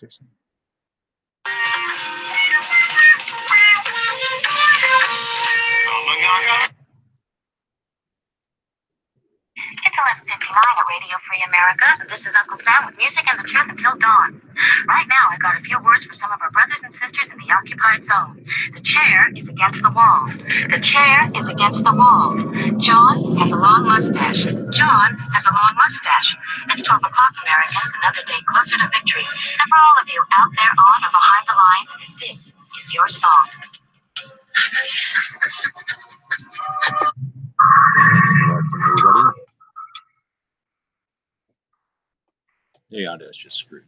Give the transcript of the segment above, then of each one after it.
seriously. It's 11:59 at Radio Free America. This is Uncle Sam with music and the truth until dawn. Right now, I got a few words for some of our brothers and sisters in the occupied zone. The chair is against the wall. The chair is against the wall. John has a long mustache. John has a long mustache. It's 12 o'clock, America. Another day closer to victory. And for all of you out there on or behind the lines, this is your song. Welcome, everybody. The audio is just screwed.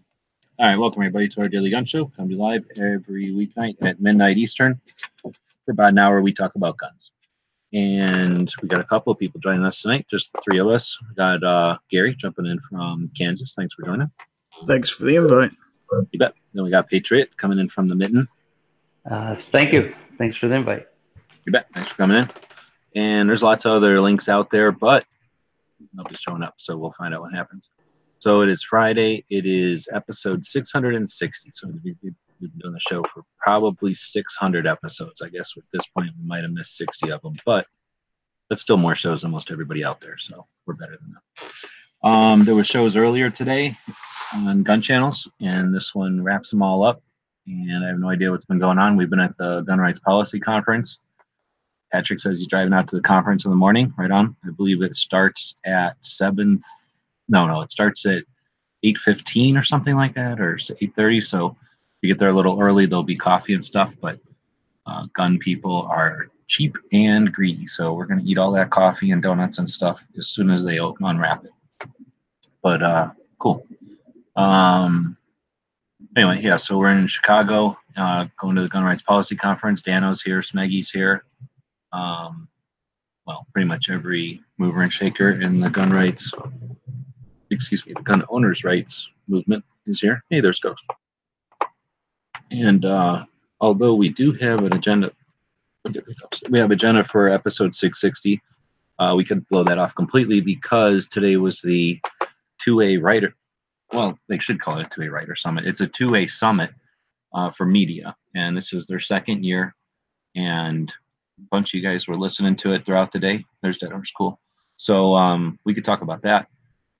All right, welcome everybody to our Daily Gun Show. Come to live every weeknight at midnight Eastern. For about an hour, we talk about guns. And we got a couple of people joining us tonight, just the three of us. We got Gary jumping in from Kansas. Thanks for joining. Thanks for the invite. You bet. Then we got Patriot coming in from the Mitten. Thank you. Thanks for the invite. You bet. Thanks for coming in. And there's lots of other links out there, but nobody's showing up, so we'll find out what happens. So it is Friday. It is episode 660. So we've been doing the show for probably 600 episodes. I guess at this point we might have missed 60 of them, but that's still more shows than most everybody out there. So we're better than that. There were shows earlier today on gun channels, and this one wraps them all up. And I have no idea what's been going on. We've been at the Gun Rights Policy Conference. Patrick says he's driving out to the conference in the morning. Right on. I believe it starts at 7. No, it starts at 8:15 or something like that, or 8:30. So if you get there a little early, there'll be coffee and stuff. But gun people are cheap and greedy, so we're gonna eat all that coffee and donuts and stuff as soon as they unwrap it. But cool. Anyway, yeah. So we're in Chicago, going to the Gun Rights Policy Conference. Dano's here. Smeggy's here. Well, pretty much every mover and shaker in the gun owners' rights movement is here. Hey, there's Ghost. And although we do have an agenda, we have agenda for episode 660. We could blow that off completely because today was the 2A writer. Well, they should call it a 2A writer summit. It's a 2A summit for media, and this is their second year. And a bunch of you guys were listening to it throughout the day. There's Dead Horse, cool. So we could talk about that,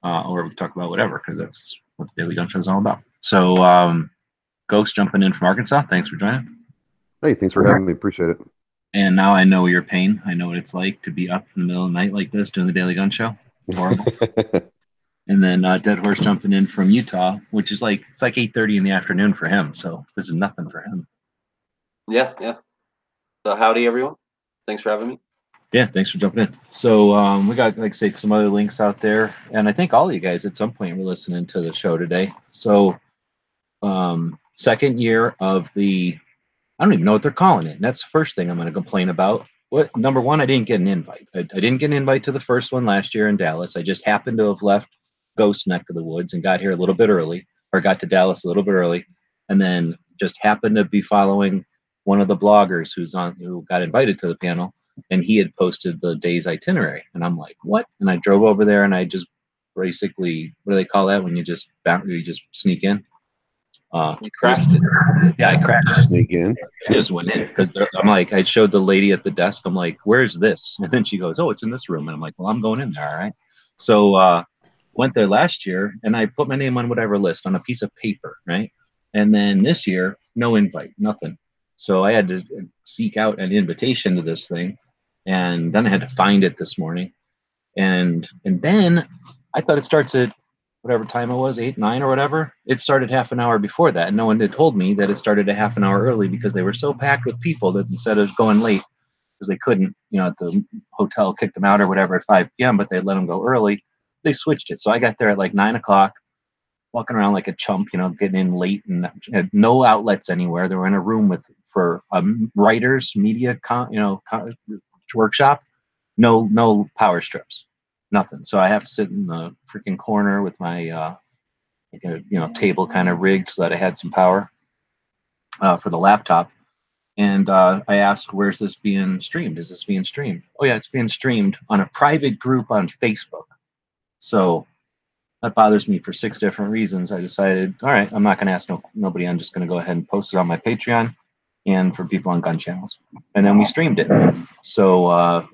or we could talk about whatever, because that's what the Daily Gun Show is all about. So Ghost jumping in from Arkansas. Thanks for joining. Hey, thanks for having me. Appreciate it. And now I know your pain. I know what it's like to be up in the middle of the night like this doing the Daily Gun Show. Horrible. And then Dead Horse jumping in from Utah, which is like, it's like 8:30 in the afternoon for him. So this is nothing for him. Yeah. So howdy, everyone. Thanks for having me. Yeah, thanks for jumping in. So we got, like I say, some other links out there. And I think all of you guys at some point were listening to the show today. So second year of the, I don't even know what they're calling it. And that's the first thing I'm going to complain about. Number one, I didn't get an invite. I didn't get an invite to the first one last year in Dallas. I just happened to have left Ghost neck of the woods and got here a little bit early, or got to Dallas a little bit early, and then just happened to be following one of the bloggers who got invited to the panel, and he had posted the day's itinerary. And I'm like, what? And I drove over there, and I just basically, what do they call that when you just sneak in? You crashed it. Yeah, I crashed. Sneak in. I just went in because I'm like, I showed the lady at the desk. I'm like, where's this? And then she goes, oh, it's in this room. And I'm like, well, I'm going in there. All right. So went there last year, and I put my name on whatever list on a piece of paper. Right. And then this year, no invite, nothing. So I had to seek out an invitation to this thing. And then I had to find it this morning. And then I thought it starts at whatever time it was, 8, 9 or whatever. It started half an hour before that. And no one had told me that it started a half an hour early because they were so packed with people that instead of going late, because they couldn't, at the hotel kicked them out or whatever at 5 p.m., but they let them go early, they switched it. So I got there at like 9 o'clock, walking around like a chump, getting in late, and had no outlets anywhere. They were in a room for writers, media, workshop, no power strips. Nothing. So I have to sit in the freaking corner with my table kind of rigged so that I had some power for the laptop. And I asked, where's this being streamed? Is this being streamed? Oh yeah, it's being streamed on a private group on Facebook. So that bothers me for 6 different reasons. I decided, all right, I'm not going to ask nobody. I'm just going to go ahead and post it on my Patreon and for people on gun channels. And then we streamed it. So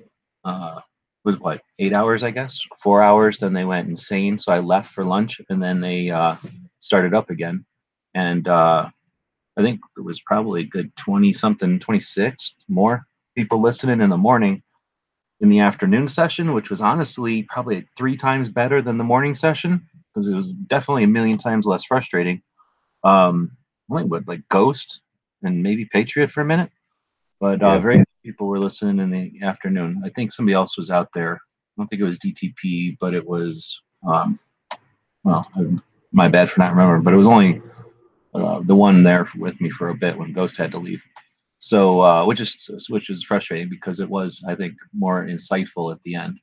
it was what, 8 hours, I guess, 4 hours. Then they went insane. So I left for lunch, and then they started up again. And I think it was probably a good 20 something, 26 more people listening in the morning. In the afternoon session, which was honestly probably 3 times better than the morning session, because it was definitely a million times less frustrating. Only with like Ghost and maybe Patriot for a minute, but very few people were listening in the afternoon. I think somebody else was out there. I don't think it was DTP, but it was well, my bad for not remembering. But it was only the one there with me for a bit when Ghost had to leave. So, which is frustrating because it was, I think, more insightful at the end.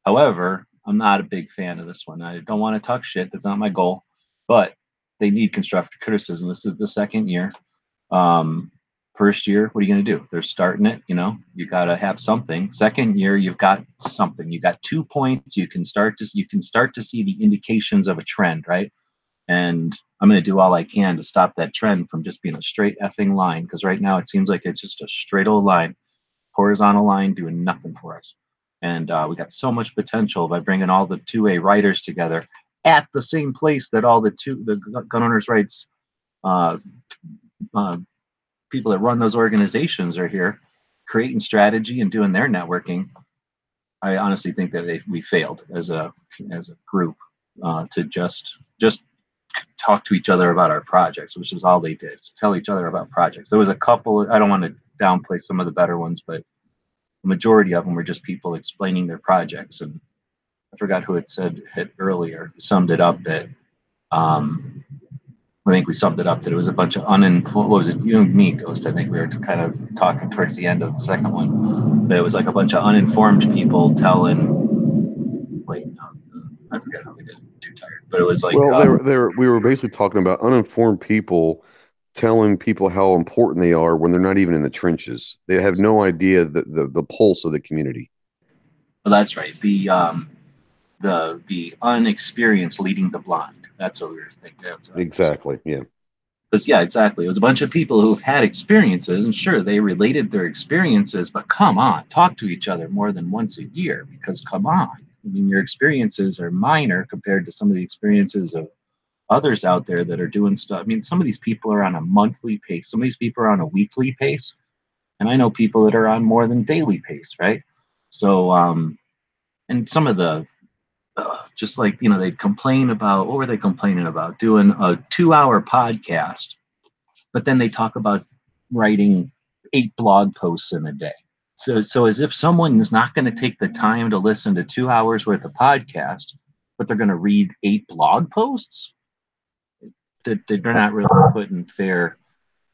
However, I'm not a big fan of this one. I don't want to talk shit. That's not my goal. But they need constructive criticism. This is the second year. First year, what are you going to do? They're starting it. You got to have something. Second year, you've got something. You got 2 points. You can start to see the indications of a trend, right? And I'm going to do all I can to stop that trend from just being a straight effing line, because right now it seems like it's just a straight old line, horizontal line doing nothing for us. And we got so much potential by bringing all the 2A writers together at the same place that all the gun owners' rights people that run those organizations are here, creating strategy and doing their networking. I honestly think that we failed as a group to just talk to each other about our projects, which is all they did, is tell each other about projects. There was a couple, I don't want to downplay some of the better ones, but the majority of them were just people explaining their projects. And I forgot who had said it earlier, summed it up that I think we summed it up that it was a bunch of uninformed, what was it, you and me, Ghost, I think we were kind of talking towards the end of the second one, but it was like a bunch of uninformed people I forget how we did it, too tired, but it was like, we were basically talking about uninformed people telling people how important they are when they're not even in the trenches. They have no idea the pulse of the community. well, that's right. The unexperienced leading the blind. That's what we were thinking. Exactly. Yeah. Because yeah, exactly. It was a bunch of people who've had experiences, and sure, they related their experiences, but come on, talk to each other more than once a year, because come on. I mean, your experiences are minor compared to some of the experiences of others out there that are doing stuff. I mean, some of these people are on a monthly pace. Some of these people are on a weekly pace. And I know people that are on more than daily pace, right? So, and some of the, just like, they complain about, what were they complaining about? Doing a 2-hour podcast, but then they talk about writing 8 blog posts in a day. So as if someone is not going to take the time to listen to 2 hours worth of podcast, but they're going to read 8 blog posts. They're not really putting fair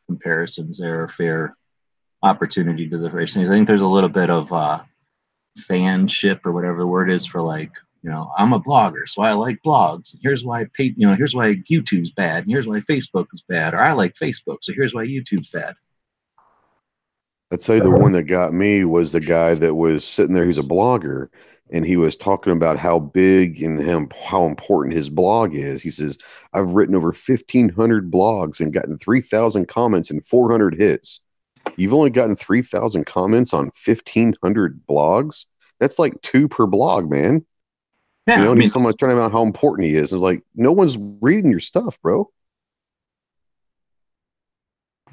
comparisons there, or fair opportunity to the various things. I think there's a little bit of fanship, or whatever the word is, for like, I'm a blogger, so I like blogs. Here's why here's why YouTube's bad, and here's why Facebook is bad, or I like Facebook, so here's why YouTube's bad. I'd say the one that got me was the guy that was sitting there. He's a blogger, and he was talking about how big and how important his blog is. He says, I've written over 1,500 blogs and gotten 3,000 comments and 400 hits. You've only gotten 3,000 comments on 1,500 blogs? That's like 2 per blog, man. Yeah, and he's talking about how important he is. And it's like, no one's reading your stuff, bro.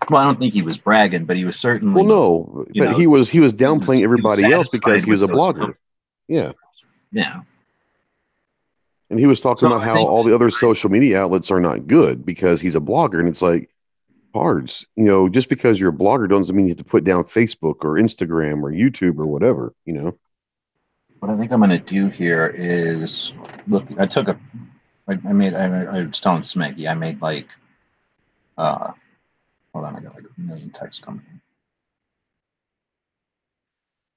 Well, I don't think he was bragging, but he was certainly. Well, no, but he was downplaying everybody else because he was a blogger. Yeah. Yeah. And he was talking about how all the other social media outlets are not good because he's a blogger. And it's like, cards, just because you're a blogger doesn't mean you have to put down Facebook or Instagram or YouTube or whatever, What I think I'm going to do here is look. I was telling Smeggy, I made like, hold on, I got like a million texts coming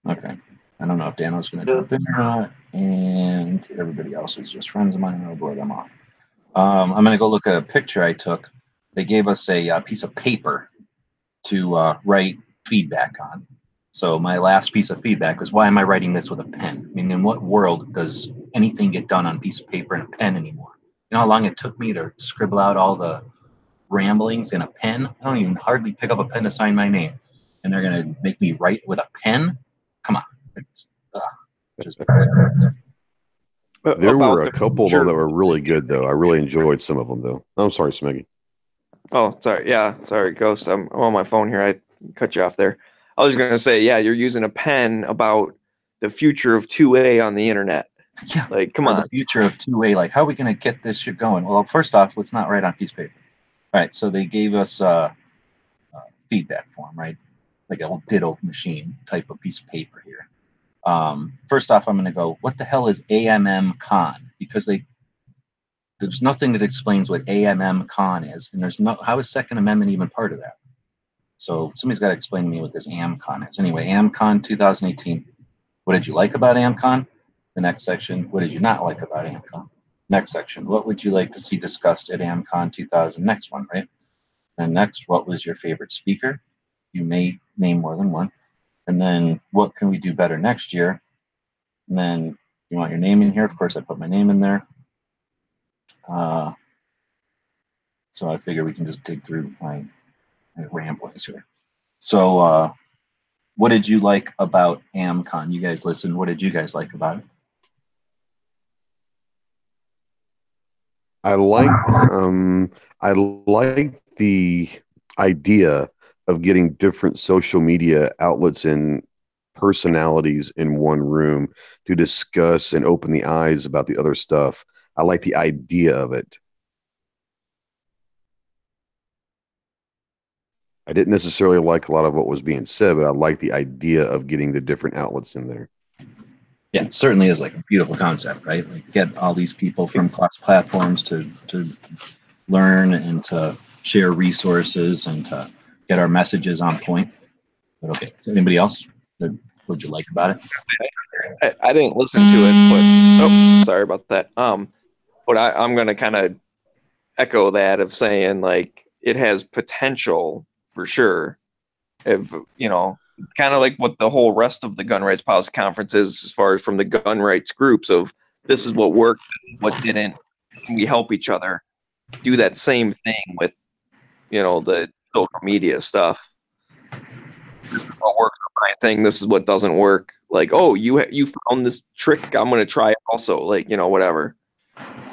in. Okay. I don't know if Dano's going to jump in or not, and everybody else is just friends of mine. I'll blow them off. I'm going to go look at a picture I took. They gave us a piece of paper to write feedback on. So my last piece of feedback was, why am I writing this with a pen? I mean, in what world does anything get done on a piece of paper and a pen anymore? You know how long it took me to scribble out all the ramblings in a pen? I don't even hardly pick up a pen to sign my name, and they're gonna make me write with a pen? Come on, it's, ugh, just There were About a the couple of them future. that were really good, though. I really enjoyed some of them, though. I'm sorry, Smeggy. Oh, sorry. Yeah, sorry, Ghost. I'm on my phone here. I cut you off there. I was going to say, yeah, you're using a pen about the future of 2A on the internet. yeah. Like, come For on. the future of 2A, like how are we gonna get this shit going? Well, first off, let's not write on a piece of paper. All right, so they gave us a feedback form, right? Like a ditto machine type of piece of paper here. First off, I'm going to go, what the hell is AMM con? Because there's nothing that explains what AMM con is, and how is Second Amendment even part of that? So somebody's got to explain to me what this AMCON is. Anyway, AMCON 2018. What did you like about AMCON? The next section. What did you not like about AMCON? Next section. What would you like to see discussed at AMCON 2000? Next one, right? And next, what was your favorite speaker? You may name more than one. And then, what can we do better next year? And then, you want your name in here? Of course, I put my name in there. So I figure we can just dig through my ramblings here. So, what did you like about AmCon? You guys listen. What did you guys like about it? I like the idea of getting different social media outlets and personalities in one room to discuss and open the eyes about the other stuff. I like the idea of it. I didn't necessarily like a lot of what was being said, but I like the idea of getting the different outlets in there. Yeah, it certainly is like a beautiful concept, right? Like get all these people from cross platforms to learn and to share resources and to get our messages on point. But okay, so anybody else? What would you like about it? I didn't listen to it, but oh, sorry about that. But I'm going to kind of echo that of saying like it has potential for sure. If kind of like what the whole rest of the gun rights policy conference is, as far as from the gun rights groups of this is what worked, what didn't. We help each other do that same thing with the social media stuff. This is what works for my thing. This is what doesn't work. Like, oh, you found this trick. I'm going to try it also. Like, whatever.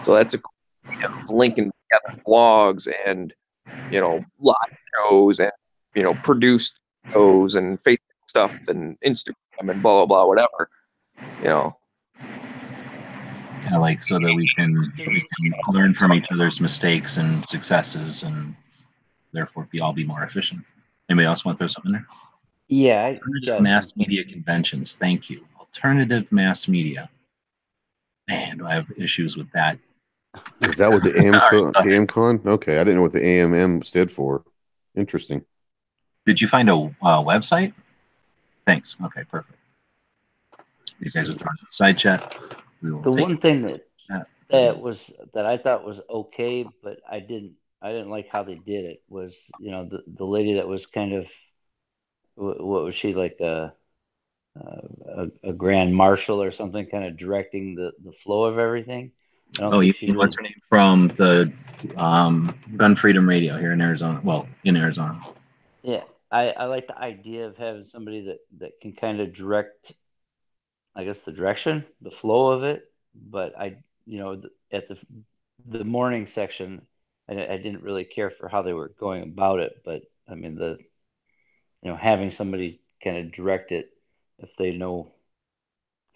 So that's a cool of linking together blogs and live shows and produced shows and Facebook stuff and Instagram and blah blah blah whatever. Yeah, like so that we can learn from each other's mistakes and successes, and therefore all be more efficient. Anybody else want to throw something in there? Yeah. Alternative mass media conventions. Thank you. Alternative mass media. Man, do I have issues with that? Is that what the AMCON? The AMCON? Okay, I didn't know what the AMM stood for. Interesting. Did you find a website? Thanks. Okay, perfect. These guys are throwing in the side chat. The one thing that I thought was okay, but I didn't like how they did it was the lady that was kind of what was she, like a grand marshal or something, kind of directing the flow of everything. What's her name from the Gun Freedom Radio here in Arizona? Well, in Arizona. Yeah, I like the idea of having somebody that can kind of direct, I guess, the direction, the flow of it. But at the morning section, I didn't really care for how they were going about it. But I mean, having somebody kind of direct it, if they know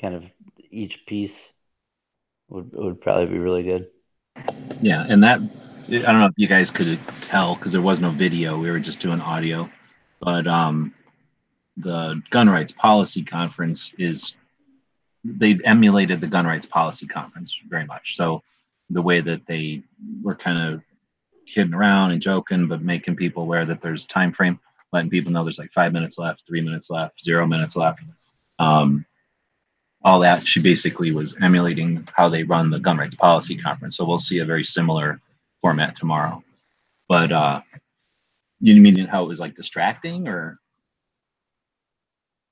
kind of each piece, would probably be really good. Yeah, and that, I don't know if you guys could tell because there was no video. We were just doing audio. But the Gun Rights Policy Conference they've emulated the Gun Rights Policy Conference very much. So the way that they were kind of kidding around and joking, but making people aware that there's a time frame, letting people know there's like 5 minutes left, 3 minutes left, 0 minutes left. All that, she basically was emulating how they run the Gun Rights Policy Conference. So we'll see a very similar format tomorrow. But you mean how it was like distracting, or?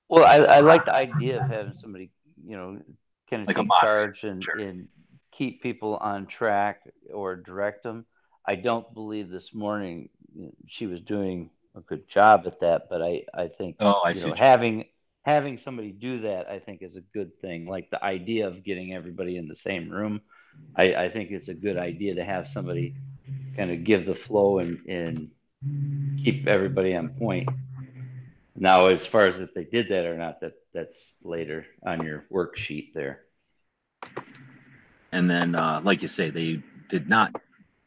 Well, I like the idea of having somebody, kind of like take charge and keep people on track or direct them. I don't believe this morning she was doing a good job at that, but I think I see. Having somebody do that, I think, is a good thing. Like the idea of getting everybody in the same room, I think it's a good idea to have somebody kind of give the flow and keep everybody on point. Now, as far as if they did that or not, that's later on your worksheet there. And then, like you say, they did not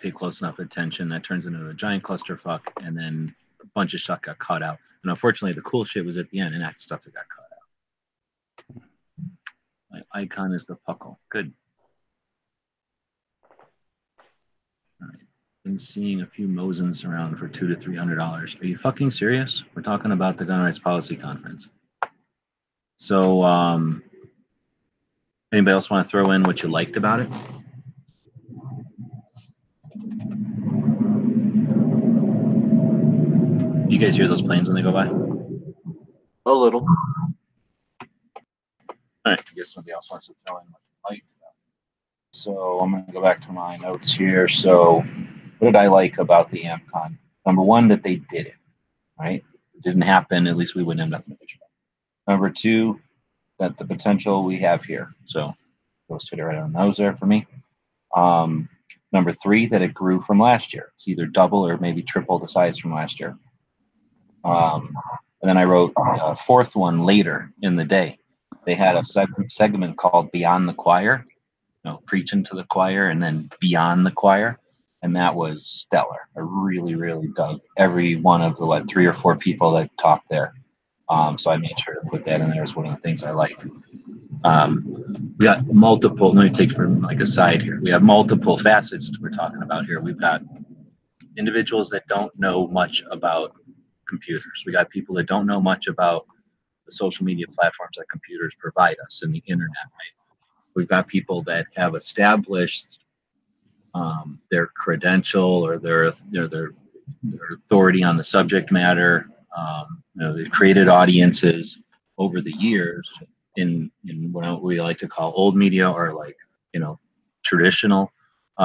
pay close enough attention. That turns into a giant clusterfuck, and then a bunch of stuff got cut out. And unfortunately, the cool shit was at the end, and that's stuff that got cut out. My icon is the puckle. Good. All right. Been seeing a few Mosins around for $200 to $300. Are you fucking serious? We're talking about the Gun Rights Policy Conference. So, anybody else want to throw in what you liked about it? Do you guys hear those planes when they go by? A little. All right, I guess somebody else wants to throw in what you liked. So I'm going to go back to my notes here. So what did I like about the AmpCon? Number one, that they did it, right? It didn't happen. At least we wouldn't have nothing to bitch about. Number two, that the potential we have here. So goes to it right on the nose there for me. Number three, that it grew from last year. It's either double or maybe triple the size from last year. And then I wrote a fourth one later in the day. They had a segment called Beyond the Choir, preaching to the choir, and then Beyond the Choir. And that was stellar. I really, really dug every one of the 3 or 4 people that talked there. So I made sure to put that in there as one of the things I like. We got multiple, let me take from like a side here. We have multiple facets we're talking about here. We've got individuals that don't know much about computers. We got people that don't know much about the social media platforms that computers provide us and the internet, right? We've got people that have established their credential or their authority on the subject matter. They've created audiences over the years in what we like to call old media or traditional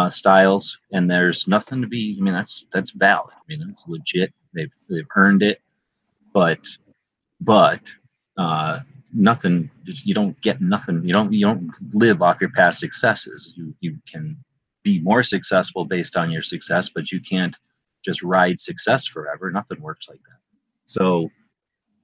styles. And there's nothing to be. I mean, that's valid. I mean, it's legit. They've earned it, but nothing. You don't get nothing. You don't live off your past successes. You can be more successful based on your success, but you can't just ride success forever. Nothing works like that. So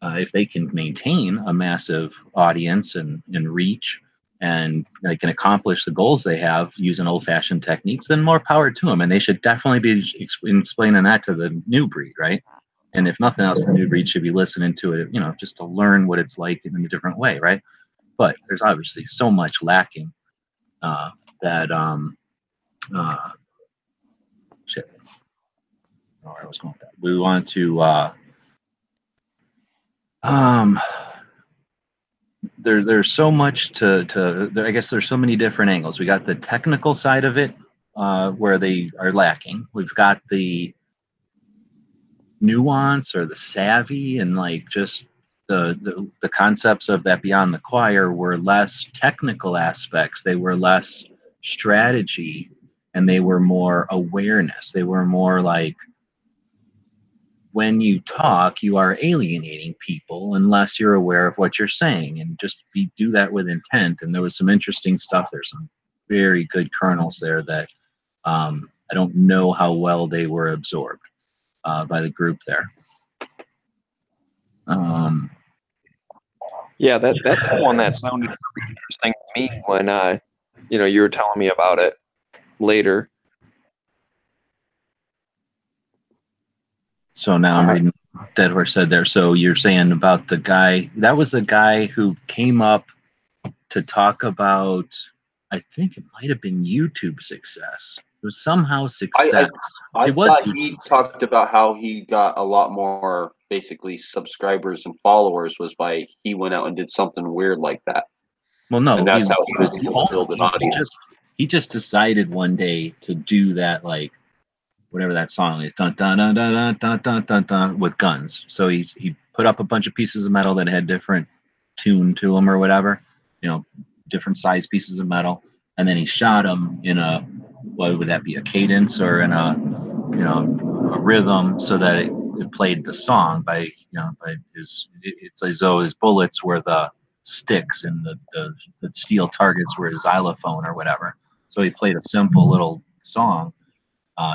if they can maintain a massive audience and reach, and they can accomplish the goals they have using old-fashioned techniques, then more power to them. And they should definitely be explaining that to the new breed, right? And if nothing else, the new breed should be listening to it, just to learn what it's like in a different way, right? But there's obviously so much lacking that shit. I don't know where I was going with that. We want to there's so much to I guess there's so many different angles. We got the technical side of it where they are lacking. We've got the nuance or the savvy and just the concepts of that Beyond the Choir were less technical aspects. They were less strategy, and they were more awareness. They were more like, when you talk, you are alienating people unless you're aware of what you're saying, and just do that with intent. And there was some interesting stuff. There's some very good kernels there that I don't know how well they were absorbed by the group there. Yeah, that's the one that sounded really interesting to me when you were telling me about it later. So now I'm reading Dead Horse said there. So you're saying about the guy, that was the guy who came up to talk about, I think it might have been YouTube success. It was somehow success. I thought he talked about how he got a lot more basically subscribers and followers was by he went out and did something weird like that. Well, no, and that's how he was able to build an audience. He just decided one day to do that, whatever that song is, dun dun dun dun dun dun dun dun, with guns. So he put up a bunch of pieces of metal that had different tune to them or whatever, different size pieces of metal, and then he shot him in a, what would that be, a cadence or in a, you know, a rhythm, so that it played the song by, you know, by it's as though his bullets were the sticks and the steel targets were his xylophone or whatever. So he played a simple little song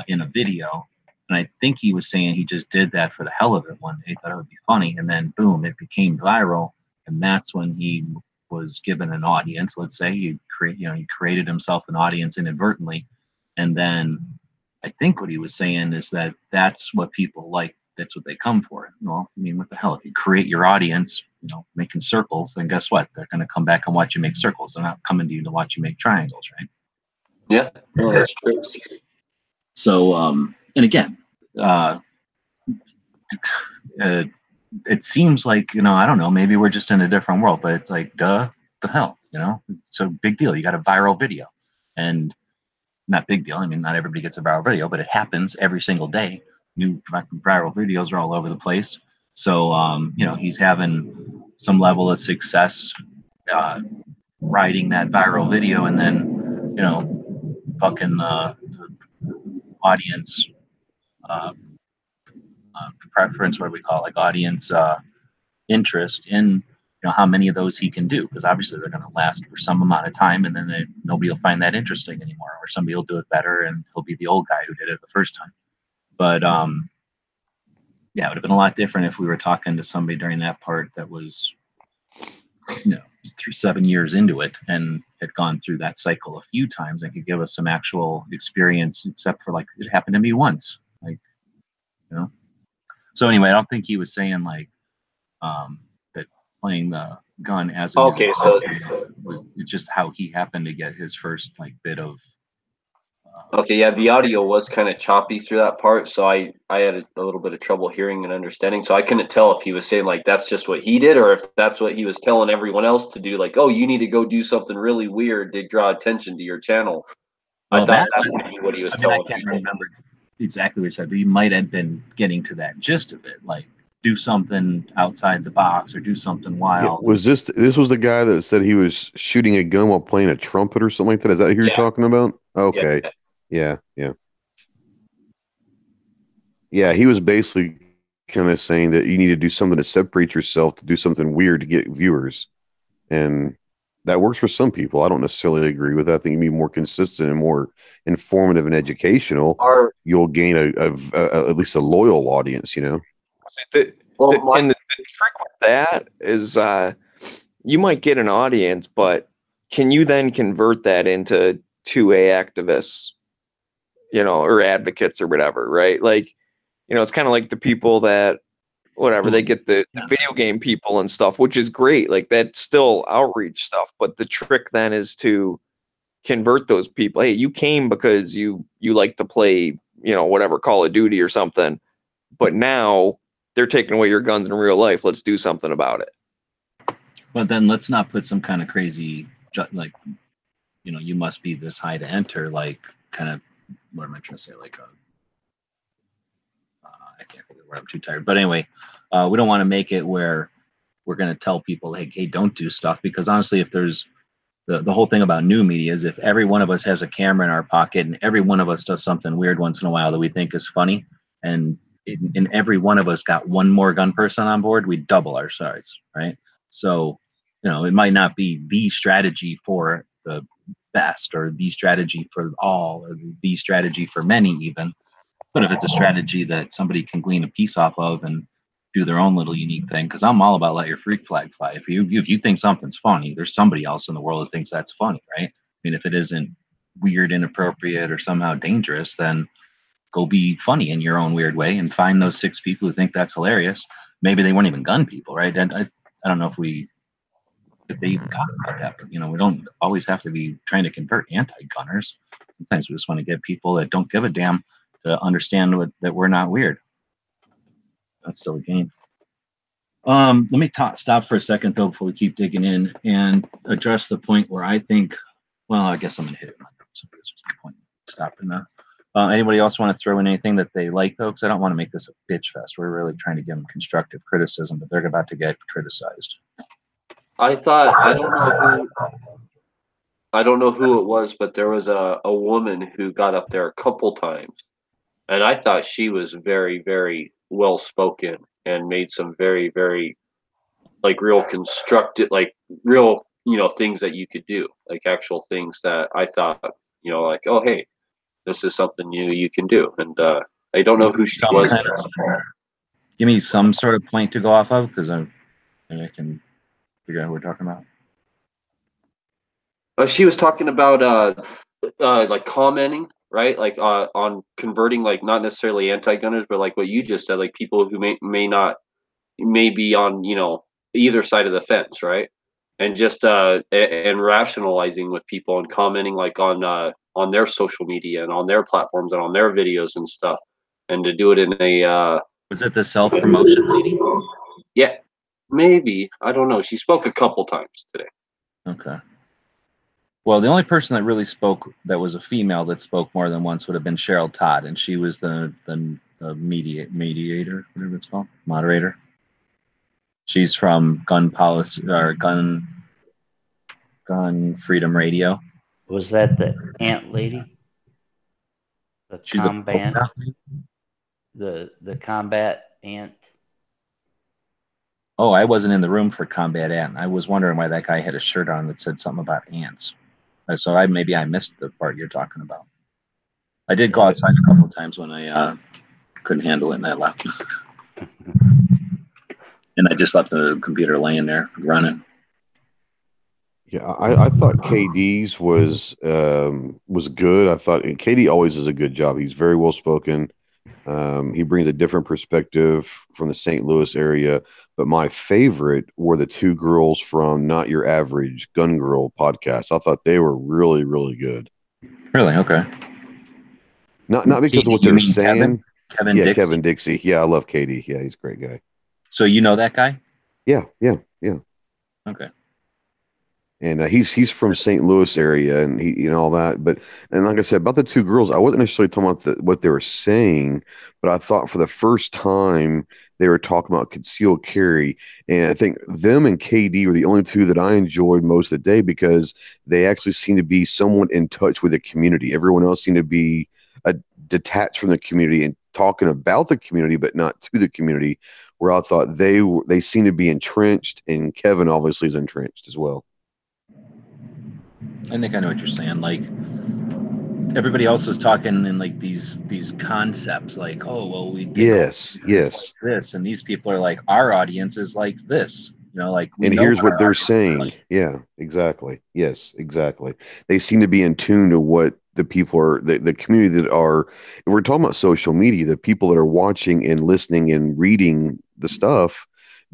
in a video. And I think he was saying he just did that for the hell of it one day, thought it would be funny, and then boom, it became viral. And that's when he was given an audience. Let's say he created himself an audience inadvertently, and then I think what he was saying is that that's what people like. That's what they come for. Well, I mean, what the hell? If you create your audience, you know, making circles, then guess what? They're going to come back and watch you make circles. They're not coming to you to watch you make triangles, right? Yeah, no, that's true. So, and again, it seems like, you know, I don't know, maybe we're just in a different world, but it's like, the hell, you know, it's a big deal. You got a viral video, and not big deal. I mean, not everybody gets a viral video, but it happens every single day. New viral videos are all over the place. So, you know, he's having some level of success writing that viral video, and then, you know, fucking the audience preference, what do we call it, like audience interest in, you know, how many of those he can do, because obviously they're going to last for some amount of time, and then nobody will find that interesting anymore, or somebody will do it better and he'll be the old guy who did it the first time. But yeah, it would have been a lot different if we were talking to somebody during that part that was, you know, through 7 years into it and had gone through that cycle a few times and could give us some actual experience, except for, like, it happened to me once, like, you know. So anyway, I don't think he was saying like that playing the gun as a Okay, so was just how he happened to get his first like bit of. okay, yeah, the audio was kind of choppy through that part, so I had a little bit of trouble hearing and understanding. So I couldn't tell if he was saying like that's just what he did, or if that's what he was telling everyone else to do. Like, oh, you need to go do something really weird to draw attention to your channel. Well, I thought that's maybe what he was telling I can't people. remember exactly what he said, but he might have been getting to that gist of it, like do something outside the box or do something wild. Yeah, was this was the guy that said he was shooting a gun while playing a trumpet or something like that? Is that who you're Yeah. talking about? Okay. Yeah. Yeah, he was basically kind of saying that you need to do something to separate yourself, to do something weird to get viewers. And that works for some people. I don't necessarily agree with that. I think you be more consistent and more informative and educational. You'll gain a at least a loyal audience, you know. And the trick with that is you might get an audience, but can you then convert that into 2A activists, you know, or advocates or whatever, right? Like, you know, it's kind of like the people that, whatever, they get the video game people and stuff, which is great. Like, that's still outreach stuff. But the trick then is to convert those people. Hey, you came because you like to play, you know, whatever, Call of Duty or something. But now they're taking away your guns in real life. Let's do something about it. But then let's not put some kind of crazy, like, you know, you must be this high to enter, like, kind of, what am I trying to say? Like, I can't think of the word, I'm too tired. But anyway, we don't want to make it where we're going to tell people, hey, don't do stuff. Because honestly, if there's the whole thing about new media is if every one of us has a camera in our pocket and every one of us does something weird once in a while that we think is funny, and every one of us got one more gun person on board, we double our size, right? So, you know, it might not be the strategy for the best or the strategy for all or the strategy for many even, but if it's a strategy that somebody can glean a piece off of and do their own little unique thing, because I'm all about let your freak flag fly. If you think something's funny, there's somebody else in the world that thinks that's funny, right? I mean, if it isn't weird, inappropriate, or somehow dangerous, then go be funny in your own weird way and find those 6 people who think that's hilarious. Maybe they weren't even gun people, right? And I don't know if they even talk about that, but, you know, we don't always have to be trying to convert anti-gunners. Sometimes we just want to get people that don't give a damn to understand that we're not weird. That's still a game. Let me stop for a second though before we keep digging in and address the point where I think, well, I guess I'm gonna hit it. There's no point stopping that. Anybody else want to throw in anything that they like though? Because I don't want to make this a bitch fest. We're really trying to give them constructive criticism, but they're about to get criticized. I thought, I don't know who, I don't know who it was, but there was a woman who got up there a couple times, and I thought she was very, very well spoken and made some very, very like real constructed, like real, things that you could do, like actual things that I thought, like, oh, hey, this is something new you can do. And I don't know who she Some was. kind of, give me some sort of point to go off of, because I can figure out who we're talking about. She was talking about like commenting, right? Like on converting, like not necessarily anti-gunners, but like what you just said, like people who may be on either side of the fence, right? And just and rationalizing with people and commenting like on their social media and on their platforms and on their videos and stuff, and to do it in a Was it the self-promotion lady? yeah, maybe, I don't know. She spoke a couple times today. Okay. Well, the only person that really spoke that was a female that spoke more than once would have been Cheryl Todd, and she was the mediator, whatever it's called, moderator. She's from Gun Policy or Gun Freedom Radio. Was that the ant lady? The She's combat, the the combat ant. Oh, I wasn't in the room for Combat Ant. I was wondering why that guy had a shirt on that said something about ants. So maybe I missed the part you're talking about. I did go outside a couple of times when I couldn't handle it, and I left. And I just left the computer laying there running. Yeah, I thought KD's was good. I thought KD always does a good job. He's very well spoken. He brings a different perspective from the St. Louis area. But my favorite were the two girls from Not Your Average Gun Girl podcast. I thought they were really, really good. Really? Okay. Not because of what they're saying. Kevin Dixie? Kevin Dixie. Yeah, I love KD. Yeah, he's a great guy. So you know that guy? Yeah. Okay. And he's from St. Louis area, and he all that. But like I said about the two girls, I wasn't necessarily talking about what they were saying, but I thought for the first time they were talking about concealed carry, and I think them and KD were the only two that I enjoyed most of the day because they actually seemed to be somewhat in touch with the community. Everyone else seemed to be detached from the community and talking about the community, but not to the community. Where I thought they seemed to be entrenched, and Kevin obviously is entrenched as well. I think I know what you're saying. Like everybody else was talking in like these concepts, like, oh well, we did yes like this, and these people are like, our audience is like this, like. And here's what they're saying. Like. Yeah, exactly. Yes, exactly. They seem to be in tune to what the people are, the community that are. And we're talking about social media. The people that are watching and listening and reading the stuff,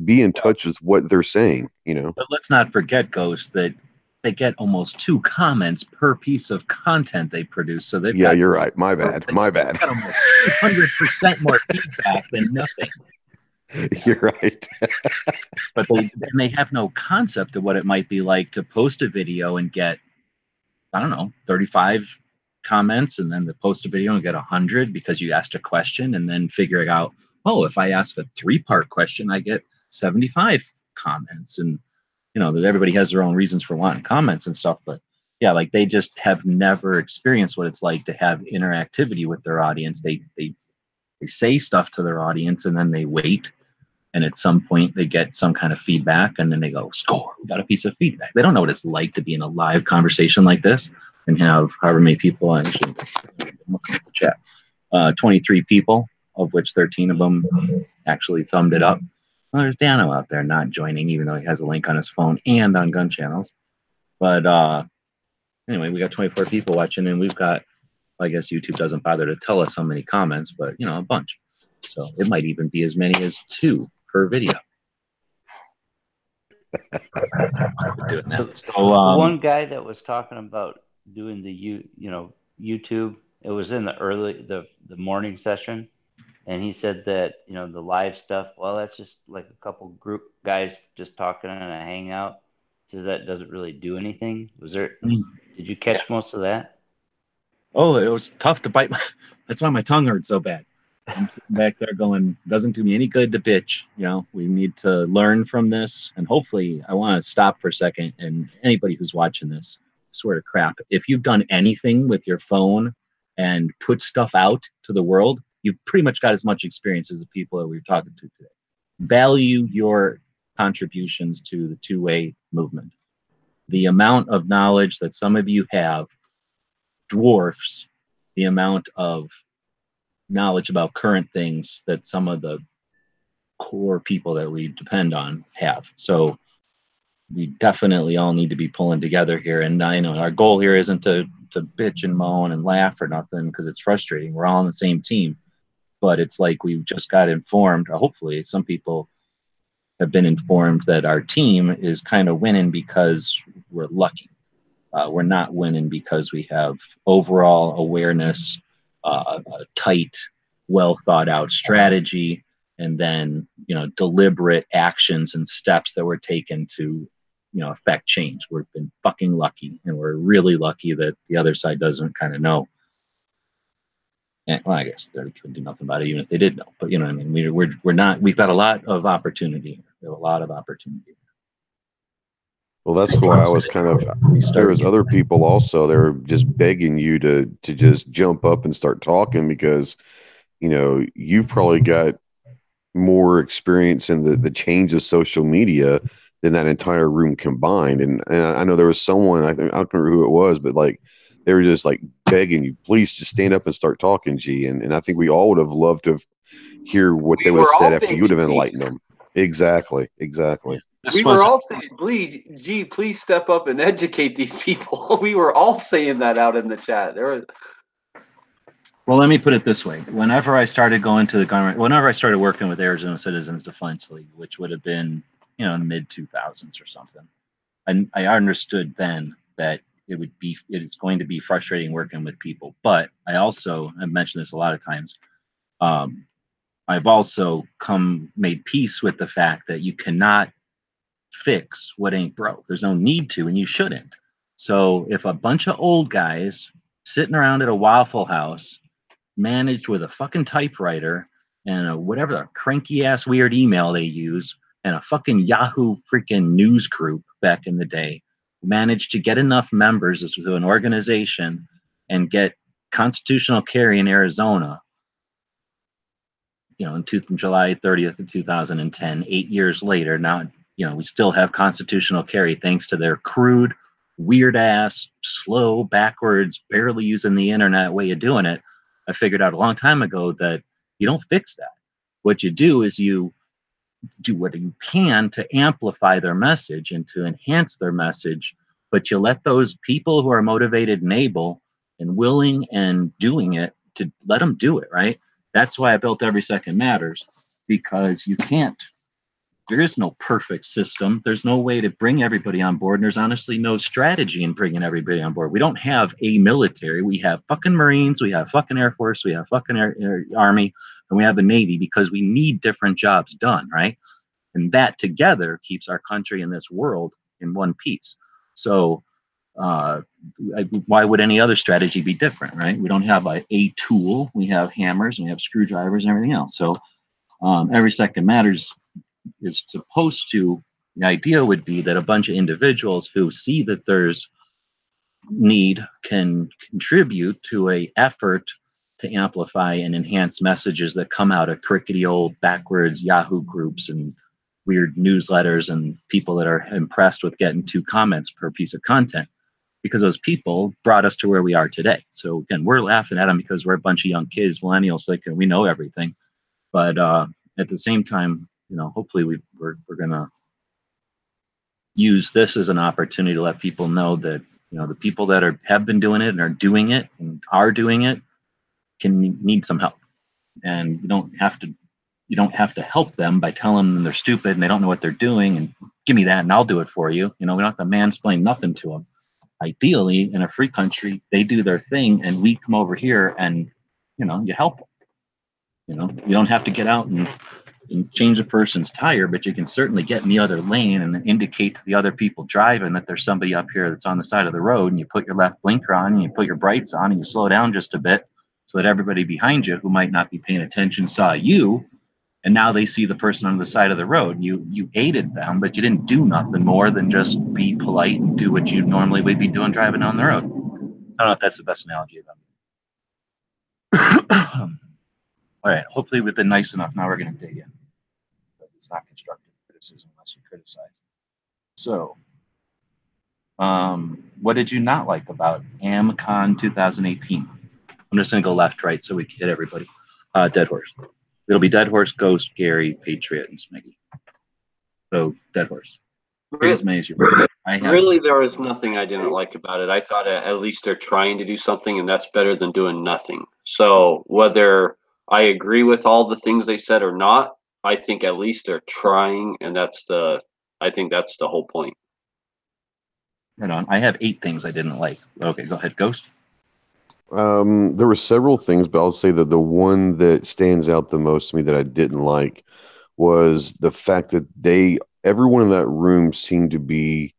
be in touch with what they're saying. But let's not forget, Ghost, that they get almost 2 comments per piece of content they produce. So they've got, you're right. My bad. Got almost 200% more feedback than nothing. You're right. But they have no concept of what it might be like to post a video and get, I don't know, 35 comments, and then to post a video and get 100 because you asked a question, and then figuring out, oh, if I ask a 3-part question, I get 75 comments. And that everybody has their own reasons for wanting comments and stuff, but yeah, like they just have never experienced what it's like to have interactivity with their audience. They say stuff to their audience, and then they wait, and at some point they get some kind of feedback, and then they go, score, we got a piece of feedback. They don't know what it's like to be in a live conversation like this and have however many people. Actually, looking at the chat, 23 people, of which 13 of them actually thumbed it up. Well, there's Dano out there not joining, even though he has a link on his phone and on Gun Channels. But anyway, we got 24 people watching, and we've got, I guess YouTube doesn't bother to tell us how many comments, but a bunch. So it might even be as many as 2 per video. Doing that. So one guy that was talking about doing the YouTube, it was in the morning session. And he said that, the live stuff, well, that's just like a couple group guys just talking in a hangout. So that doesn't really do anything. Did you catch most of that? Oh, it was tough to bite. That's why my tongue hurts so bad. I'm sitting back there going, doesn't do me any good to bitch. We need to learn from this. And hopefully, I want to stop for a second. And anybody who's watching this, swear to crap, if you've done anything with your phone and put stuff out to the world, you've pretty much got as much experience as the people that we're talking to today. Value your contributions to the two-way movement. The amount of knowledge that some of you have dwarfs the amount of knowledge about current things that some of the core people that we depend on have. So we definitely all need to be pulling together here. And I know our goal here isn't to bitch and moan and laugh or nothing, because it's frustrating. We're all on the same team, but it's like we just got informed. Hopefully some people have been informed that our team is kind of winning because we're lucky. We're not winning because we have overall awareness, a tight, well thought out strategy, and then, you know, deliberate actions and steps that were taken to, you know, affect change. We've been fucking lucky, and we're really lucky that the other side doesn't kind of know. And, well, I guess they couldn't do nothing about it even if they did know. But, you know, I mean, we're not. We've got a lot of opportunity. We have a lot of opportunity. Well, that's why I was kind of. There was other people also. They were just begging you to just jump up and start talking, because, you know, you've probably got more experience in the change of social media than that entire room combined. And I know there was someone, I don't remember who it was, but like they were just like begging you, please just stand up and start talking, G. And I think we all would have loved to hear what they would have said after you would have enlightened them. Exactly. We were all saying, please step up and educate these people. We were all saying that out in the chat. Well, let me put it this way. Whenever I started working with Arizona Citizens Defense League, which would have been, you know, in the mid 2000s or something, and I understood then that it is going to be frustrating working with people. But I've mentioned this a lot of times. I've also made peace with the fact that you cannot fix what ain't broke. There's no need to, and you shouldn't. So if a bunch of old guys sitting around at a Waffle House managed with a fucking typewriter and whatever the cranky ass weird email they use and a fucking Yahoo freaking news group back in the day, managed to get enough members to an organization and get constitutional carry in Arizona, you know, in July 30th of 2010, 8 years later, now, you know, we still have constitutional carry thanks to their crude, weird ass, slow, backwards, barely using the internet way of doing it. I figured out a long time ago that you don't fix that. What you do is you do what you can to amplify their message and to enhance their message, but you let those people who are motivated and able and willing and doing it, to let them do it, right? That's why I built Every Second Matters, because there is no perfect system. There's no way to bring everybody on board. And there's honestly no strategy in bringing everybody on board. We don't have a military. We have fucking Marines. We have fucking Air Force. We have fucking Army. And we have a Navy, because we need different jobs done, right? And that together keeps our country and this world in one piece. So why would any other strategy be different, right? We don't have a tool. We have hammers and we have screwdrivers and everything else. So Every Second Matters is supposed to, the idea would be that a bunch of individuals who see that there's need can contribute to a effort to amplify and enhance messages that come out of crickety old backwards Yahoo groups and weird newsletters and people that are impressed with getting 2 comments per piece of content, because those people brought us to where we are today. So again, we're laughing at them because we're a bunch of young kids, millennials, thinking we know everything. But at the same time, you know, hopefully we're going to use this as an opportunity to let people know that, you know, the people that have been doing it and are doing it can need some help. And you don't have to help them by telling them they're stupid and they don't know what they're doing and give me that and I'll do it for you. You know, we don't have to mansplain nothing to them. Ideally, in a free country, they do their thing and we come over here and, you know, you help them. You know, you don't have to get out and change a person's tire, but you can certainly get in the other lane and indicate to the other people driving that there's somebody up here that's on the side of the road, and you put your left blinker on and you put your brights on and you slow down just a bit so that everybody behind you who might not be paying attention saw you, And now they see the person on the side of the road. You aided them, but you didn't do nothing more than just be polite and do what you normally would be doing driving on the road. I don't know if that's the best analogy of them. All right. Hopefully we've been nice enough. Now we're going to dig in, because it's not constructive criticism unless you criticize. So, what did you not like about AmCon 2018? I'm just going to go left, right, so we can hit everybody. Dead Horse. It'll be Dead Horse, Ghost, Gary, Patriot, and Smiggy. So, Dead Horse. Pick as many as you want. Really, there was nothing I didn't like about it. I thought at least they're trying to do something, and that's better than doing nothing. So whether I agree with all the things they said or not, I think at least they're trying, and I think that's the whole point. Right on. I have 8 things I didn't like. Okay, go ahead, Ghost. There were several things, but I'll say that the one that stands out the most to me that I didn't like was the fact that everyone in that room seemed to be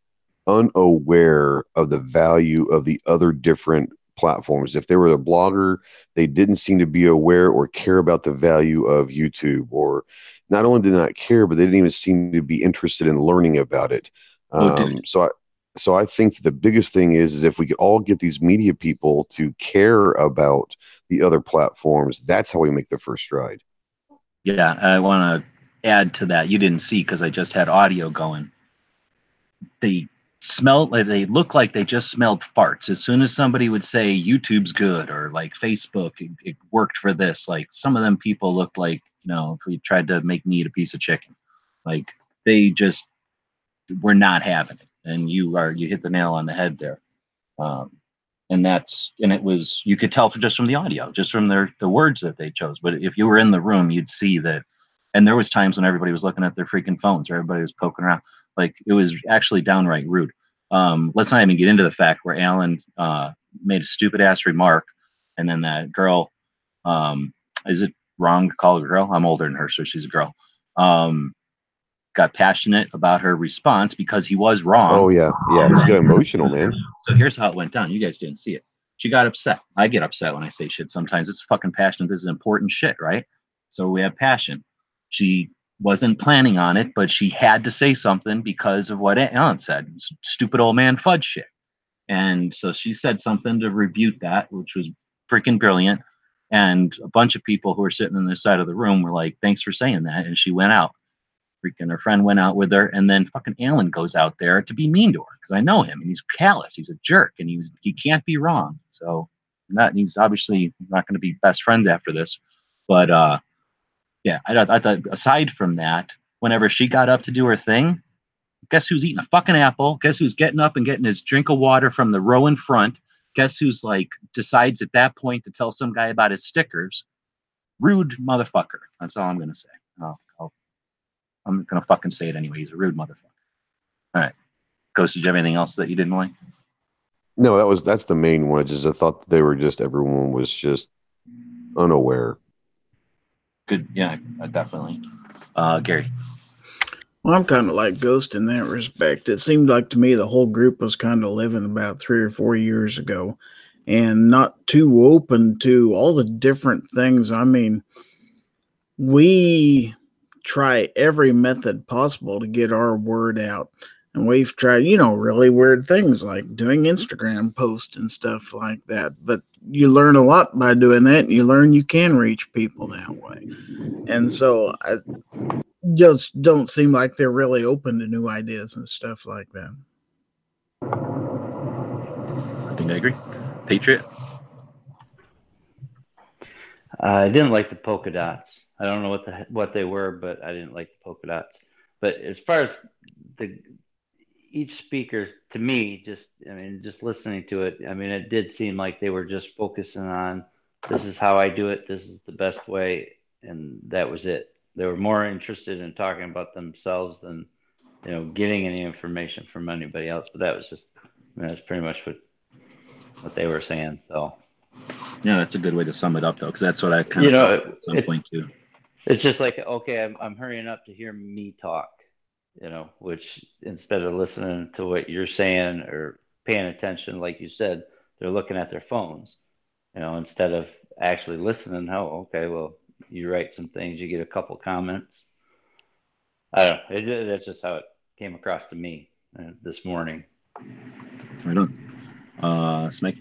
unaware of the value of the other different platforms. If they were a blogger, they didn't seem to be aware or care about the value of YouTube, or not only did not care, but they didn't even seem to be interested in learning about it. So I think the biggest thing is if we could all get these media people to care about the other platforms, that's how we make the first stride. Yeah, I want to add to that. You didn't see because I just had audio going. They look like they just smelled farts. As soon as somebody would say YouTube's good, or like Facebook, it worked for this. Like, some of them people looked like, if we tried to make me eat a piece of chicken. Like, they just were not having it. And you hit the nail on the head there. And it was, you could tell just from the audio, just from the words that they chose. But if you were in the room, you'd see that. And there was times when everybody was looking at their freaking phones, or everybody was poking around. Like, it was actually downright rude. Let's not even get into the fact where Alan made a stupid ass remark, and then that girl, is it wrong to call her a girl? I'm older than her, so she's a girl. Got passionate about her response because he was wrong. Oh yeah, she got emotional, man. So here's how it went down. You guys didn't see it. She got upset. I get upset when I say shit sometimes. It's fucking passionate. This is important shit, right? So we have passion. She wasn't planning on it, but she had to say something because of what Alan said. Stupid old man fudge shit. And so she said something to rebuke that, which was freaking brilliant. And a bunch of people who were sitting on this side of the room were like, thanks for saying that. And she went out. Freaking her friend went out with her, and then fucking Alan goes out there to be mean to her because I know him and he's callous. He's a jerk, and he can't be wrong. So he's obviously not going to be best friends after this. But yeah, I thought aside from that, whenever she got up to do her thing, guess who's eating a fucking apple? Guess who's getting up and getting his drink of water from the row in front? Guess who's like decides at that point to tell some guy about his stickers? Rude motherfucker. That's all I'm going to say. I'm going to fucking say it anyway. He's a rude motherfucker. All right. Ghost, did you have anything else that you didn't like? No, that's the main one. I thought that everyone was just unaware. Good. Yeah, definitely. Gary. Well, I'm kind of like Ghost in that respect. It seemed like to me the whole group was kind of living about 3 or 4 years ago and not too open to all the different things. I mean, we try every method possible to get our word out. And we've tried, really weird things like doing Instagram posts and stuff like that. But you learn a lot by doing that, and you learn you can reach people that way. And so I just don't seem like they're really open to new ideas and stuff like that. I think I agree. Patriot? I didn't like the polka dots. I don't know what they were, but I didn't like the polka dots. But as far as each speaker, to me, just listening to it, it did seem like they were just focusing on, this is how I do it, this is the best way, and that was it. They were more interested in talking about themselves than, getting any information from anybody else. But that was just, that's pretty much what they were saying. So. Yeah, that's a good way to sum it up, though, because that's what I kind of thought at some point too. It's just like, okay, I'm hurrying up to hear me talk, which instead of listening to what you're saying or paying attention, like you said, they're looking at their phones, instead of actually listening. Oh, okay, well, you write some things, you get a couple comments. I don't know. That's just how it came across to me this morning. Right on. Smike.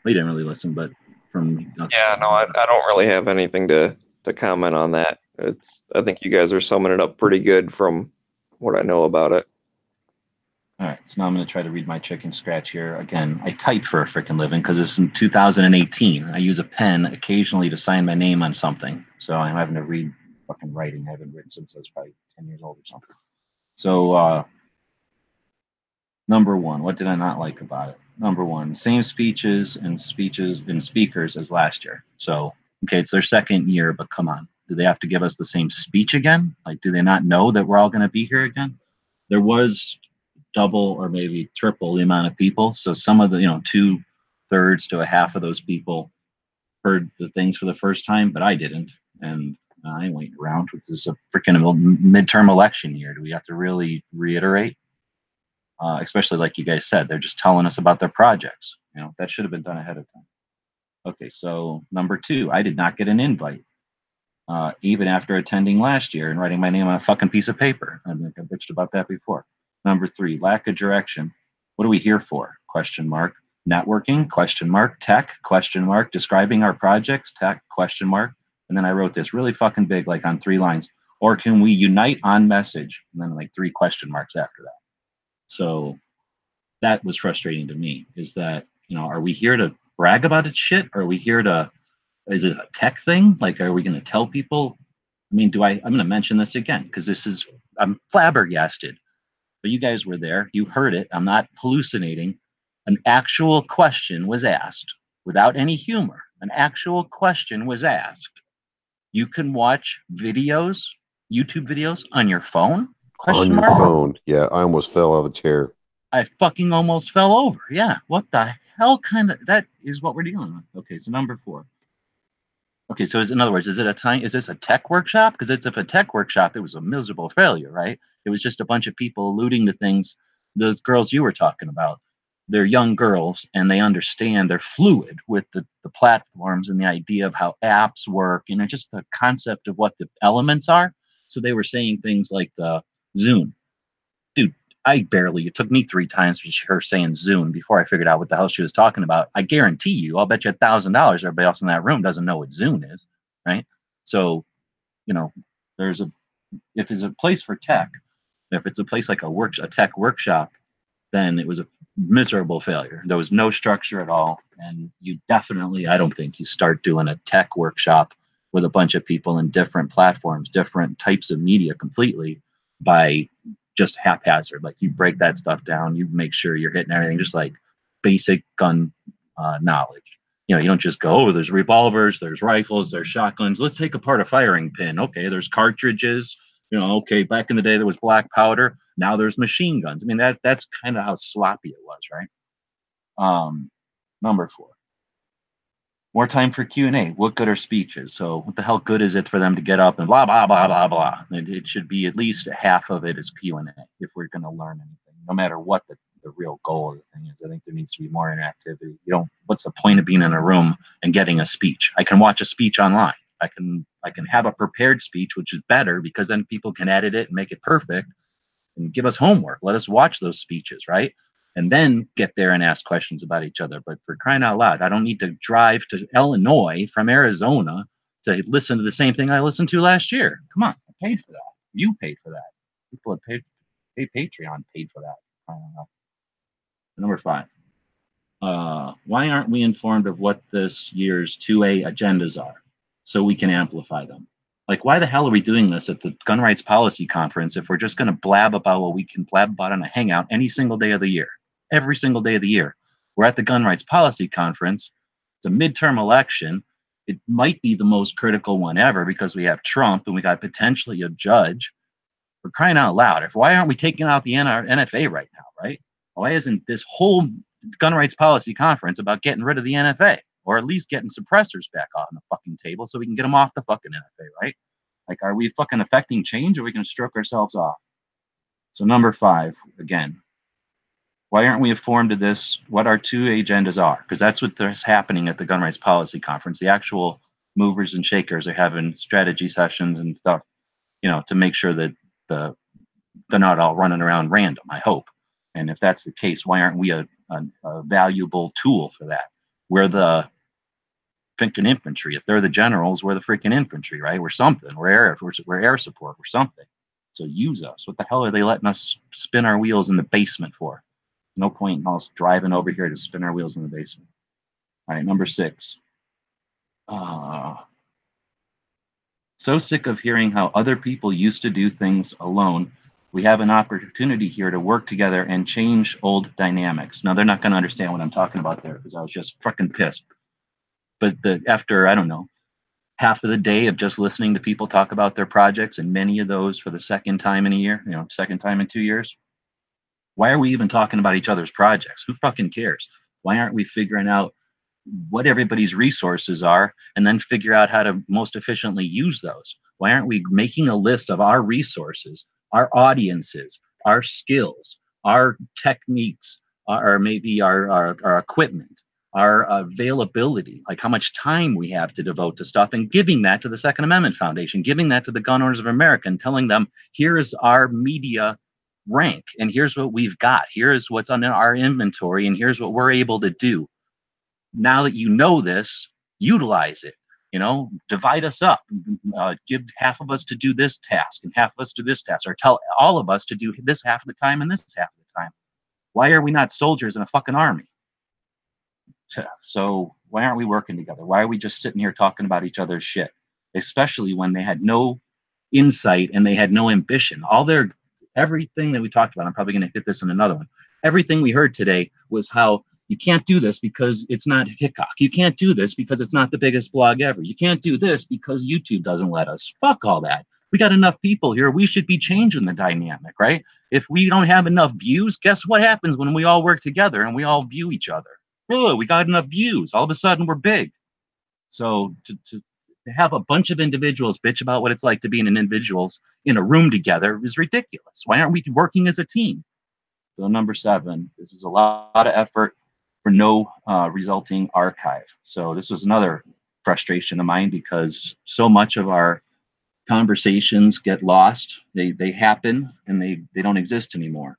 We didn't really listen, but from Yeah, no, I don't really have anything to comment on that. I think you guys are summing it up pretty good from what I know about it. All right, so now I'm going to try to read my chicken scratch here. Again, I type for a freaking living because it's in 2018. I use a pen occasionally to sign my name on something. So I'm having to read fucking writing. I haven't written since I was probably 10 years old or something. So, number one, what did I not like about it? Number one, same speeches and speakers as last year. So, okay, it's their second year, but come on. Do they have to give us the same speech again? Like, do they not know that we're all going to be here again? There was double or maybe triple the amount of people. So some of the, 2/3 to a half of those people heard the things for the first time, but I didn't. And I ain't waiting around. This is a freaking midterm election year. Do we have to really reiterate? Especially like you guys said, they're just telling us about their projects. That should have been done ahead of time. Okay, so number two, I did not get an invite. Even after attending last year and writing my name on a fucking piece of paper. I think I bitched about that before. Number three, lack of direction. What are we here for? Question mark. Networking? Question mark. Tech? Question mark. Describing our projects? Tech? Question mark. And then I wrote this really fucking big, like on 3 lines. Or can we unite on message? And then like 3 question marks after that. So that was frustrating to me. Is that, are we here to brag about it shit? Or are we here to, is it a tech thing? Like, are we going to tell people? I mean, I'm going to mention this again because I'm flabbergasted. But you guys were there. You heard it. I'm not hallucinating. An actual question was asked without any humor. An actual question was asked. You can watch videos, YouTube videos on your phone? On your phone. Yeah, I almost fell out of the chair. I fucking almost fell over. Yeah. What the hell that is what we're dealing with. Okay, so number 4. Okay, so in other words, is this a tech workshop? Because if a tech workshop, it was a miserable failure, right? It was just a bunch of people alluding to things. Those girls you were talking about, they're young girls and they understand, they're fluid with the platforms and the idea of how apps work, just the concept of what the elements are. So they were saying things like Zoom. Dude, it took me 3 times for her saying Zoom before I figured out what the hell she was talking about. I guarantee you, I'll bet you $1,000 everybody else in that room doesn't know what Zoom is, right? So, if it's a place for tech, if it's a place like a tech workshop, then it was a miserable failure. There was no structure at all. And you definitely, I don't think you start doing a tech workshop with a bunch of people in different platforms, different types of media completely by just haphazard. Like, you break that stuff down, you make sure you're hitting everything, just like basic gun knowledge. You don't just go, oh, there's revolvers, there's rifles, there's shotguns. Let's take apart a firing pin. Okay, there's cartridges. Okay, back in the day there was black powder. Now there's machine guns. I mean, that's kind of how sloppy it was, right? Number 4. More time for Q&A. What good are speeches? So what the hell good is it for them to get up and blah, blah, blah, blah, blah? It should be at least half of it is Q&A if we're going to learn anything, no matter what the real goal of the thing is. I think there needs to be more interactivity. What's the point of being in a room and getting a speech? I can watch a speech online. I can have a prepared speech, which is better because then people can edit it and make it perfect and give us homework. Let us watch those speeches, right? And then get there and ask questions about each other. But for crying out loud, I don't need to drive to Illinois from Arizona to listen to the same thing I listened to last year. Come on, I paid for that. You paid for that. People have paid Patreon paid for that. I don't know. Number 5. Why aren't we informed of what this year's 2A agendas are so we can amplify them? Like, why the hell are we doing this at the Gun Rights Policy Conference if we're just going to blab about what we can blab about on a hangout any single day of the year? Every single day of the year. We're at the Gun Rights Policy Conference. It's a midterm election. It might be the most critical one ever because we have Trump and we got potentially a judge. We're crying out loud. Why aren't we taking out the NFA right now, right? Why isn't this whole Gun Rights Policy Conference about getting rid of the NFA? Or at least getting suppressors back on the fucking table so we can get them off the fucking NFA, right? Like, are we fucking affecting change, or are we going to stroke ourselves off? So number 5, again, why aren't we informed of this, what our 2 agendas are? Because that's what's happening at the Gun Rights Policy Conference. The actual movers and shakers are having strategy sessions and stuff, to make sure that they're not all running around random, I hope. And if that's the case, why aren't we a valuable tool for that? We're the freaking infantry. If they're the generals, we're the freaking infantry, right? We're something. We're air support. We're something. So use us. What the hell are they letting us spin our wheels in the basement for? No point in us driving over here to spin our wheels in the basement. All right, number 6. So sick of hearing how other people used to do things alone. We have an opportunity here to work together and change old dynamics. Now, they're not going to understand what I'm talking about there because I was just fucking pissed. But after, I don't know, half of the day of just listening to people talk about their projects, and many of those for the second time in a year, second time in 2 years, why are we even talking about each other's projects? Who fucking cares? Why aren't we figuring out what everybody's resources are and then figure out how to most efficiently use those? Why aren't we making a list of our resources, our audiences, our skills, our techniques, or maybe our equipment, our availability, like how much time we have to devote to stuff, and giving that to the Second Amendment Foundation, giving that to the Gun Owners of America, and telling them, here is our media rank, and here's what we've got, here is what's on our inventory, and here's what we're able to do. Now that you know this, utilize it. Divide us up. Give half of us to do this task and half of us to this task, or tell all of us to do this half of the time and this half of the time. Why are we not soldiers in a fucking army? So why aren't we working together? Why are we just sitting here talking about each other's shit? Especially when they had no insight and they had no ambition. Everything that we talked about, I'm probably going to hit this in another one. Everything we heard today was how you can't do this because it's not Hickok. You can't do this because it's not the biggest blog ever. You can't do this because YouTube doesn't let us. Fuck all that. We got enough people here. We should be changing the dynamic, right? If we don't have enough views, guess what happens when we all work together and we all view each other? Oh, we got enough views. All of a sudden, we're big. So to have a bunch of individuals bitch about what it's like to be an individuals in a room together is ridiculous. Why aren't we working as a team? So number 7, this is a lot of effort for no resulting archive. So this was another frustration of mine because so much of our conversations get lost. They happen and they don't exist anymore.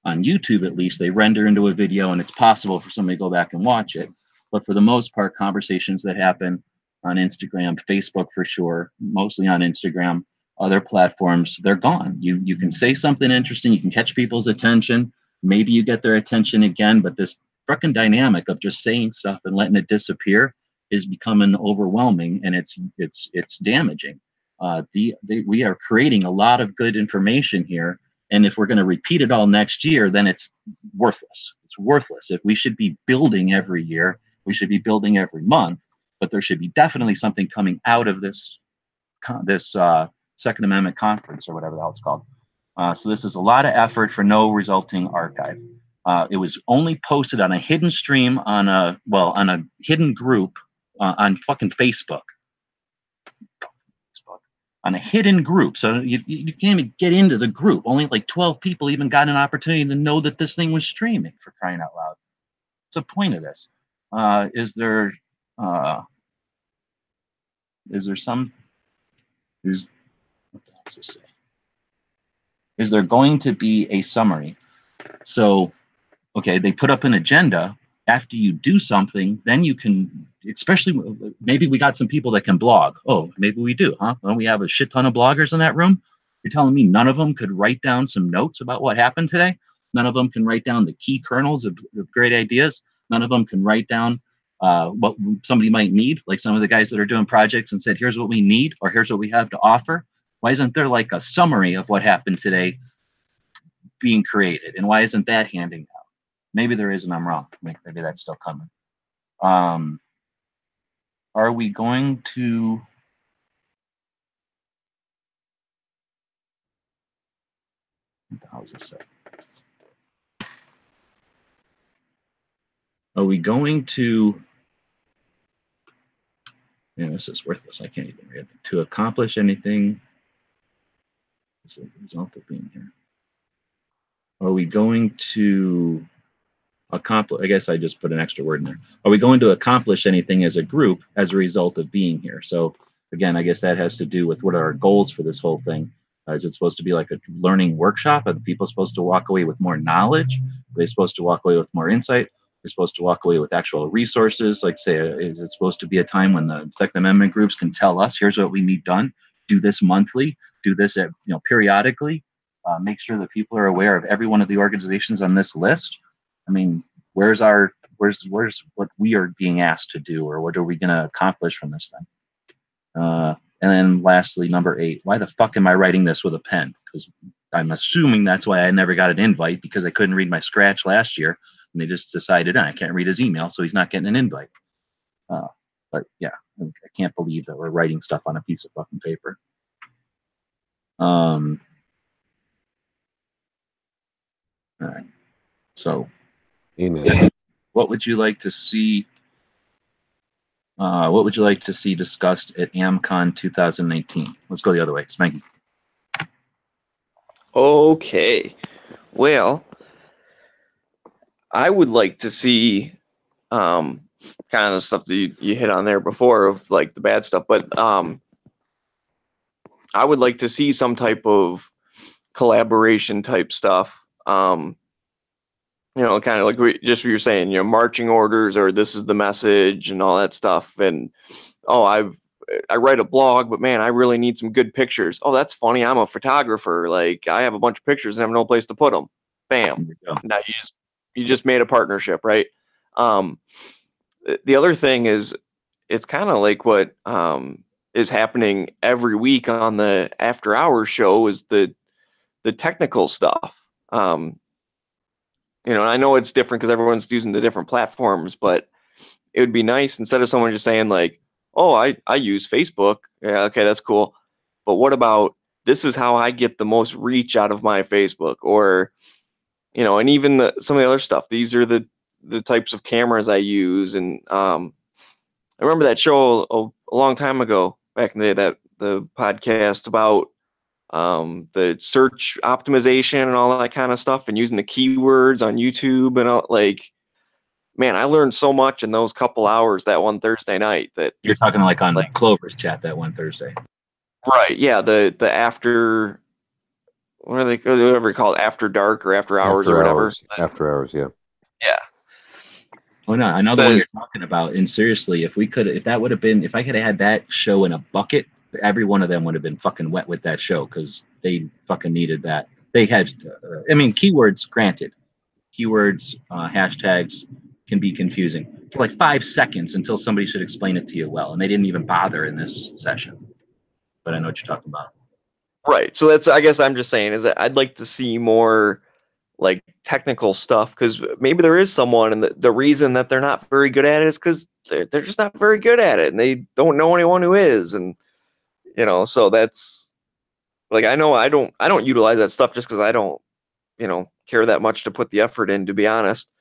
On YouTube, at least, they render into a video and it's possible for somebody to go back and watch it. But for the most part, conversations that happen on Instagram, Facebook for sure, mostly on Instagram, other platforms, they're gone. You can say something interesting, you can catch people's attention, maybe you get their attention again, but this freaking dynamic of just saying stuff and letting it disappear is becoming overwhelming, and it's damaging. We are creating a lot of good information here, and if we're going to repeat it all next year, then it's worthless. It's worthless. If we should be building every year, we should be building every month, but there should be definitely something coming out of this Second Amendment conference or whatever the hell it's called. So this is a lot of effort for no resulting archive. It was only posted on a hidden stream on a hidden group on fucking Facebook. On a hidden group. So you can't even get into the group. Only like 12 people even got an opportunity to know that this thing was streaming, for crying out loud. What's the point of this? Is there going to be a summary? So, okay, they put up an agenda. After you do something, then you can, especially maybe we got some people that can blog. Oh, maybe we do, huh? Well, we have a shit ton of bloggers in that room. You're telling me none of them could write down some notes about what happened today? None of them can write down the key kernels of great ideas. None of them can write down what somebody might need, like some of the guys that are doing projects and said, here's what we need, or here's what we have to offer. Why isn't there like a summary of what happened today being created? And why isn't that handing out? Maybe there is, and I'm wrong. Maybe that's still coming. Are we going to... What the hell does this say? Are we going to... Yeah, this is worthless. I can't even read it. To accomplish anything... Is the result of being here? Are we going to accomplish? I guess I just put an extra word in there. Are we going to accomplish anything as a group as a result of being here? So again, I guess that has to do with what are our goals for this whole thing. Is it supposed to be like a learning workshop? Are the people supposed to walk away with more knowledge? Are they supposed to walk away with more insight? They're supposed to walk away with actual resources. Like say, is it supposed to be a time when the Second Amendment groups can tell us, here's what we need done. Do this monthly. Do this at, periodically. Make sure that people are aware of every one of the organizations on this list. I mean, where's what we are being asked to do, or what are we going to accomplish from this thing? And then lastly, number 8, why the fuck am I writing this with a pen? Because I'm assuming that's why I never got an invite, because I couldn't read my scratch last year, and they just decided I can't read his email, so he's not getting an invite. But yeah, I can't believe that we're writing stuff on a piece of fucking paper. All right. So, Amen. what would you like to see? What would you like to see discussed at AmCon 2019? Let's go the other way. Spanky. Okay. Well, I would like to see kind of the stuff that you hit on there before of like the bad stuff, but I would like to see some type of collaboration type stuff. Kind of like what you were saying, marching orders, or this is the message and all that stuff. And I write a blog, but man, I really need some good pictures. Oh, that's funny. I'm a photographer. Like I have a bunch of pictures and have no place to put them. Bam. Now you just made a partnership, right? The other thing is, it's kind of like what is happening every week on the after hours show is the technical stuff. And I know it's different because everyone's using the different platforms, but it would be nice instead of someone just saying like, oh, I use Facebook. Yeah, okay, that's cool. But what about this is how I get the most reach out of my Facebook, or, and even some of the other stuff. These are the types of cameras I use. And I remember that show a long time ago, back in the day, the podcast about the search optimization and all that kind of stuff, and using the keywords on YouTube and all, like, man, I learned so much in those couple hours that one Thursday night. That you're talking like on Clover's chat that one Thursday, right? Yeah, the after, what are they, whatever you call it, after dark or after hours or whatever. After hours, yeah. Yeah. Oh no, I know the one you're talking about. And seriously, if I could have had that show in a bucket, every one of them would have been fucking wet with that show, because they fucking needed that. They had, keywords, granted, hashtags can be confusing for like 5 seconds until somebody should explain it to you well, and they didn't even bother in this session. But I know what you're talking about. Right. So that's, I guess I'm just saying is that I'd like to see more like technical stuff, because maybe there is someone, and the reason that they're not very good at it is because they're just not very good at it, and they don't know anyone who is. And so that's like, I know I don't utilize that stuff just because I don't care that much to put the effort in, to be honest.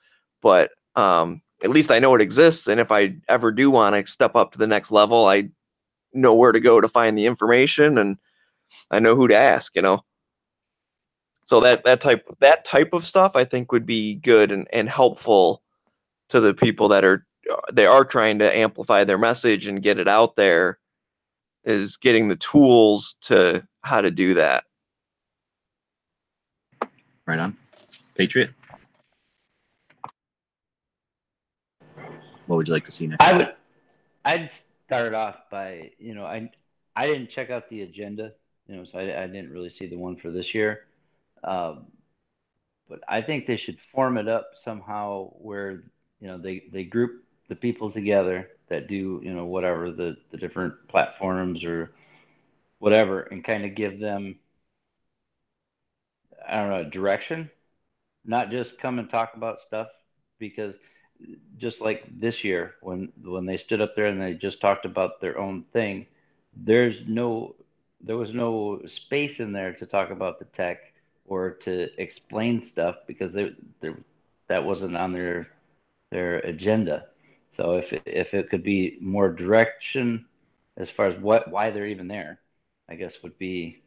But at least I know it exists, and if I ever do want to step up to the next level, I know where to go to find the information, and I know who to ask. So that type of stuff I think would be good and helpful to the people that are trying to amplify their message and get it out there, is getting the tools to how to do that. Right on. Patriot, what would you like to see next? I'd start off by, I didn't check out the agenda, so I didn't really see the one for this year. But I think they should form it up somehow where, they group the people together that do, whatever the different platforms or whatever, and kind of give them, I don't know, direction, not just come and talk about stuff. Because just like this year, when they stood up there and they just talked about their own thing, there was no space in there to talk about the tech or to explain stuff, because that wasn't on their agenda. So if it could be more direction as far as why they're even there, I guess would be,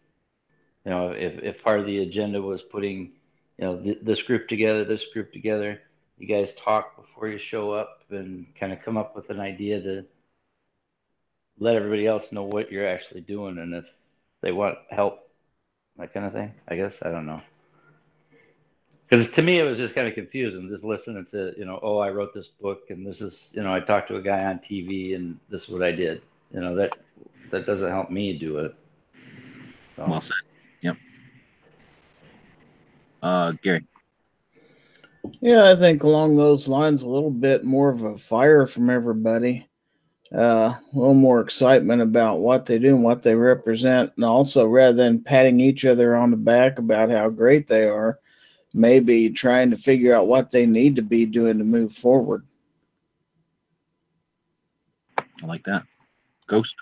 if part of the agenda was putting, this group together, you guys talk before you show up and kind of come up with an idea to let everybody else know what you're actually doing and if they want help, that kind of thing. I guess I don't know. Because to me, it was just kind of confusing, just listening to, oh, I wrote this book and this is, I talked to a guy on TV and this is what I did. That doesn't help me do it. So. Well said. Yep. Gary. Yeah, I think along those lines, a little bit more of a fire from everybody. A little more excitement about what they do and what they represent. And also, rather than patting each other on the back about how great they are, maybe trying to figure out what they need to be doing to move forward. I like that. Ghost.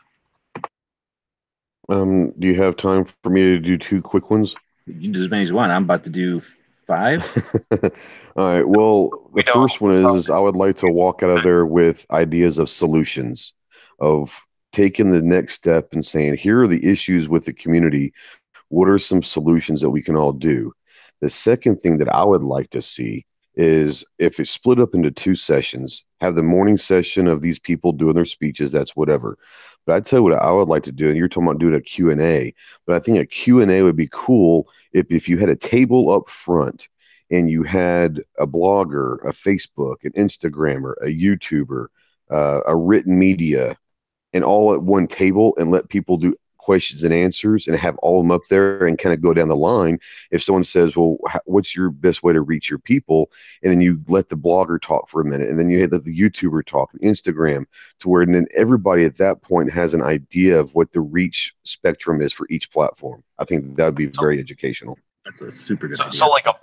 Do you have time for me to do 2 quick ones? You can do as many as you want. I'm about to do 5. All right. Well, the first one is I would like to walk out of there with ideas of solutions, of taking the next step and saying, here are the issues with the community. What are some solutions that we can all do? The second thing that I would like to see is if it's split up into 2 sessions, have the morning session of these people doing their speeches, that's whatever. But I'd tell you what I would like to do, and you're talking about doing a Q&A, but I think a Q&A would be cool if you had a table up front and you had a blogger, a Facebook, an Instagrammer, a YouTuber, a written media, and all at one table and let people do questions and answers and have all of them up there and kind of go down the line. If someone says, well, what's your best way to reach your people? And then you let the blogger talk for a minute, and then you let the YouTuber talk, Instagram, to where, and then everybody at that point has an idea of what the reach spectrum is for each platform. I think that would be very educational. That's a super good idea. So like a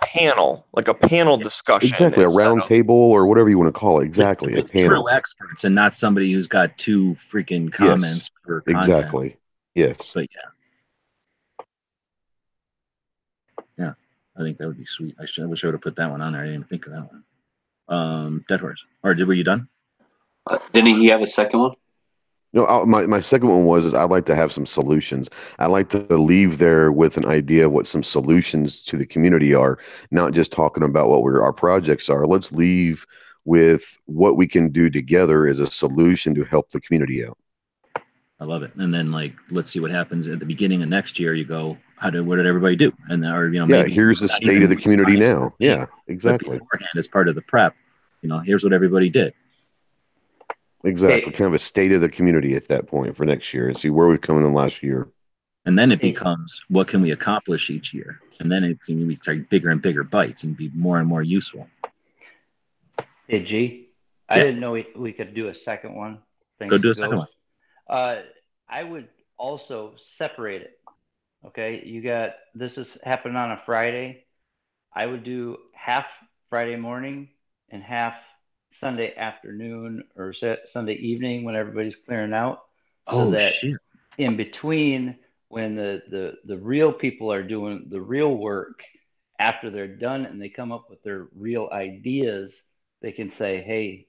panel discussion. Exactly, a round table or whatever you want to call it. Exactly, with a panel. True experts and not somebody who's got 2 freaking comments per content. Exactly. Yes. But yeah, I think that would be sweet. I wish I would have put that one on there. I didn't even think of that one. Dead Horse. Or were you done? Didn't he have a second one? No, my second one was I'd like to have some solutions. I'd like to leave there with an idea of what some solutions to the community are, not just talking about what our projects are. Let's leave with what we can do together as a solution to help the community out. I love it. And then let's see what happens at the beginning of next year. You go, what did everybody do? And maybe here's the state of the community now. Yeah, exactly. But beforehand, as part of the prep, here's what everybody did. Exactly. Kind of a state of the community at that point for next year and see where we've come in the last year. And then it becomes, what can we accomplish each year? And then it can be bigger and bigger bites and be more and more useful. Hey, G, I didn't know we could do a second one. Go do a second one. I would also separate it. Okay, this is happening on a Friday. I would do half Friday morning and half Sunday afternoon or Sunday evening when everybody's clearing out. Shit. In between, when the real people are doing the real work, after they're done and they come up with their real ideas, they can say, hey,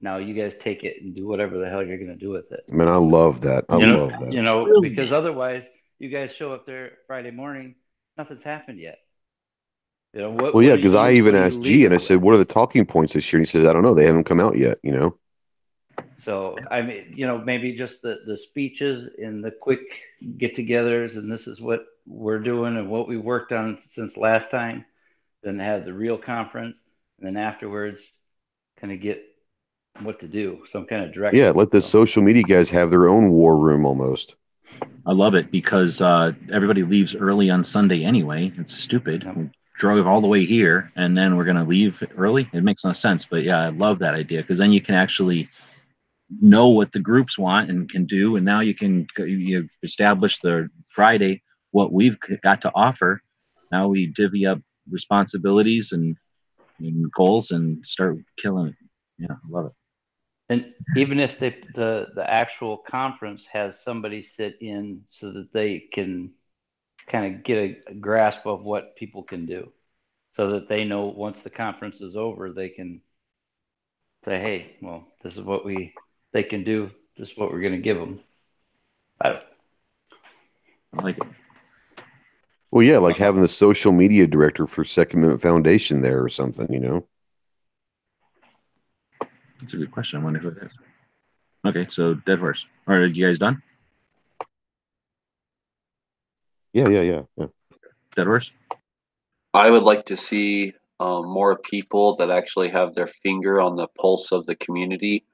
now you guys take it and do whatever the hell you're going to do with it. Man, I love that. I love that. Because otherwise you guys show up there Friday morning, nothing's happened yet. Because I even asked G and I said, what are the talking points this year? And he says, I don't know. They haven't come out yet, So, I mean, maybe just the speeches and the quick get-togethers, and this is what we're doing and what we worked on since last time, then have the real conference, and then afterwards kind of get what to do, some kind of direction. Yeah, let the social media guys have their own war room almost. I love it because everybody leaves early on Sunday anyway. It's stupid. Yep. We drove all the way here, and then we're going to leave early. It makes no sense. But yeah, I love that idea because then you can actually know what the groups want and can do. And now you've established the Friday, what we've got to offer. Now we divvy up responsibilities and goals and start killing it. Yeah, I love it. And even if the actual conference has somebody sit in so that they can kind of get a grasp of what people can do, so that they know once the conference is over, they can say, hey, well, this is what they can do. This is what we're going to give them. I like it. Well, yeah, like having the social media director for Second Amendment Foundation there or something, That's a good question. I wonder who it is. Okay, so Dead Horse. All right, are you guys done? Yeah. Dead Horse? I would like to see more people that actually have their finger on the pulse of the community.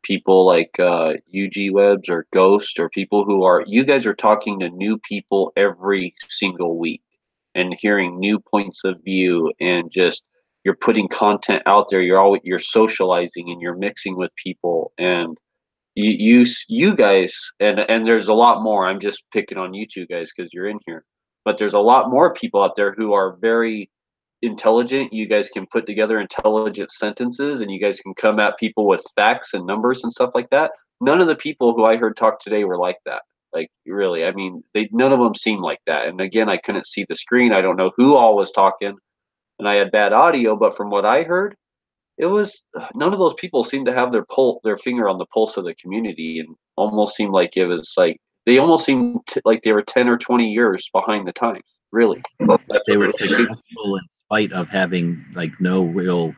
People like UG Webs or Ghost, or people who are, you guys are talking to new people every single week and hearing new points of view, and just you're putting content out there. You're socializing and you're mixing with people, and you guys, and there's a lot more. I'm just picking on you two guys because you're in here, but there's a lot more people out there who are very intelligent. You guys can put together intelligent sentences, and you guys can come at people with facts and numbers and stuff like that. None of the people who I heard talk today were like that. Like, really, I mean, none of them seemed like that. And again, I couldn't see the screen. I don't know who all was talking, and I had bad audio, but from what I heard, it was, none of those people seemed to have their finger on the pulse of the community, and almost seemed like it was like they almost seemed like they were 10 or 20 years behind the times. Really, They were successful in spite of having like no real.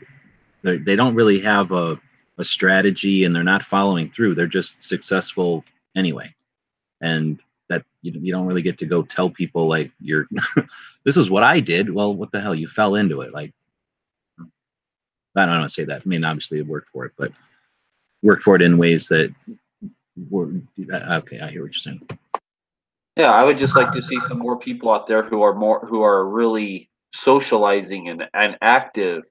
They don't really have a strategy, and they're not following through. They're just successful anyway, and that you don't really get to go tell people like you're. This is what I did. Well, what the hell? You fell into it. Like, I don't want to say that. I mean, obviously it worked for it, but worked for it in ways that were okay. I hear what you're saying. Yeah, I would just like to see some more people out there who are really socializing and active,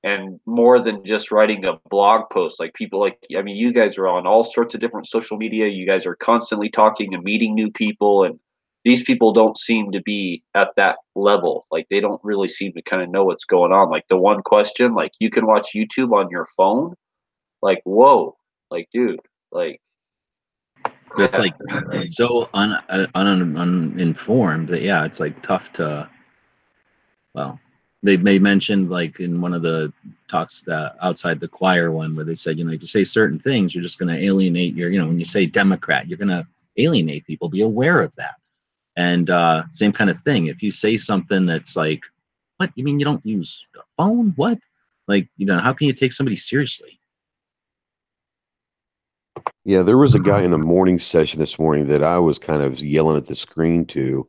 and more than just writing a blog post. Like, people like, I mean, you guys are on all sorts of different social media. You guys are constantly talking and meeting new people, and these people don't seem to be at that level. Like, they don't really seem to kind of know what's going on. Like, the one question, like, you can watch YouTube on your phone. Like, whoa, like, dude, like, It's like so uninformed that, yeah, it's like tough to. Well, they mentioned like in one of the talks outside the choir one, where they said, if you say certain things, you're just going to alienate your, when you say Democrat, you're going to alienate people. Be aware of that. And same kind of thing. If you say something that's like, what, you mean you don't use a phone? What? Like, how can you take somebody seriously? Yeah, there was a guy in the morning session this morning that I was kind of yelling at the screen to,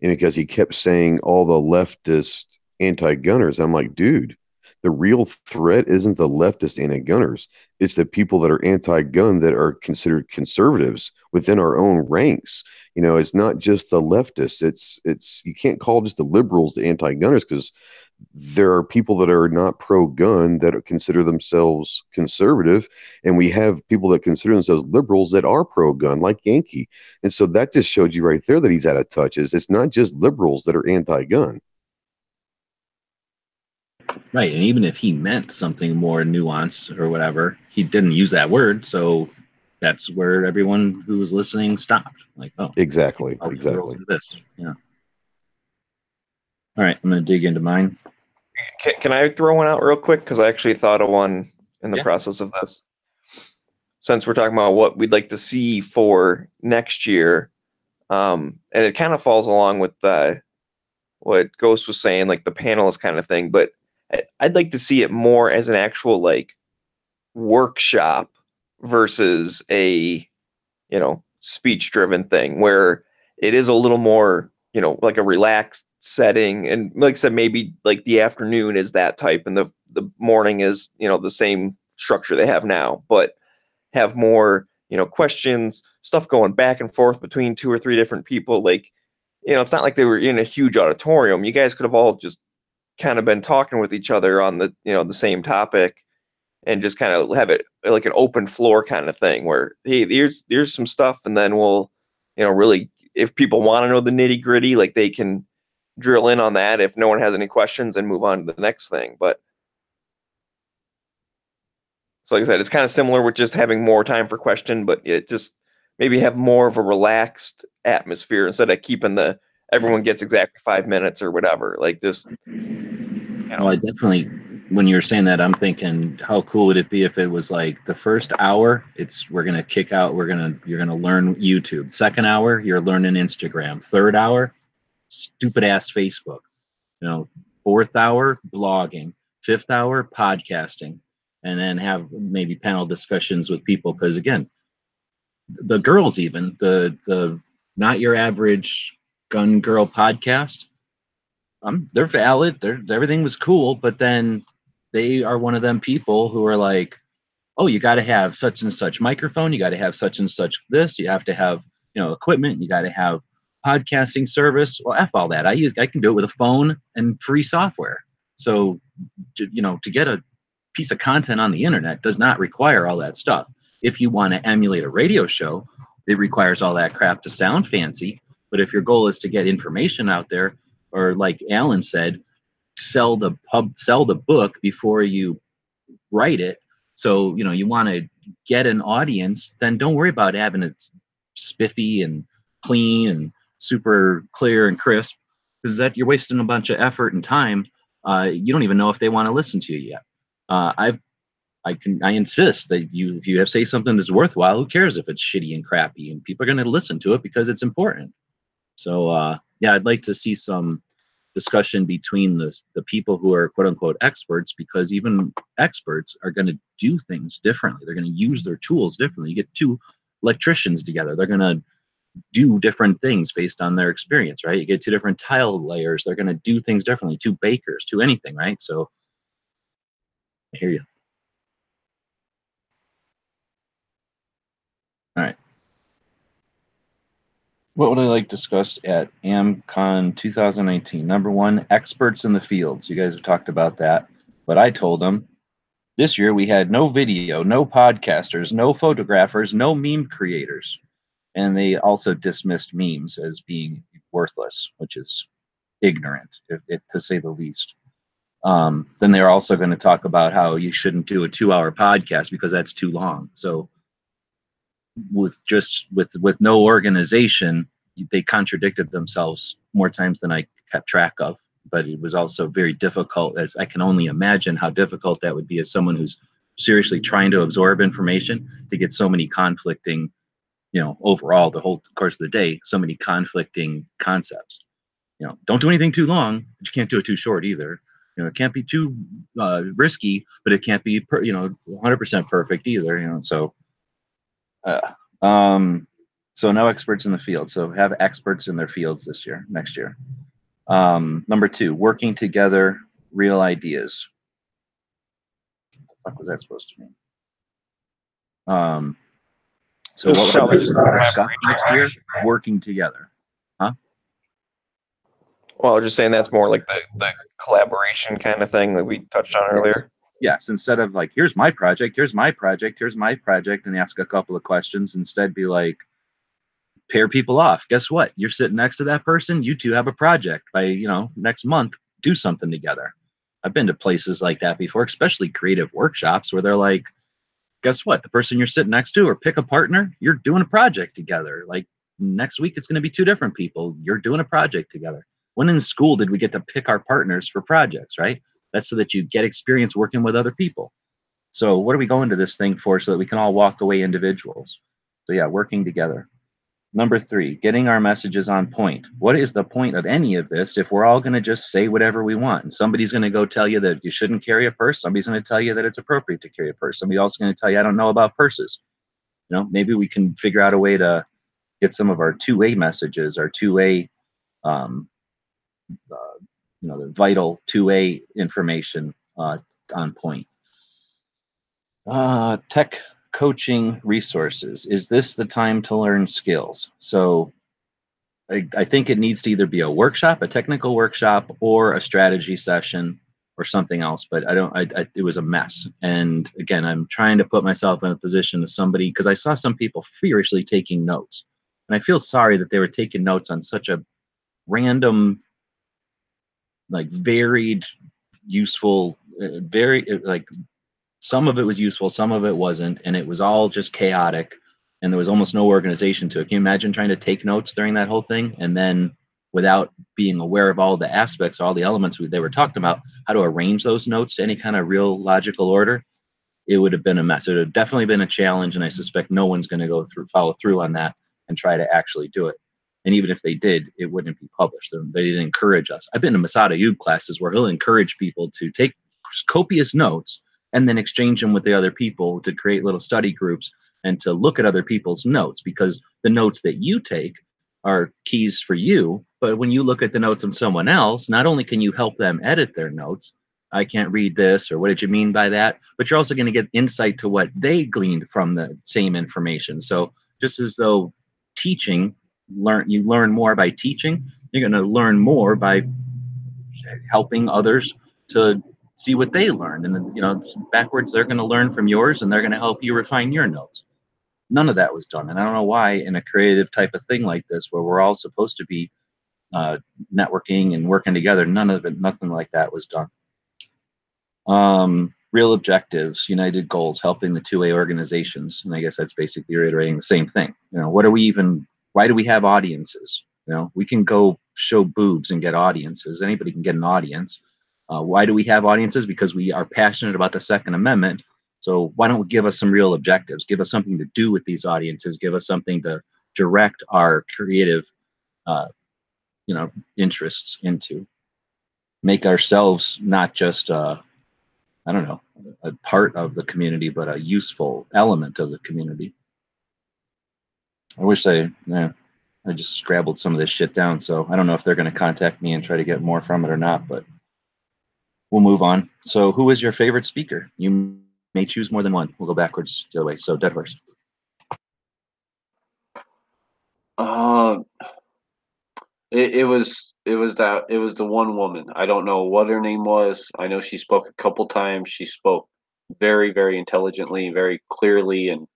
and because he kept saying all the leftist anti-gunners. I'm like, dude, the real threat isn't the leftist anti-gunners. It's the people that are anti-gun that are considered conservatives within our own ranks. It's not just the leftists. It's you can't call just the liberals the anti-gunners, because there are people that are not pro-gun that consider themselves conservative, and we have people that consider themselves liberals that are pro-gun, like Yankee. And so that just showed you right there that he's out of touch. It's not just liberals that are anti-gun. Right, and even if he meant something more nuanced or whatever, he didn't use that word, so that's where everyone who was listening stopped. Like, oh, Exactly. Liberals do this. Yeah. All right, I'm going to dig into mine. Can I throw one out real quick? Because I actually thought of one in the process of this. Since we're talking about what we'd like to see for next year, and it kind of falls along with what Ghost was saying, like the panelist kind of thing, but I'd like to see it more as an actual like workshop versus a speech-driven thing, where it is a little more like a relaxed setting, and like I said, maybe like the afternoon is that type, and the morning is the same structure they have now, but have more questions, stuff going back and forth between 2 or 3 different people. Like, it's not like they were in a huge auditorium. You guys could have all just kind of been talking with each other on the the same topic, and just kind of have it like an open floor kind of thing, where, hey, here's some stuff, and then we'll really, if people want to know the nitty gritty, like, they can drill in on that. If no one has any questions, and move on to the next thing. But so, like I said, it's kind of similar with just having more time for question, but it just maybe have more of a relaxed atmosphere instead of keeping everyone gets exactly 5 minutes or whatever. Like, just Well, I definitely, when you're saying that, I'm thinking, how cool would it be if it was like the first hour, you're gonna learn YouTube. Second hour, you're learning Instagram. Third hour, stupid ass Facebook. Fourth hour, blogging. Fifth hour, podcasting. and then have maybe panel discussions with people. Because again, the girls, even the Not Your Average Gun Girl podcast, they're valid. Everything was cool, but then they are one of them people who are like, oh, you got to have such and such microphone, you got to have such and such this, you have to have equipment, you got to have podcasting service. Well, F all that. I can do it with a phone and free software. So to get a piece of content on the internet does not require all that stuff. If you want to emulate a radio show, it requires all that crap to sound fancy. But if your goal is to get information out there, or like Alan said, sell the book before you write it. So you want to get an audience, then don't worry about having it spiffy and clean and super clear and crisp, because that you're wasting a bunch of effort and time. You don't even know if they want to listen to you yet. I insist that if you say something that's worthwhile, who cares if it's shitty and crappy, and people are going to listen to it because it's important. So I'd like to see some discussion between the people who are quote unquote experts, because even experts are going to do things differently. They're going to use their tools differently. You get two electricians together, they're going to do different things based on their experience, right? You get two different tile layers, they're going to do things differently. Two bakers, two anything, right? So I hear you. All right. What would I like discussed at AmCon 2019? Number one, experts in the fields. You guys have talked about that, but I told them this year we had no video, no podcasters, no photographers, no meme creators. And they also dismissed memes as being worthless, which is ignorant, to say the least. Then they're also going to talk about how you shouldn't do a 2-hour podcast because that's too long. So with no organization, they contradicted themselves more times than I kept track of. But it was also very difficult, as I can only imagine how difficult that would be as someone who's seriously trying to absorb information, to get so many conflicting, overall the whole course of the day, so many conflicting concepts. Don't do anything too long, but you can't do it too short either. It can't be too risky, but it can't be 100% perfect either. So no experts in the field. So have experts in their fields next year. Number two, working together, real ideas. What the fuck was that supposed to mean? So Just what we're discuss next year, working together. Huh? Well, just saying that's more like the collaboration kind of thing that we touched on earlier. Yes, instead of like, here's my project, here's my project, here's my project, and ask a couple of questions, instead be like, pair people off. Guess what? You're sitting next to that person. You two have a project. By next month, do something together. I've been to places like that before, especially creative workshops, where they're like, guess what? The person you're sitting next to, or pick a partner, you're doing a project together. Like next week, it's going to be two different people. You're doing a project together. When in school did we get to pick our partners for projects, right? That's so that you get experience working with other people. So what are we going to this thing for? So that we can all walk away individuals. So yeah, working together. Number three, getting our messages on point. What is the point of any of this if we're all going to just say whatever we want? And somebody's going to go tell you that you shouldn't carry a purse. Somebody's going to tell you that it's appropriate to carry a purse. Somebody else is going to tell you, I don't know about purses. Maybe we can figure out a way to get some of our 2A messages, our 2A, the vital 2A information on point. Tech coaching resources. Is this the time to learn skills? So I think it needs to either be a workshop, a technical workshop, or a strategy session, or something else. But it was a mess. And again, I'm trying to put myself in a position of somebody, because I saw some people furiously taking notes, and I feel sorry that they were taking notes on such a random, like varied, useful, some of it was useful, some of it wasn't, and it was all just chaotic, and there was almost no organization to it. Can you imagine trying to take notes during that whole thing, and then without being aware of all the aspects, all the elements they were talking about, how to arrange those notes to any kind of real logical order? It would have been a mess. It would have definitely been a challenge, and I suspect no one's going to follow through on that and try to actually do it. And even if they did, it wouldn't be published. They didn't encourage us. I've been to Masada Ayub classes where he'll encourage people to take copious notes and then exchange them with the other people to create little study groups and to look at other people's notes, because the notes that you take are keys for you. But when you look at the notes of someone else, not only can you help them edit their notes, I can't read this, or what did you mean by that? But you're also going to get insight to what they gleaned from the same information. So just as though teaching, you learn more by teaching, you're going to learn more by helping others to see what they learned. And then, you know, backwards, they're going to learn from yours, and they're going to help you refine your notes. None of that was done. And I don't know why in a creative type of thing like this, where we're all supposed to be networking and working together, nothing like that was done. Real objectives, united goals, helping the two-way organizations. And I guess that's basically reiterating the same thing. You know, why do we have audiences? You know, we can go show boobs and get audiences. Anybody can get an audience. Why do we have audiences? Because we are passionate about the Second Amendment. So why don't we give us some real objectives? Give us something to do with these audiences. Give us something to direct our creative, interests into. Make ourselves not just, a part of the community, but a useful element of the community. I wish I just scrabbled some of this shit down. So I don't know if they're going to contact me and try to get more from it or not, but we'll move on. So who is your favorite speaker? You may choose more than one. We'll go backwards the other way. So Dead Horse. It was the one woman. I don't know what her name was. I know she spoke a couple times. She spoke very, very intelligently, very clearly, and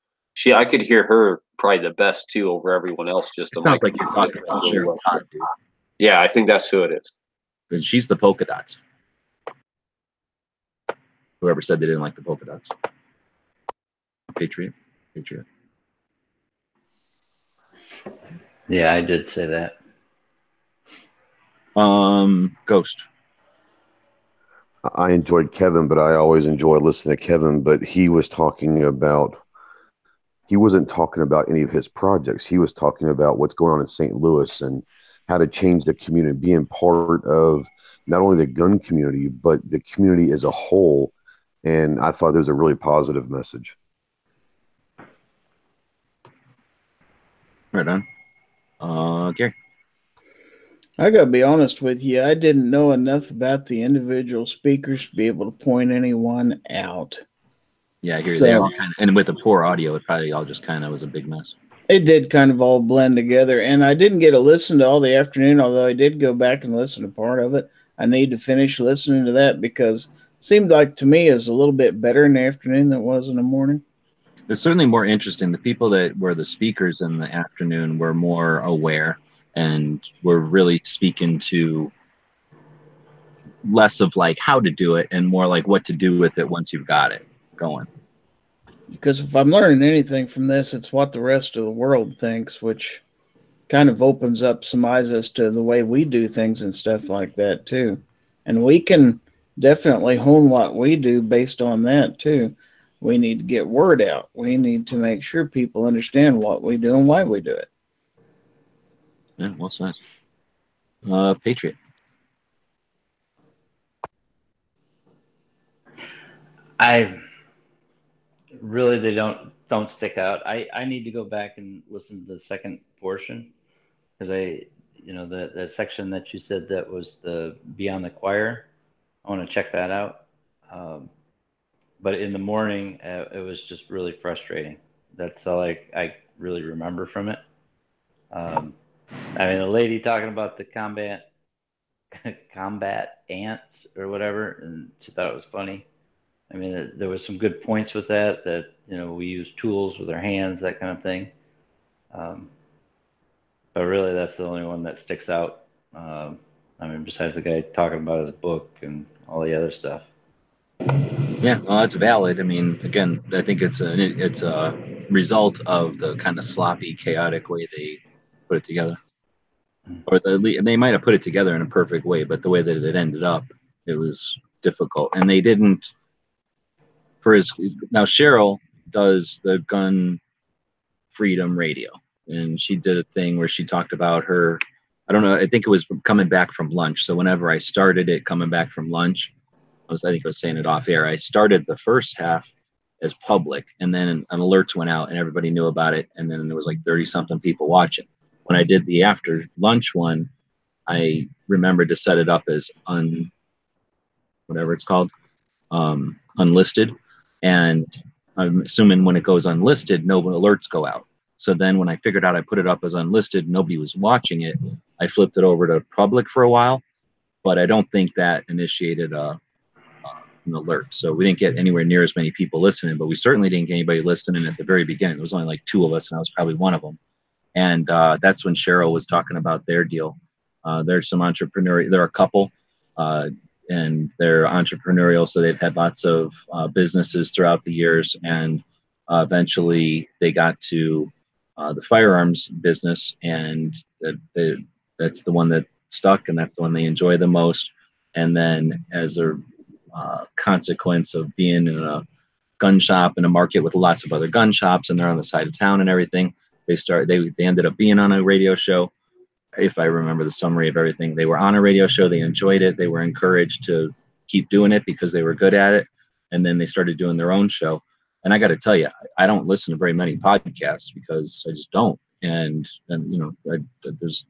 I could hear her probably the best too over everyone else. Just it sounds like you're talking about Cheryl Todd, dude. Yeah, I think that's who it is. And she's the polka dots. Whoever said they didn't like the polka dots. Patriot. Yeah, I did say that. Ghost. I enjoyed Kevin, but I always enjoy listening to Kevin. But he wasn't talking about any of his projects. He was talking about what's going on in St. Louis and how to change the community, being part of not only the gun community, but the community as a whole. And I thought there was a really positive message. Right on. Gary. I gotta be honest with you, I didn't know enough about the individual speakers to be able to point anyone out. Yeah, I hear they all kind of, and with the poor audio, it probably all just kind of was a big mess. It did kind of all blend together, and I didn't get to listen to all the afternoon, although I did go back and listen to part of it. I need to finish listening to that because it seemed like to me it was a little bit better in the afternoon than it was in the morning. It's certainly more interesting. The people that were the speakers in the afternoon were more aware and were really speaking to less of like how to do it and more like what to do with it once you've got it going. Because if I'm learning anything from this, it's what the rest of the world thinks, which kind of opens up some eyes as to the way we do things and stuff like that too. And we can definitely hone what we do based on that too. We need to get word out. We need to make sure people understand what we do and why we do it. Yeah, well said. Patriot. They don't stick out. I need to go back and listen to the second portion because that section that you said that was the Beyond the Choir. I want to check that out. But in the morning, it was just really frustrating. That's all I really remember from it. The lady talking about the combat ants or whatever, and she thought it was funny. I mean, there was some good points with that we use tools with our hands, that kind of thing. But really, that's the only one that sticks out. Besides the guy talking about his book and all the other stuff. Yeah, well, that's valid. I mean, again, I think it's a result of the kind of sloppy, chaotic way they put it together. Or they might have put it together in a perfect way, but the way that it ended up, it was difficult. And they didn't. Now Cheryl does the gun freedom radio, and she did a thing where she talked about her. I don't know. I think it was coming back from lunch. So whenever I started it, coming back from lunch, I think I was saying it off air. I started the first half as public, and then an alerts went out, and everybody knew about it, and then there was like 30 something people watching. When I did the after lunch one, I remembered to set it up as whatever it's called, unlisted, and I'm assuming when it goes unlisted, no alerts go out. So then when I figured out I put it up as unlisted, nobody was watching it. I flipped it over to public for a while, but I don't think that initiated an alert. So we didn't get anywhere near as many people listening, but we certainly didn't get anybody listening at the very beginning. There was only like 2 of us, and I was probably one of them. And that's when Cheryl was talking about their deal. There's some entrepreneurial, they're a couple, and they're entrepreneurial, so they've had lots of businesses throughout the years, and eventually they got to the firearms business, and that's the one that stuck, and that's the one they enjoy the most. And then as a consequence of being in a gun shop in a market with lots of other gun shops, and they're on the side of town and everything, they ended up being on a radio show. If I remember the summary of everything, they were on a radio show. They enjoyed it. They were encouraged to keep doing it because they were good at it. And then they started doing their own show. And I got to tell you, I don't listen to very many podcasts because I just don't. And there's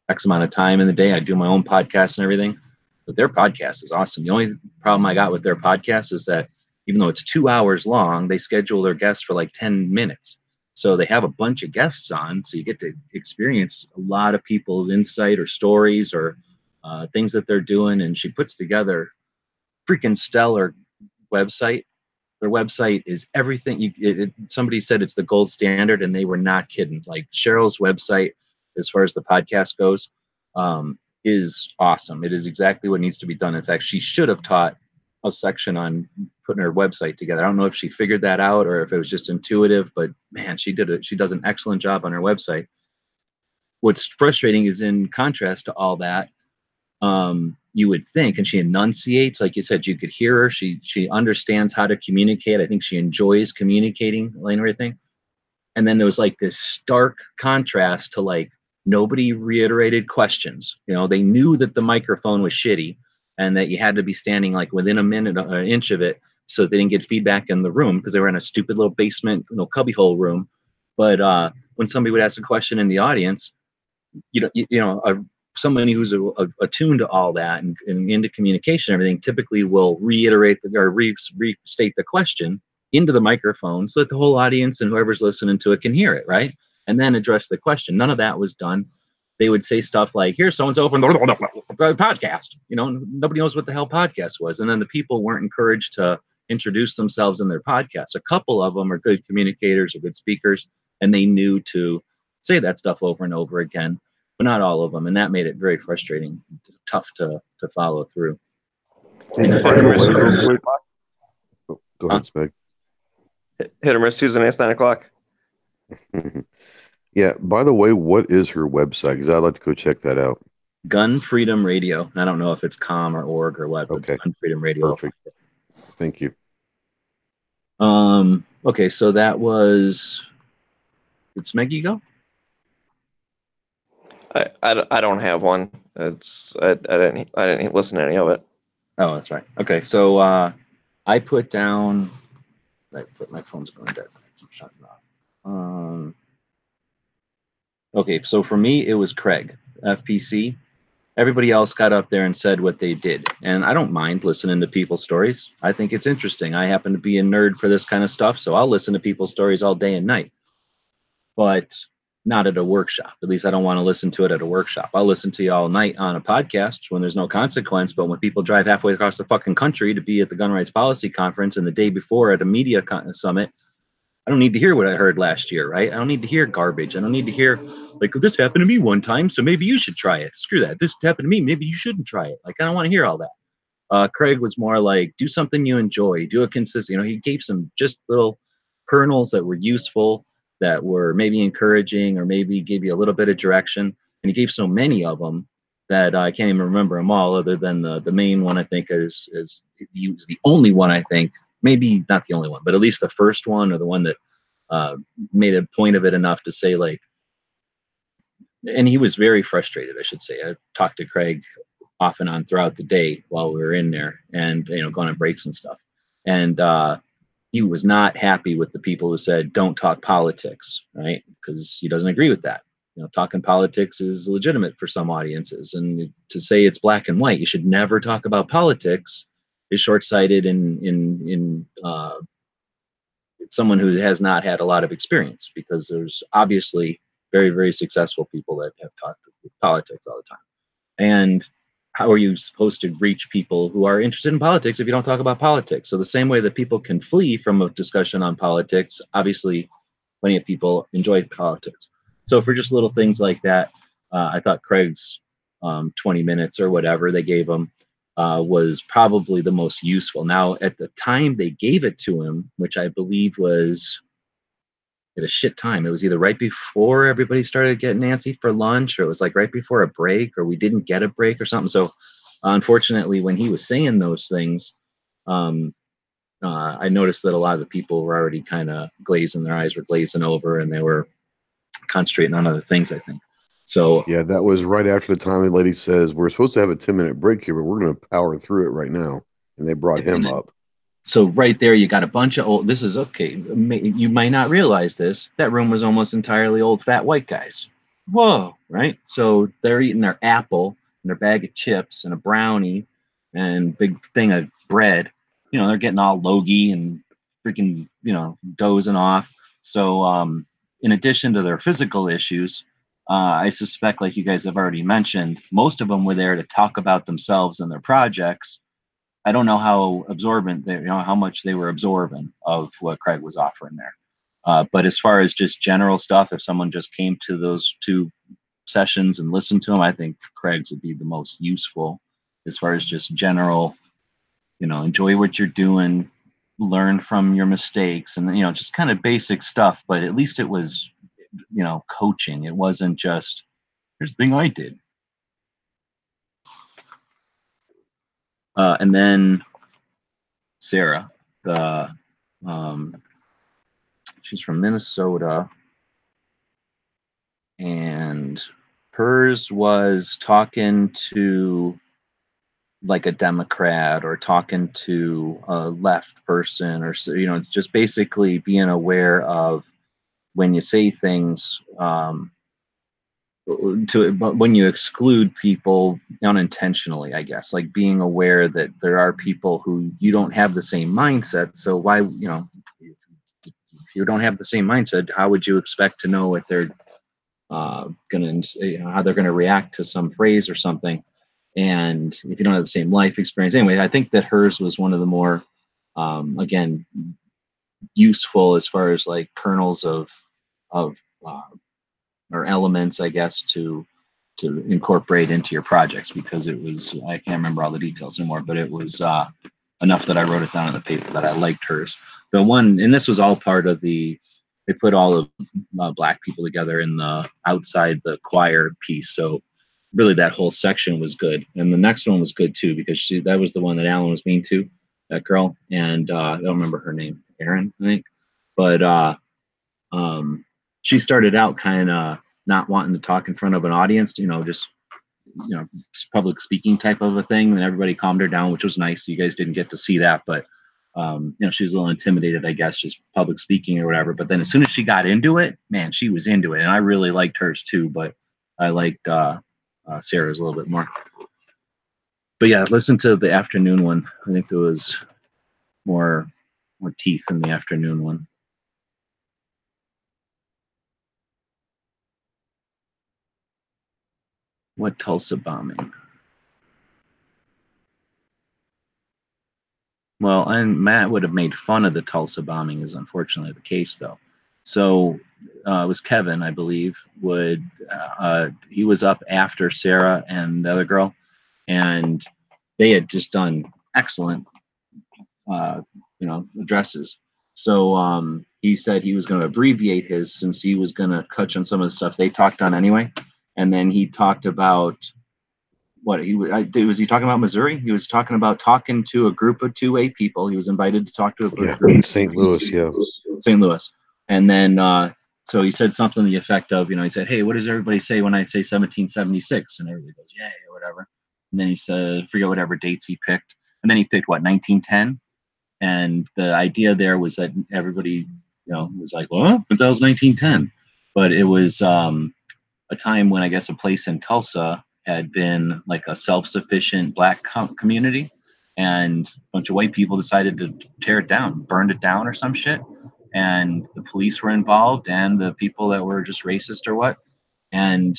X amount of time in the day. I do my own podcast and everything, but their podcast is awesome. The only problem I got with their podcast is that even though it's 2 hours long, they schedule their guests for like 10 minutes. So they have a bunch of guests on, so you get to experience a lot of people's insight or stories or things that they're doing. And she puts together freaking stellar website. Their website is everything. Somebody said it's the gold standard, and they were not kidding. Like Cheryl's website, as far as the podcast goes, is awesome. It is exactly what needs to be done. In fact, she should have taught a section on putting her website together. I don't know if she figured that out or if it was just intuitive, but man, she does an excellent job on her website. What's frustrating is, in contrast to all that, you would think, and she enunciates, like you said, you could hear her. She understands how to communicate. I think she enjoys communicating and everything. And then there was like this stark contrast to like nobody reiterated questions. They knew that the microphone was shitty and that you had to be standing like within a minute or an inch of it so they didn't get feedback in the room because they were in a stupid little basement, cubbyhole room. But when somebody would ask a question in the audience, somebody who's attuned to all that and into communication and everything typically will reiterate or restate the question into the microphone so that the whole audience and whoever's listening to it can hear it, right? And then address the question. None of that was done. They would say stuff like, here's someone's open podcast. Nobody knows what the hell podcast was. And then the people weren't encouraged to introduce themselves in their podcasts. A couple of them are good communicators or good speakers, and they knew to say that stuff over and over again, but not all of them. And that made it very frustrating, tough to follow through. Hey, by the way, real quick. Oh, go ahead, Speg. Hit or miss Tuesday nights, 9 o'clock. Yeah, by the way, what is her website? Because I'd like to go check that out. Gun Freedom Radio. I don't know if it's com or org or what. Okay. Gun Freedom Radio. Perfect. Thank you. Okay, so that was. Did Smeggy go? I don't have one. I didn't listen to any of it. Oh, that's right. Okay, so I put down. My phone's going dead. I'm shutting it off. Okay, so for me, it was Craig, FPC. Everybody else got up there and said what they did. And I don't mind listening to people's stories. I think it's interesting. I happen to be a nerd for this kind of stuff, so I'll listen to people's stories all day and night. But not at a workshop. At least I don't want to listen to it at a workshop. I'll listen to you all night on a podcast when there's no consequence. But when people drive halfway across the fucking country to be at the Gun Rights Policy Conference and the day before at a media summit, I don't need to hear what I heard last year, right? I don't need to hear garbage. I don't need to hear, like, this happened to me one time, so maybe you should try it. Screw that. This happened to me. Maybe you shouldn't try it. Like, I don't want to hear all that. Craig was more like, do something you enjoy. Do a consistent, he gave some just little kernels that were useful, that were maybe encouraging, or maybe gave you a little bit of direction. And he gave so many of them that I can't even remember them all, other than the main one, I think, is the only one, I think. Maybe not the only one, but at least the first one, or the one that made a point of it enough to say, like, and he was very frustrated, I should say. I talked to Craig off and on throughout the day while we were in there, and going on breaks and stuff. And he was not happy with the people who said don't talk politics, right? Because he doesn't agree with that. Talking politics is legitimate for some audiences, and to say it's black and white, you should never talk about politics, is short-sighted in someone who has not had a lot of experience, because there's obviously very, very successful people that have talked politics all the time. And how are you supposed to reach people who are interested in politics if you don't talk about politics? So the same way that people can flee from a discussion on politics, obviously plenty of people enjoy politics. So for just little things like that, I thought Craig's 20 minutes or whatever they gave him was probably the most useful. Now, at the time they gave it to him, which I believe was at a shit time, it was either right before everybody started getting antsy for lunch, or it was like right before a break, or we didn't get a break or something. So unfortunately, when he was saying those things, I noticed that a lot of the people were already kind of glazing, their eyes were glazing over, and they were concentrating on other things, I think. So Yeah, that was right after the time the lady says, we're supposed to have a 10-minute break here, but we're going to power through it right now. And they brought him up. So right there, you got a bunch of old, this is okay. You might not realize this. That room was almost entirely old, fat white guys. Whoa, right? So they're eating their apple and their bag of chips and a brownie and big thing of bread. They're getting all logy and freaking, dozing off. So in addition to their physical issues, I suspect, like you guys have already mentioned, most of them were there to talk about themselves and their projects. I don't know how absorbent they, how much they were absorbing of what Craig was offering there. But as far as just general stuff, if someone just came to those two sessions and listened to them, I think Craig's would be the most useful as far as just general, enjoy what you're doing, learn from your mistakes, and, just kind of basic stuff. But at least it was, coaching. It wasn't just, here's the thing I did. And then Sarah, she's from Minnesota, and hers was talking to like a Democrat or talking to a left person, or just basically being aware of when you say things, but when you exclude people unintentionally, I guess, like being aware that there are people who you don't have the same mindset. So why, if you don't have the same mindset, how would you expect to know what they're gonna, how they're gonna react to some phrase or something? And if you don't have the same life experience, anyway, I think that hers was one of the more, again, useful as far as like kernels of or elements, I guess, to incorporate into your projects, because it was, I can't remember all the details anymore, but it was enough that I wrote it down on the paper that I liked hers. The one, and this was all part of they put all of black people together in the outside the choir piece. So really that whole section was good. And the next one was good too, because that was the one that Alan was mean to, that girl. And I don't remember her name, Erin, I think. But she started out kind of not wanting to talk in front of an audience, just, public speaking type of a thing. And everybody calmed her down, which was nice. You guys didn't get to see that, but she was a little intimidated, I guess, just public speaking or whatever. But then as soon as she got into it, man, she was into it. And I really liked hers too, but I liked Sarah's a little bit more. But yeah, listen to the afternoon one. I think there was more teeth in the afternoon one. What Tulsa bombing? Well, and Matt would have made fun of the Tulsa bombing, is unfortunately the case, though. So it was Kevin, I believe, he was up after Sarah and the other girl, and they had just done excellent, addresses. So he said he was going to abbreviate his, since he was going to touch on some of the stuff they talked on anyway. And then he talked about was he talking about Missouri? He was talking about talking to a group of 2A people. He was invited to talk to a group in St. Louis, St. Louis. And then so he said something to the effect of, he said, hey, what does everybody say when I say 1776? And everybody goes, yay, or whatever. And then he said, I forget whatever dates he picked. And then he picked, what, 1910? And the idea there was that everybody, was like, well, but that was 1910. But it was a time when I guess a place in Tulsa had been like a self-sufficient black community, and a bunch of white people decided to tear it down, burned it down or some shit. And the police were involved, and the people that were just racist or what. And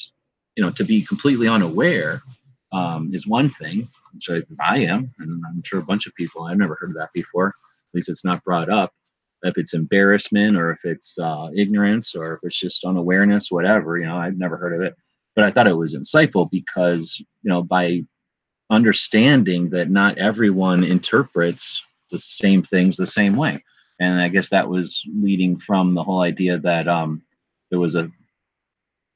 to be completely unaware is one thing, which I am, and I'm sure a bunch of people. I've never heard of that before. At least it's not brought up. If it's embarrassment or if it's ignorance or if it's just unawareness, whatever, I've never heard of it. But I thought it was insightful because, by understanding that not everyone interprets the same things the same way. And I guess that was leading from the whole idea that there was I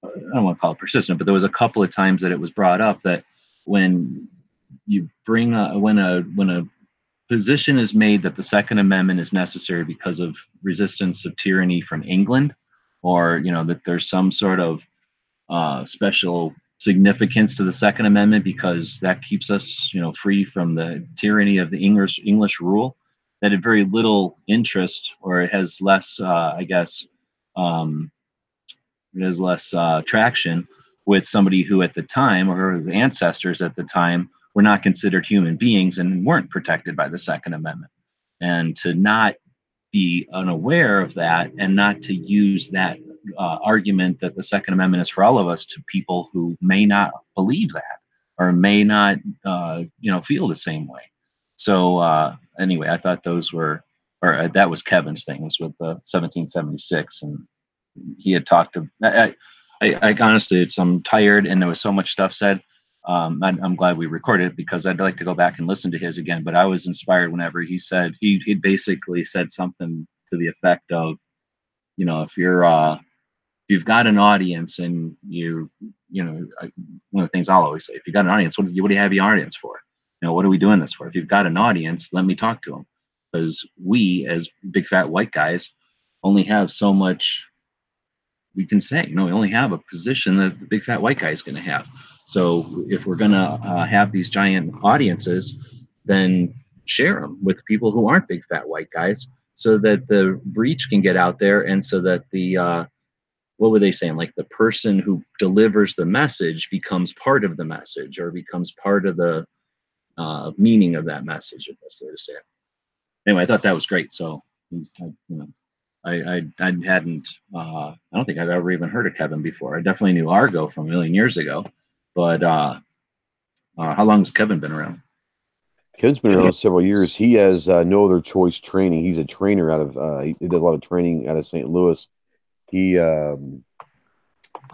don't want to call it persistent, but there was a couple of times that it was brought up that when you bring when a position is made that the Second Amendment is necessary because of resistance of tyranny from England, or that there's some sort of special significance to the Second Amendment because that keeps us, free from the tyranny of the English rule, that had very little interest, or it has less, I guess, it has less traction with somebody who at the time, or the ancestors at the time, were not considered human beings and weren't protected by the Second Amendment. And to not be unaware of that and not to use that argument that the Second Amendment is for all of us to people who may not believe that or may not, feel the same way. So anyway, I thought those were, or that was Kevin's thing, was with the 1776, and he had talked to. I honestly, I'm tired, and there was so much stuff said. I'm glad we recorded it because I'd like to go back and listen to his again. But I was inspired whenever he said he basically said something to the effect of, if you've got an audience and one of the things I'll always say, if you've got an audience, what do you have your audience for? What are we doing this for? If you've got an audience, let me talk to them, because we as big fat white guys only have so much we can say. We only have a position that the big fat white guy is going to have. So if we're going to have these giant audiences, then share them with people who aren't big fat white guys, so that the reach can get out there, and so that the what were they saying? Like the person who delivers the message becomes part of the message, or becomes part of the meaning of that message, if that's the way to say it. Anyway, I thought that was great. So, I hadn't, I don't think I've ever even heard of Kevin before. I definitely knew Argo from a million years ago, but how long has Kevin been around? Kevin's been around several years. He has no other choice training. He's a trainer out of, he does a lot of training out of St. Louis. He,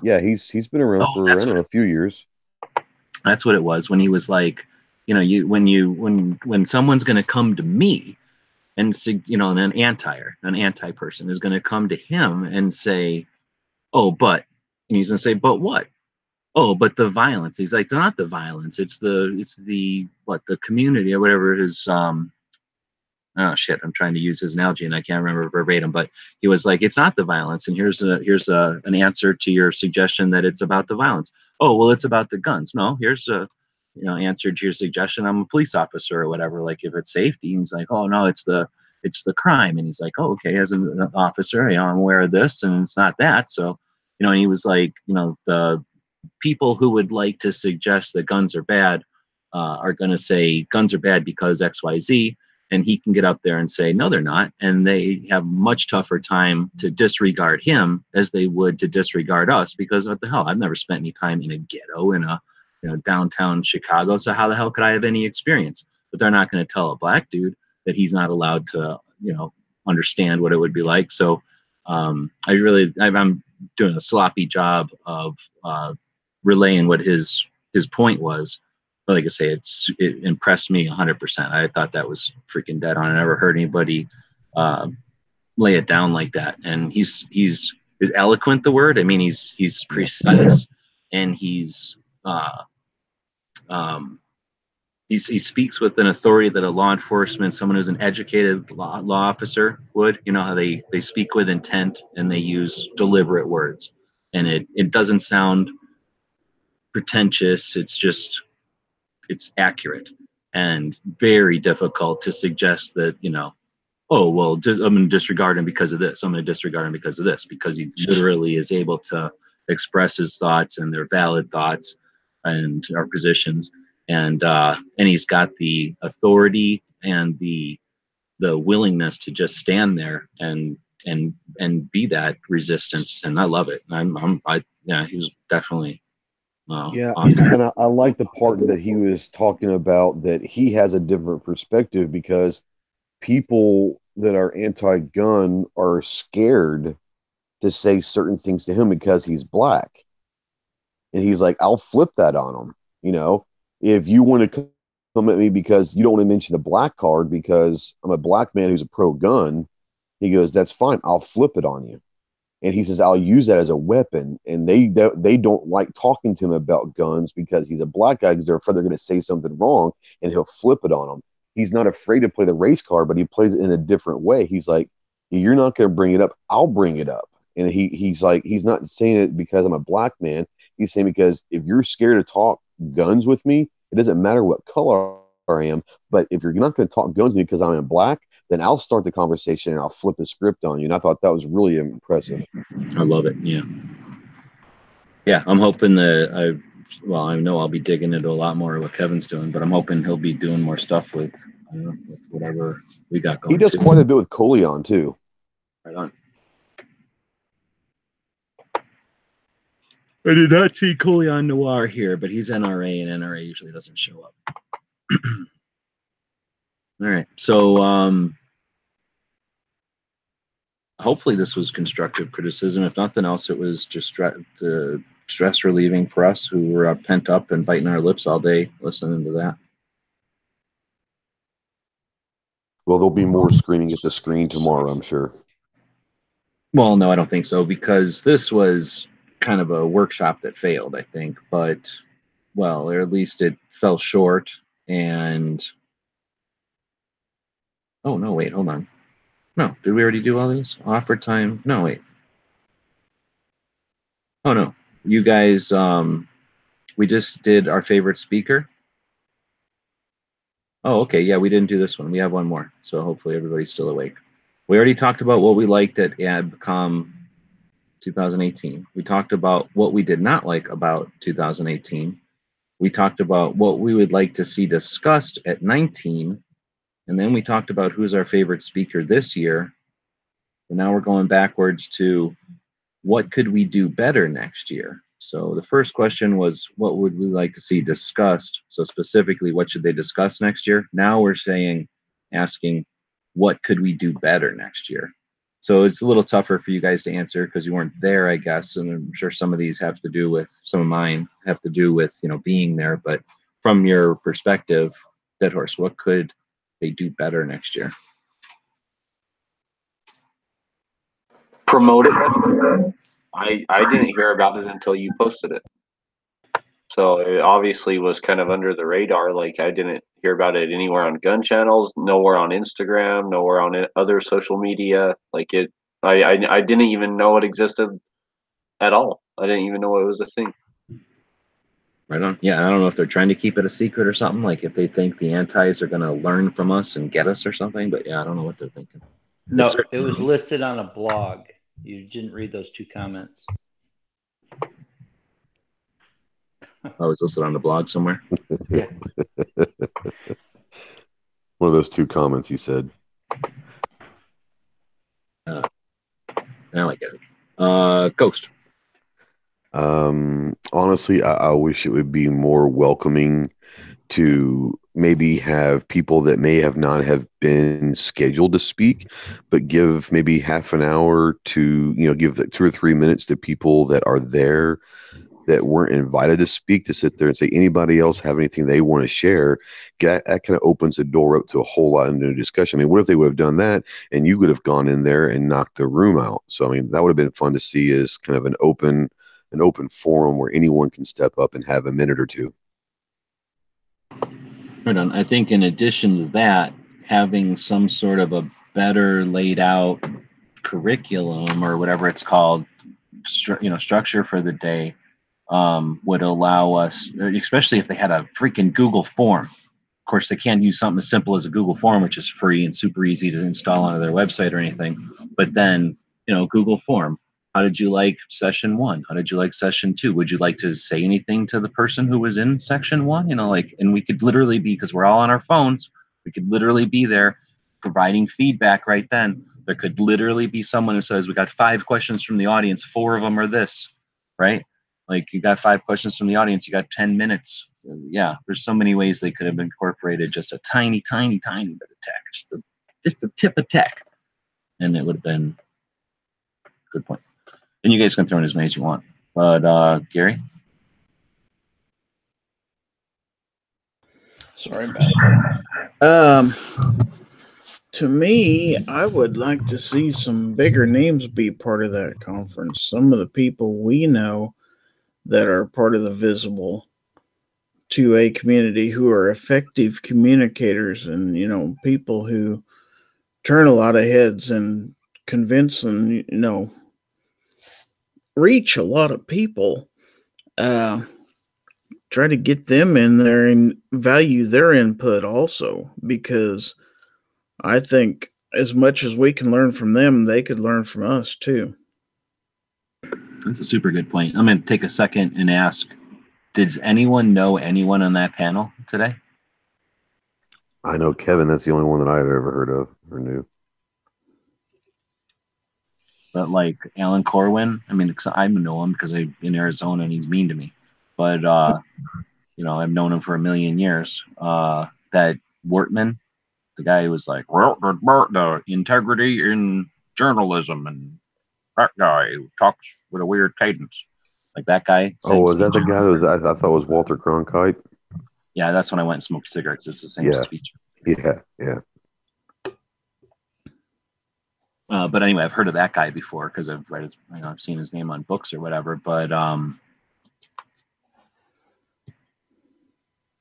he's been around for, I don't know, a few years. That's what it was when he was like, when someone's going to come to me, and an anti person is going to come to him and say, oh, but, and he's going to say, but what? Oh, but the violence. He's like, it's not the violence. It's the community or whatever his, oh shit, I'm trying to use his analogy and I can't remember verbatim, but he was like, it's not the violence. And here's an answer to your suggestion that it's about the violence. Oh, well, it's about the guns. No, here's a, answer to your suggestion. I'm a police officer or whatever. Like if it's safety, he's like, oh no, it's the crime. And he's like, oh, okay, as an officer, I'm aware of this and it's not that. So, and he was like, the people who would like to suggest that guns are bad are going to say guns are bad because X, Y, Z. And he can get up there and say, no, they're not. And they have much tougher time to disregard him as they would to disregard us, because what the hell? I've never spent any time in a ghetto in a downtown Chicago. So how the hell could I have any experience? But they're not going to tell a black dude that he's not allowed to, understand what it would be like. So I'm doing a sloppy job of relaying what his point was. But like I say, it impressed me 100%. I thought that was freaking dead on. I never heard anybody lay it down like that. And he's is eloquent, the word. I mean, he's precise, and he speaks with an authority that a law enforcement, someone who's an educated law officer would. How they speak with intent and they use deliberate words, and it doesn't sound pretentious. It's just it's accurate and very difficult to suggest that, oh, well, I'm going to disregard him because of this. I'm going to disregard him because of this, because he literally is able to express his thoughts, and they're valid thoughts and our positions. And he's got the authority and the willingness to just stand there and be that resistance. And I love it. He was definitely Yeah, awesome. and I like the part that he was talking about that he has a different perspective because people that are anti-gun are scared to say certain things to him because he's black. And he's like, I'll flip that on him. If you want to come at me because you don't want to mention the black card because I'm a black man who's a pro gun, he goes, that's fine. I'll flip it on you. And he says, I'll use that as a weapon. And they don't like talking to him about guns because he's a black guy, because they're afraid they're going to say something wrong, and he'll flip it on them. He's not afraid to play the race card, but he plays it in a different way. He's like, you're not going to bring it up. I'll bring it up. And he's like, he's not saying it because I'm a black man. He's saying because if you're scared to talk guns with me, it doesn't matter what color I am. But if you're not going to talk guns with me because I am black, then I'll start the conversation and I'll flip the script on you. And I thought that was really impressive. I love it. Yeah. Yeah. I'm hoping that I know I'll be digging into a lot more of what Kevin's doing, but I'm hoping he'll be doing more stuff with whatever we got going. He does quite a bit with Coleon too. Right on. I did not see Coleon Noir here, but he's NRA, and NRA usually doesn't show up. All right. So hopefully this was constructive criticism. If nothing else, it was just stress relieving for us who were pent up and biting our lips all day listening to that. Well, there'll be more screening at the screen tomorrow, I'm sure. Well, no, I don't think so, because this was kind of a workshop that failed, I think. But, well, or at least it fell short. And oh, no, wait, hold on. No, did we already do all these? Offer time? No, wait. Oh, no. You guys, we just did our favorite speaker. Oh, okay. Yeah, we didn't do this one. We have one more. So hopefully everybody's still awake. We already talked about what we liked at AdCom 2018. We talked about what we did not like about 2018. We talked about what we would like to see discussed at 19. And then we talked about who's our favorite speaker this year. And now we're going backwards to what could we do better next year? So the first question was, what would we like to see discussed? So specifically, what should they discuss next year? Now we're asking, what could we do better next year? So it's a little tougher for you guys to answer because you weren't there, I guess. And I'm sure some of these have to do with, some of mine have to do with, being there. But from your perspective, Dead Horse, what could they do better next year? Promote it. I didn't hear about it until you posted it. So it obviously was kind of under the radar. Like, I didn't hear about it anywhere on gun channels, nowhere on Instagram, nowhere on other social media. Like I didn't even know it existed at all. I didn't even know it was a thing. Right on. Yeah, I don't know if they're trying to keep it a secret or something, like if they think the antis are going to learn from us and get us or something. But yeah, I don't know what they're thinking. No, it was listed on a blog. You didn't read those two comments. Oh, it's listed on the blog somewhere? Yeah. One of those two comments he said. Now I get it. Ghost. Honestly, I wish it would be more welcoming to maybe have people that may have not have been scheduled to speak, but give maybe half an hour to, give 2 or 3 minutes to people that are there that weren't invited to speak, to sit there and say, anybody else have anything they want to share? That kind of opens the door up to a whole lot of new discussion. I mean, what if they would have done that and you could have gone in there and knocked the room out? So, I mean, that would have been fun to see as kind of an open forum where anyone can step up and have a minute or two. Right on. I think in addition to that, having some sort of a better laid out curriculum or whatever it's called, structure for the day would allow us, especially if they had a freaking Google form. Of course, they can't use something as simple as a Google form, which is free and super easy to install onto their website or anything. But then, Google form. How did you like session 1? How did you like session 2? Would you like to say anything to the person who was in section 1? And we could literally be, because we're all on our phones, we could literally be there providing feedback right then. There could literally be someone who says, we got 5 questions from the audience, 4 of them are this, right? Like, you got 5 questions from the audience, you got 10 minutes. Yeah, there's so many ways they could have incorporated just a tiny, tiny, tiny bit of tech, just a tip of tech, and it would have been a good point. And you guys can throw in as many as you want. But Gary? Sorry about that. To me, I would like to see some bigger names be part of that conference. Some of the people we know that are part of the visible 2A community who are effective communicators and, people who turn a lot of heads and convince and, reach a lot of people. Try to get them in there and value their input also, because I think as much as we can learn from them, they could learn from us too. That's a super good point. I'm going to take a second and ask, does anyone know anyone on that panel today? I know Kevin. That's the only one that I've ever heard of or knew. But like Alan Corwin, I know him because I'm in Arizona and he's mean to me. But I've known him for a million years. That Wortman, the guy who was like, well, the integrity in journalism, and that guy who talks with a weird cadence, like that guy. Oh, was that the guy that was, I thought was Walter Cronkite? Yeah, that's when I went and smoked cigarettes. It's the same speech. Yeah. But anyway, I've heard of that guy before because I've read his, I've seen his name on books or whatever. But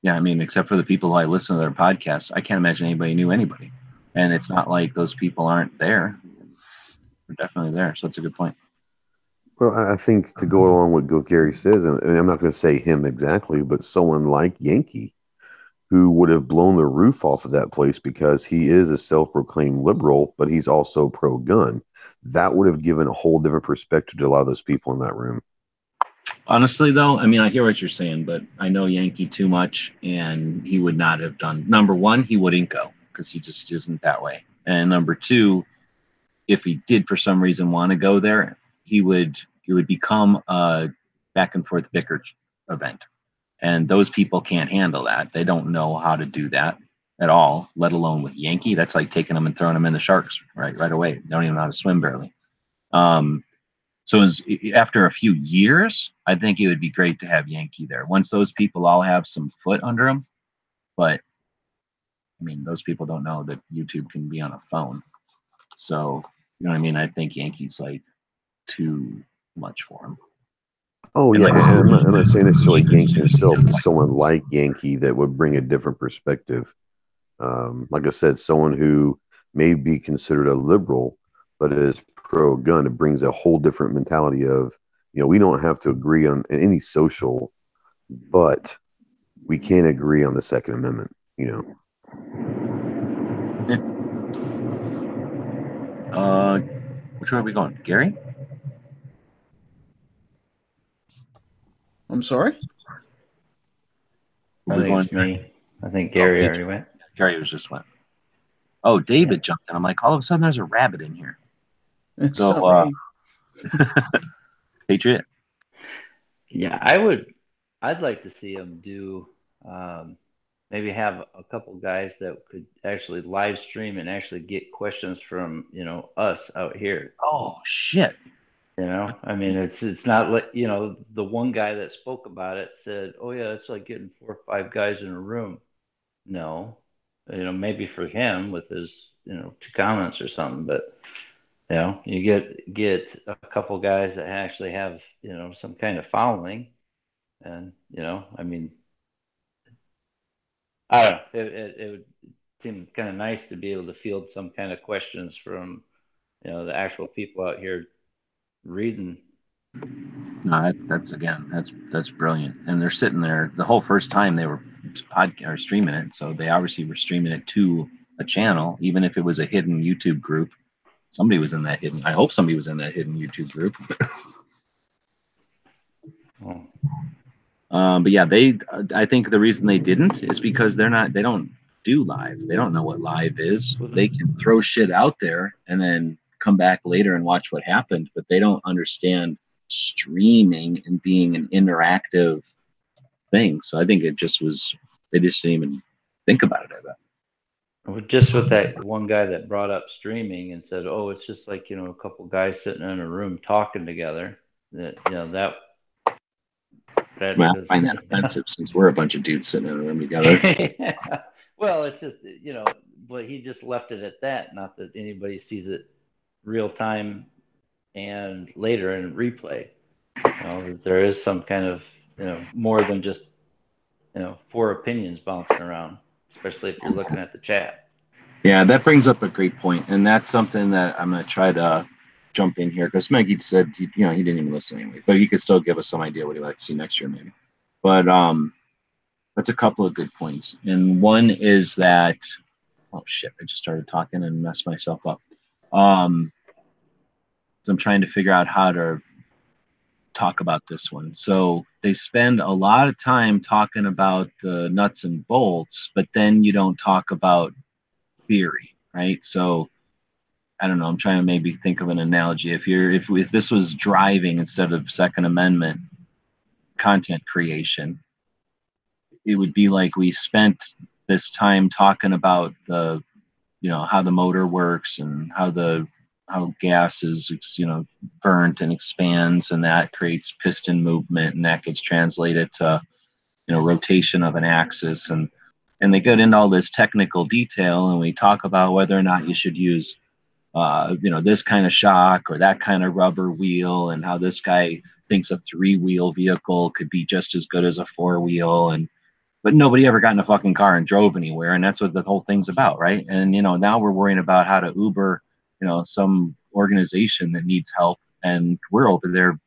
yeah, except for the people who I listen to their podcasts, I can't imagine anybody knew anybody. And it's not like those people aren't there. They're definitely there. So that's a good point. Well, I think to go along with what Gary says, and I'm not going to say him exactly, but someone like Yankee, who would have blown the roof off of that place because he is a self-proclaimed liberal, but he's also pro-gun. That would have given a whole different perspective to a lot of those people in that room. Honestly, though, I hear what you're saying, but I know Yankee too much, and he would not have done. Number one, he wouldn't go because he just isn't that way. And number two, if he did for some reason want to go there, it would become a back and forth bicker event. And those people can't handle that. They don't know how to do that at all, let alone with Yankee. That's like taking them and throwing them in the sharks right away. They don't even know how to swim barely. So after a few years, I think it would be great to have Yankee there. Once those people all have some foot under them, but those people don't know that YouTube can be on a phone. So, you know what I mean? I think Yankee's like too much for him. Oh, And yeah. like, And I'm not saying necessarily Yankee himself, but someone like Yankee that would bring a different perspective. Like I said, someone who may be considered a liberal, but is pro-gun. It brings a whole different mentality of, we don't have to agree on any social, but we can agree on the Second Amendment, Yeah. Which way are we going? Gary? I'm sorry? I think it's me. I think Gary already went. Gary was just went. Oh, David jumped in. I'm like, all of a sudden there's a rabbit in here. It's not me. Patriot. Yeah, I'd like to see him do maybe have a couple guys that could actually live stream and actually get questions from us out here. Oh shit. It's not like the one guy that spoke about it said, oh yeah, it's like getting 4 or 5 guys in a room. No, maybe for him with his 2 comments or something, but you get a couple guys that actually have some kind of following, and I don't know. It would seem kind of nice to be able to field some kind of questions from the actual people out here reading. No, that's brilliant. And they're sitting there the whole first time they were podcast or streaming it, so they obviously were streaming it to a channel, even if it was a hidden YouTube group. Somebody was in that hidden. I hope somebody was in that hidden YouTube group. But yeah, I think the reason they didn't is because they don't do live. They don't know what live is. They can throw shit out there and then come back later and watch what happened, but they don't understand streaming and being an interactive thing. So I think they just didn't even think about it. I bet. Just with that one guy that brought up streaming and said, "Oh, it's just like a couple guys sitting in a room talking together." That Well, I find that offensive since we're a bunch of dudes sitting in a room together. Well, it's just but he just left it at that. Not that anybody sees it real time and later in replay. There is some kind of more than just four opinions bouncing around, especially if you're looking at the chat. Yeah, that brings up a great point, and that's something that I'm going to try to jump in here because Maggie said he didn't even listen anyway, but he could still give us some idea what he'd like to see next year maybe. But that's a couple of good points, and one is that I just started talking and messed myself up. So I'm trying to figure out how to talk about this one. So they spend a lot of time talking about the nuts and bolts, but then you don't talk about theory, right? So I don't know. I'm trying to maybe think of an analogy. If this was driving instead of Second Amendment content creation, it would be like we spent this time talking about the how the motor works and how gas is burnt and expands, and that creates piston movement, and that gets translated to rotation of an axis, and they get into all this technical detail, and we talk about whether or not you should use this kind of shock or that kind of rubber wheel, and how this guy thinks a 3-wheel vehicle could be just as good as a 4-wheel, but nobody ever got in a fucking car and drove anywhere, and that's what the whole thing's about, right? And now we're worrying about how to Uber, some organization that needs help, and we're over there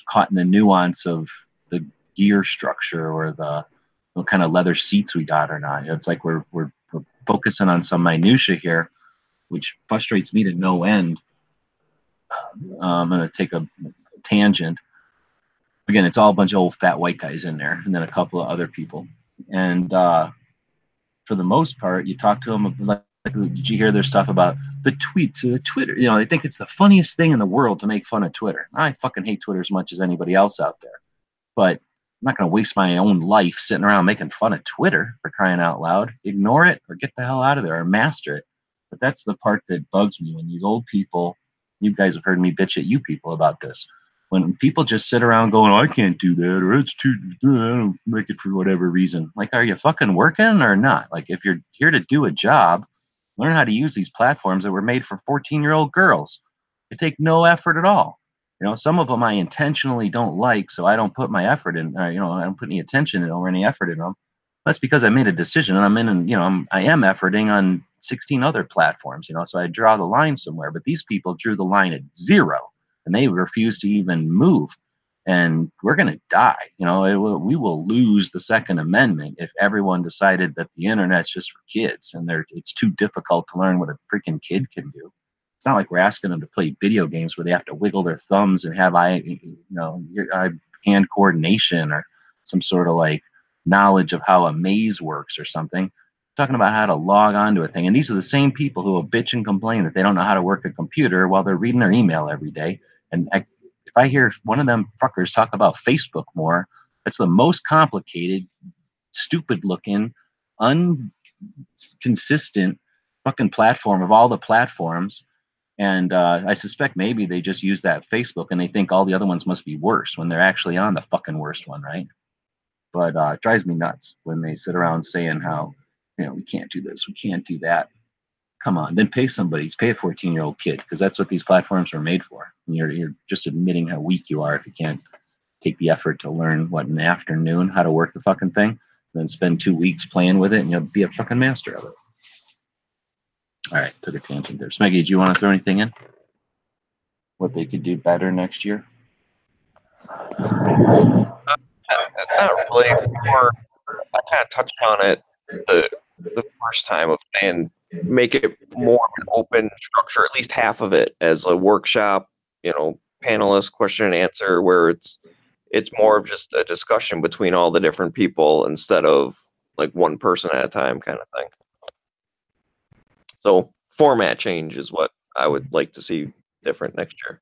caught in the nuance of the gear structure or the what kind of leather seats we got or not. It's like we're focusing on some minutia here, which frustrates me to no end. I'm going to take a tangent. Again, it's all a bunch of old fat white guys in there, and then a couple of other people. And for the most part, you talk to them like, did you hear their stuff about the tweets, Twitter? They think it's the funniest thing in the world to make fun of Twitter. I fucking hate Twitter as much as anybody else out there, but I'm not going to waste my own life sitting around making fun of Twitter, for crying out loud. Ignore it or get the hell out of there or master it. But that's the part that bugs me when these old people, you guys have heard me bitch at you people about this. When people just sit around going, I can't do that, or it's too, I don't make it for whatever reason. Like, are you fucking working or not? Like, if you're here to do a job, learn how to use these platforms that were made for 14-year-old girls. They take no effort at all. Some of them I intentionally don't like, so I don't put my effort in, I don't put any attention in or any effort in them. That's because I made a decision, and I am efforting on 16 other platforms, so I draw the line somewhere. But these people drew the line at 0, and they refuse to even move. And we're going to die. We will lose the Second Amendment if everyone decided that the internet's just for kids, and it's too difficult to learn what a freaking kid can do. It's not like we're asking them to play video games where they have to wiggle their thumbs and have hand coordination or some sort of like knowledge of how a maze works or something. We're talking about how to log on to a thing. And these are the same people who will bitch and complain that they don't know how to work a computer while they're reading their email every day. And if I hear one of them fuckers talk about Facebook more, that's the most complicated, stupid looking, inconsistent fucking platform of all the platforms. And I suspect maybe they just use that Facebook and they think all the other ones must be worse when they're actually on the fucking worst one, right? But it drives me nuts when they sit around saying how, we can't do this, we can't do that. Come on, then pay somebody. Pay a 14-year-old kid, because that's what these platforms are made for. And you're just admitting how weak you are if you can't take the effort to learn an afternoon how to work the fucking thing, then spend 2 weeks playing with it, and you'll be a fucking master of it. All right, took a tangent there. Smeggy, do you want to throw anything in? What they could do better next year? Not really. More, I kind of touched on it the first time of saying make it more of an open structure, at least half of it as a workshop, panelist question and answer, where it's more of just a discussion between all the different people instead of like one person at a time kind of thing. So format change is what I would like to see different next year.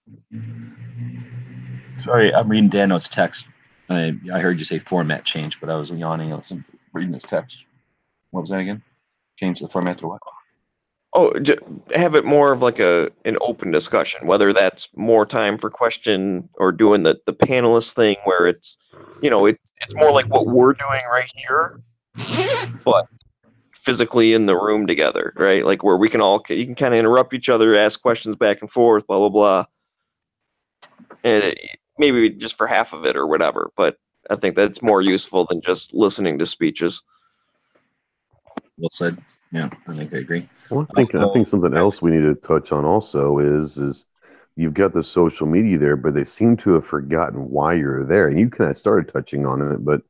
Sorry, I'm reading Dano's text. I heard you say format change, but I was yawning. I was reading his text. What was that again? Change the format to what? Oh, have it more of like an open discussion, whether that's more time for question or doing the panelist thing where it's, it's more like what we're doing right here, but physically in the room together, right? Like where you can kind of interrupt each other, ask questions back and forth, blah, blah, blah. And maybe just for half of it or whatever, but I think that's more useful than just listening to speeches. Well said. Yeah, I think I agree. Well, I think something else we need to touch on also is you've got the social media there, but they seem to have forgotten why you're there. And you kind of started touching on it, but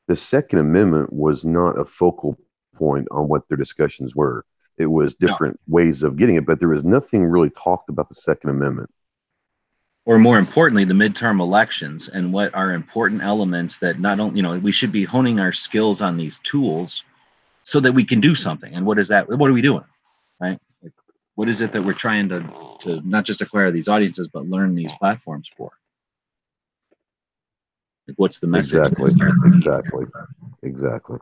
the Second Amendment was not a focal point on what their discussions were. It was different ways of getting it, but there was nothing really talked about the Second Amendment. Or more importantly, the midterm elections and what are important elements that not only, we should be honing our skills on these tools so that we can do something. And what is that? What are we doing? Right? Like, what is it that we're trying to not just acquire these audiences, but learn these platforms for? Like, what's the message? Exactly.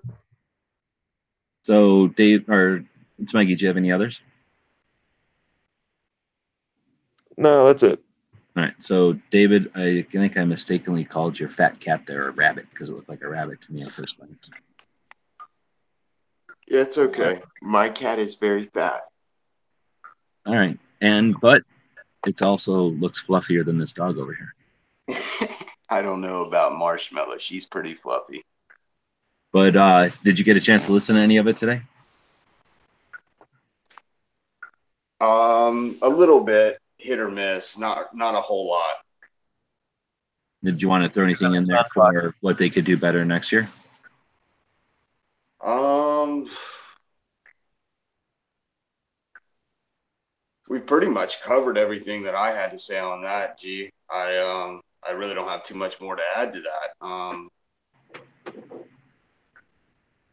So, Dave, or it's Maggie, do you have any others? No, that's it. All right. So, David, I think I mistakenly called your fat cat there a rabbit because it looked like a rabbit to me at first glance. Yeah, it's okay. My cat is very fat. All right. But it also looks fluffier than this dog over here. I don't know about Marshmallow. She's pretty fluffy. But did you get a chance to listen to any of it today? A little bit, hit or miss, not a whole lot. Did you want to throw anything in there for what they could do better next year? We pretty much covered everything that I had to say on that, G. I really don't have too much more to add to that.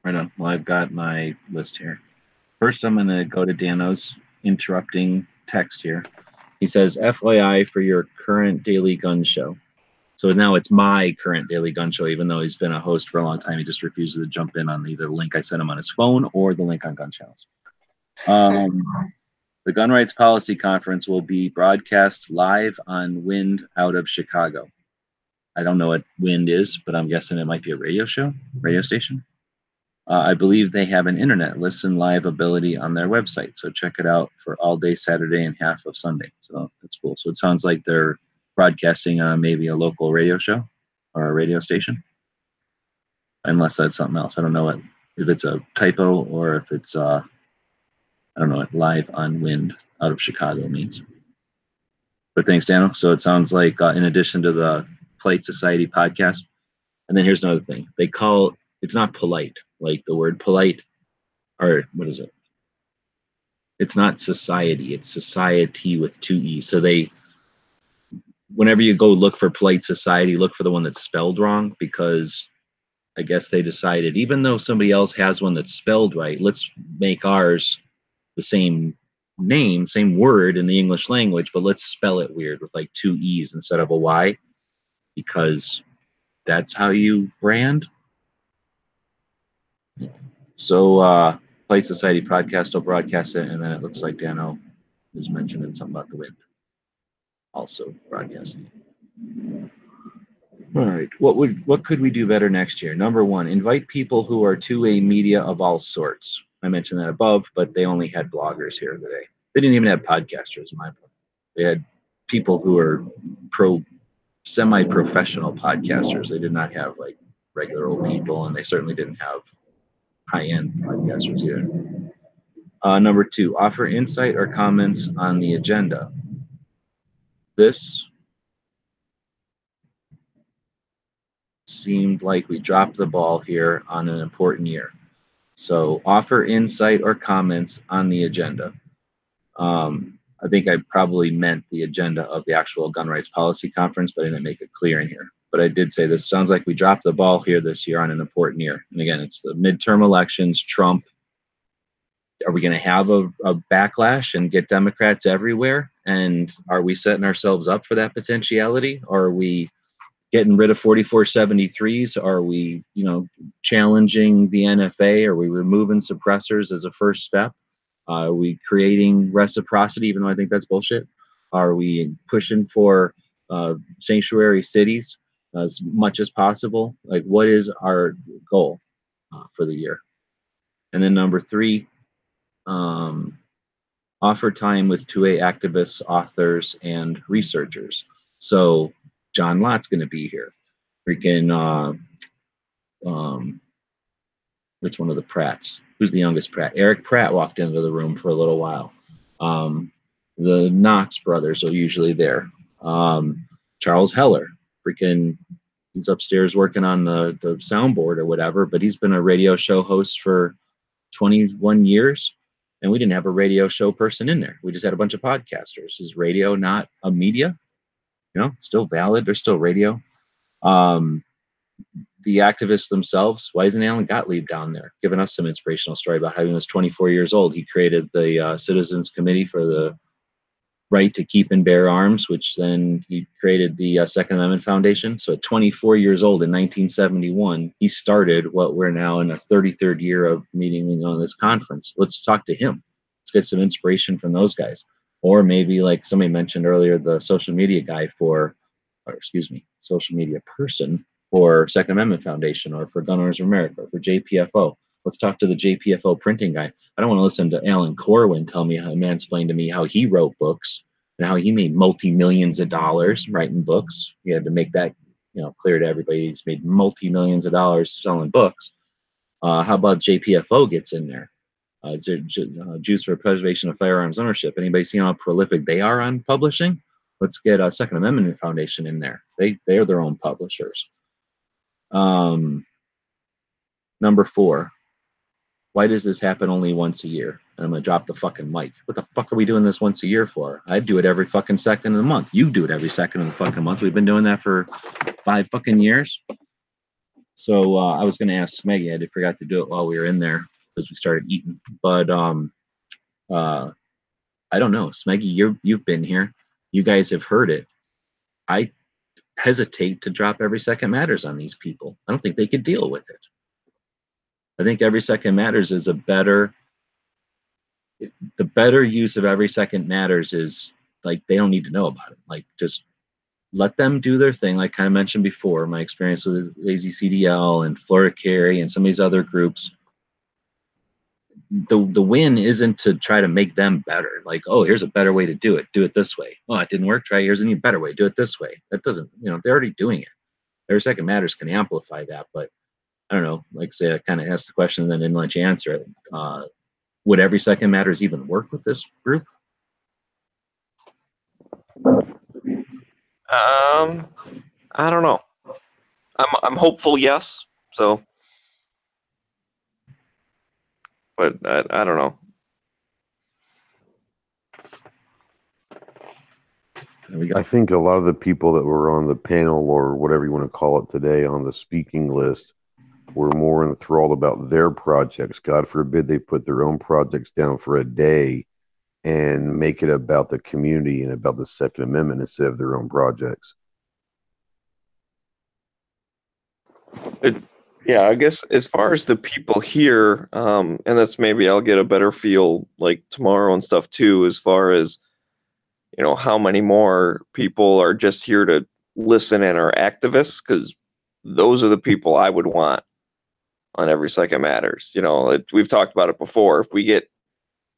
Right on. Well, I've got my list here. First, I'm going to go to Dano's interrupting text here. He says, FYI for your current daily gun show. So now it's my current daily gun show, even though he's been a host for a long time. He just refuses to jump in on either the link I sent him on his phone or the link on Gun Channels. The Gun Rights Policy Conference will be broadcast live on Wind out of Chicago. I don't know what Wind is, but I'm guessing it might be a radio station. I believe they have an internet listen live ability on their website. So check it out for all day Saturday and half of Sunday. So that's cool. So it sounds like they're broadcasting on maybe a local radio show or a radio station. Unless that's something else. I don't know if it's a typo or if it's, I don't know what live on Wind out of Chicago means. But thanks, Dano. So it sounds like in addition to the Polite Society podcast, and then here's another thing. It's not polite, like the word polite, or what is it? It's not society. It's society with two E's. So whenever you go look for Polite Society, look for the one that's spelled wrong, because I guess they decided, even though somebody else has one that's spelled right, let's make ours the same name, same word in the English language, but let's spell it weird with like two E's instead of a Y, because that's how you brand. So Polite Society podcast will broadcast it, and then it looks like Dano is mentioning something about the Wind also broadcasting. All right, what could we do better next year? Number one, invite people who are two-way media of all sorts. I mentioned that above, but they only had bloggers here today. They didn't even have podcasters, in my opinion. They had people who are semi-professional podcasters. They did not have like regular old people, and they certainly didn't have high-end podcasters either. Number two, offer insight or comments on the agenda. This seemed like we dropped the ball here on an important year. So offer insight or comments on the agenda. I think I probably meant the agenda of the actual gun rights policy conference, but I didn't make it clear in here. But I did say this sounds like we dropped the ball here this year on an important year. And again, it's the midterm elections, Trump. Are we going to have a backlash and get Democrats everywhere? And are we setting ourselves up for that potentiality? Or are we getting rid of 4473s? Are we, challenging the NFA? Are we removing suppressors as a first step? Are we creating reciprocity, even though I think that's bullshit? Are we pushing for sanctuary cities as much as possible? Like, what is our goal for the year? And then number 3, offer time with 2A activists, authors, and researchers. So John Lott's going to be here. Freaking, which one of the Pratts? Who's the youngest Pratt? Eric Pratt walked into the room for a little while. The Knox brothers are usually there. Charles Heller, freaking, he's upstairs working on the soundboard or whatever, but he's been a radio show host for 21 years, and we didn't have a radio show person in there. We just had a bunch of podcasters. Is radio not a media? Still valid. They're still radio. The activists themselves, why isn't Alan Gottlieb down there giving us some inspirational story about how he was 24 years old? He created the Citizens Committee for the Right to Keep and Bear Arms, which then he created the Second Amendment Foundation. So at 24 years old in 1971, he started what we're now in a 33rd year of meeting on this conference. Let's talk to him. Let's get some inspiration from those guys. Or maybe, like somebody mentioned earlier, the social media guy social media person for Second Amendment Foundation, or for Gun Owners of America, or for JPFO. Let's talk to the JPFO printing guy. I don't want to listen to Alan Corwin mansplain to me how he wrote books and how he made multi-millions of dollars writing books. He had to make that clear to everybody. He's made multi-millions of dollars selling books. How about JPFO gets in there? Jews for Preservation of Firearms Ownership. Anybody see how prolific they are on publishing? Let's get a Second Amendment Foundation in there. They are their own publishers. Number 4, why does this happen only once a year? And I'm gonna drop the fucking mic. What the fuck are we doing this once a year for? I do it every fucking second of the month. You do it every second of the fucking month. We've been doing that for 5 fucking years. So I was gonna ask Smeggy. I forgot to do it while we were in there because we started eating. But I don't know, Smeggy. You've been here. You guys have heard it. I hesitate to drop Every Second Matters on these people. I don't think they could deal with it. I think Every Second Matters is the better use of Every Second Matters is, like, they don't need to know about it. Like, just let them do their thing. Like I mentioned before, my experience with AZCDL and Florida Carry and some of these other groups, the win isn't to try to make them better. Like, oh, here's a better way to do it. Do it this way. Oh, it didn't work. Here's a new better way. Do it this way. That doesn't, they're already doing it. Every Second Matters can amplify that, but I don't know. Like, say, I kind of asked the question and then didn't let you answer it. Would Every Second Matters even work with this group? I don't know. I'm hopeful, yes. So, but I don't know. I think a lot of the people that were on the panel, or whatever you want to call it today, on the speaking list, were more enthralled about their projects. God forbid they put their own projects down for a day and make it about the community and about the Second Amendment instead of their own projects. Yeah, I guess as far as the people here, and that's maybe I'll get a better feel like tomorrow and stuff too, as far as, how many more people are just here to listen and are activists, because those are the people I would want on Every Second Matters. We've talked about it before. If we get,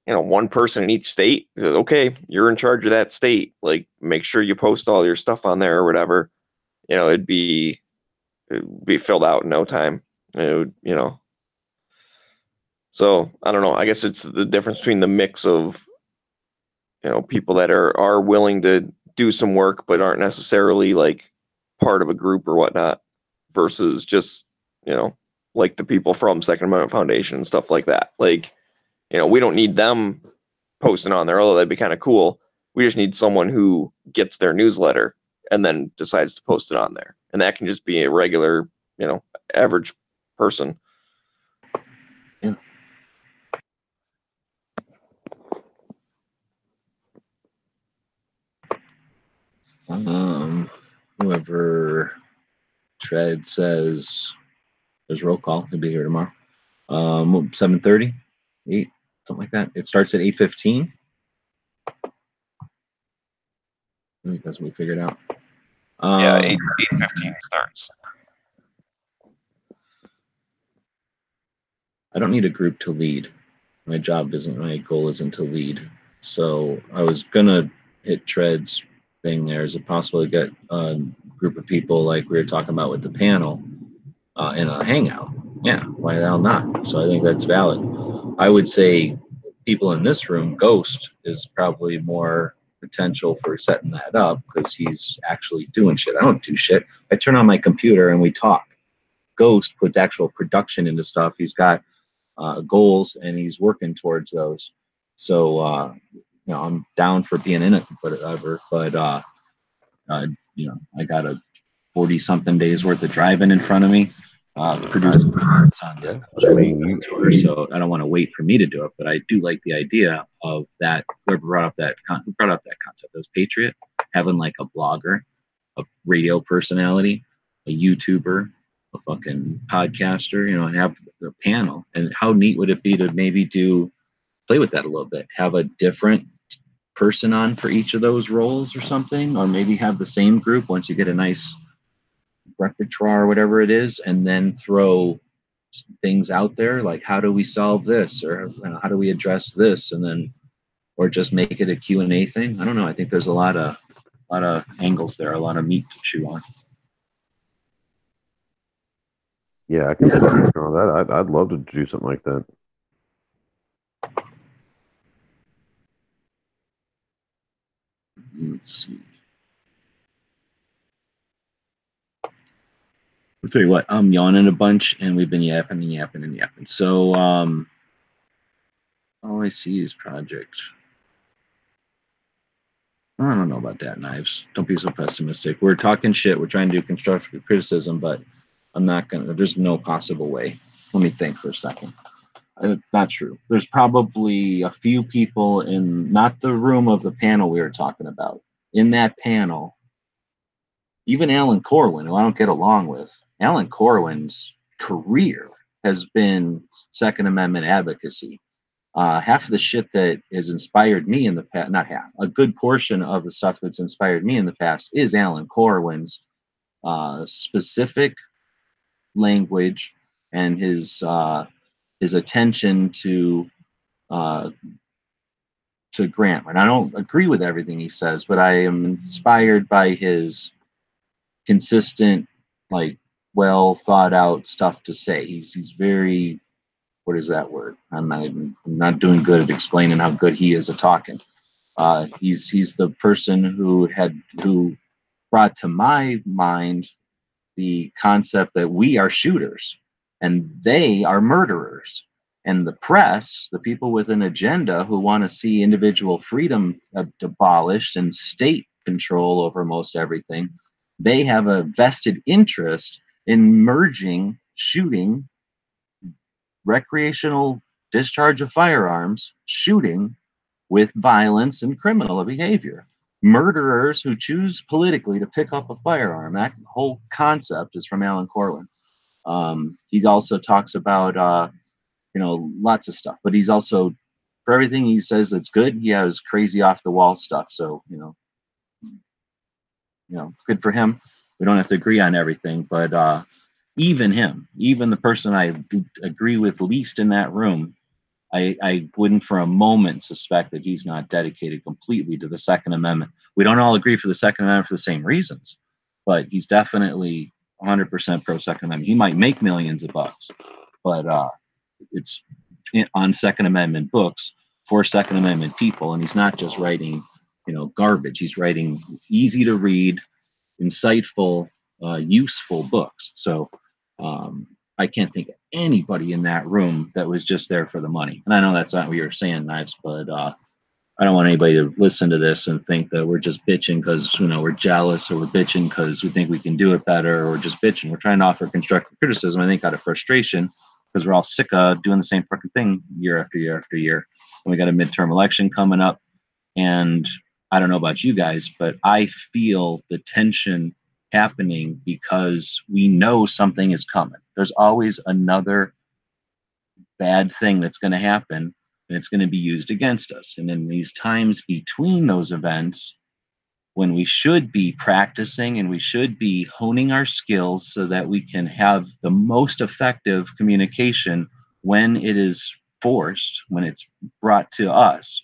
one person in each state, okay, you're in charge of that state. Like, make sure you post all your stuff on there or whatever. It'd be filled out in no time. So I don't know. I guess it's the difference between the mix of, people that are willing to do some work but aren't necessarily like part of a group or whatnot, versus just, like the people from Second Amendment Foundation and stuff like that. Like, we don't need them posting on there, although that'd be kind of cool. We just need someone who gets their newsletter and then decides to post it on there. And that can just be a regular, average person. Yeah. Whoever Tread says there's roll call, he'll be here tomorrow. 7:30, 8, something like that. It starts at 8:15. I think that's what we figured out. Yeah, 8:15 starts. I don't need a group to lead. My goal isn't to lead. So I was gonna hit Tread's thing there. Is it possible to get a group of people like we were talking about with the panel in a hangout? Yeah, why the hell not? So I think that's valid. I would say people in this room, Ghost is probably more potential for setting that up because he's actually doing shit. I don't do shit. I turn on my computer and we talk. Ghost puts actual production into stuff. He's got goals and he's working towards those. So I'm down for being in it, whatever. But I got a 40-something days worth of driving in front of me. Producing parts on Yeah, tour, so I don't want to wait for me to do it. But I do like the idea of that. Who brought up that concept? It was Patriot having like a blogger, a radio personality, a YouTuber, a fucking podcaster, and have a panel. And how neat would it be to maybe play with that a little bit? Have a different person on for each of those roles or something, or maybe have the same group once you get a nice repertoire or whatever it is, and then throw things out there like how do we solve this, or how do we address this, and then or just make it a Q&A thing. I don't know. I think there's a lot of angles there, a lot of meat to chew on. Yeah, I can start working on that. I'd love to do something like that. Let's see. I'll tell you what, I'm yawning a bunch and we've been yapping and yapping and yapping. So all I see is project. I don't know about that, Knives. Don't be so pessimistic. We're talking shit. We're trying to do constructive criticism, but I'm not going to. There's no possible way. Let me think for a second. It's not true. There's probably a few people in not the room of the panel we were talking about. In that panel, even Alan Corwin, who I don't get along with, Alan Corwin's career has been Second Amendment advocacy. Half of the shit that has inspired me in the past, not half, a good portion of the stuff that's inspired me in the past is Alan Corwin's specific language and his attention to grammar. And I don't agree with everything he says, but I am inspired by his consistent, like, well thought out stuff to say. He's very, what is that word? I'm not doing good at explaining how good he is at talking. He's the person who brought to my mind the concept that we are shooters and they are murderers. And the press, the people with an agenda who want to see individual freedom abolished and state control over most everything, they have a vested interest in merging shooting, recreational discharge of firearms, shooting, with violence and criminal behavior. Murderers who choose politically to pick up a firearm. That whole concept is from Alan Corwin. He also talks about lots of stuff, but he's also, for everything he says that's good, he has crazy off the wall stuff. So good for him. We don't have to agree on everything, but even the person I agree with least in that room, I wouldn't for a moment suspect that he's not dedicated completely to the Second Amendment. We don't all agree for the Second Amendment for the same reasons, but he's definitely 100% pro Second Amendment. He might make millions of bucks, but it's on Second Amendment books for Second Amendment people, and he's not just writing, garbage. He's writing easy to read, insightful, useful books. So I can't think of anybody in that room that was just there for the money. And I know that's not what you're saying, Knives, but I don't want anybody to listen to this and think that we're just bitching because, you know, we're jealous, or we're bitching because we think we can do it better, or just bitching. We're trying to offer constructive criticism, I think, out of frustration, because we're all sick of doing the same fucking thing year after year after year. And we got a midterm election coming up. And I don't know about you guys, but I feel the tension happening because we know something is coming. There's always another bad thing that's going to happen, and it's going to be used against us. And in these times between those events, when we should be practicing and we should be honing our skills so that we can have the most effective communication when it is forced, when it's brought to us,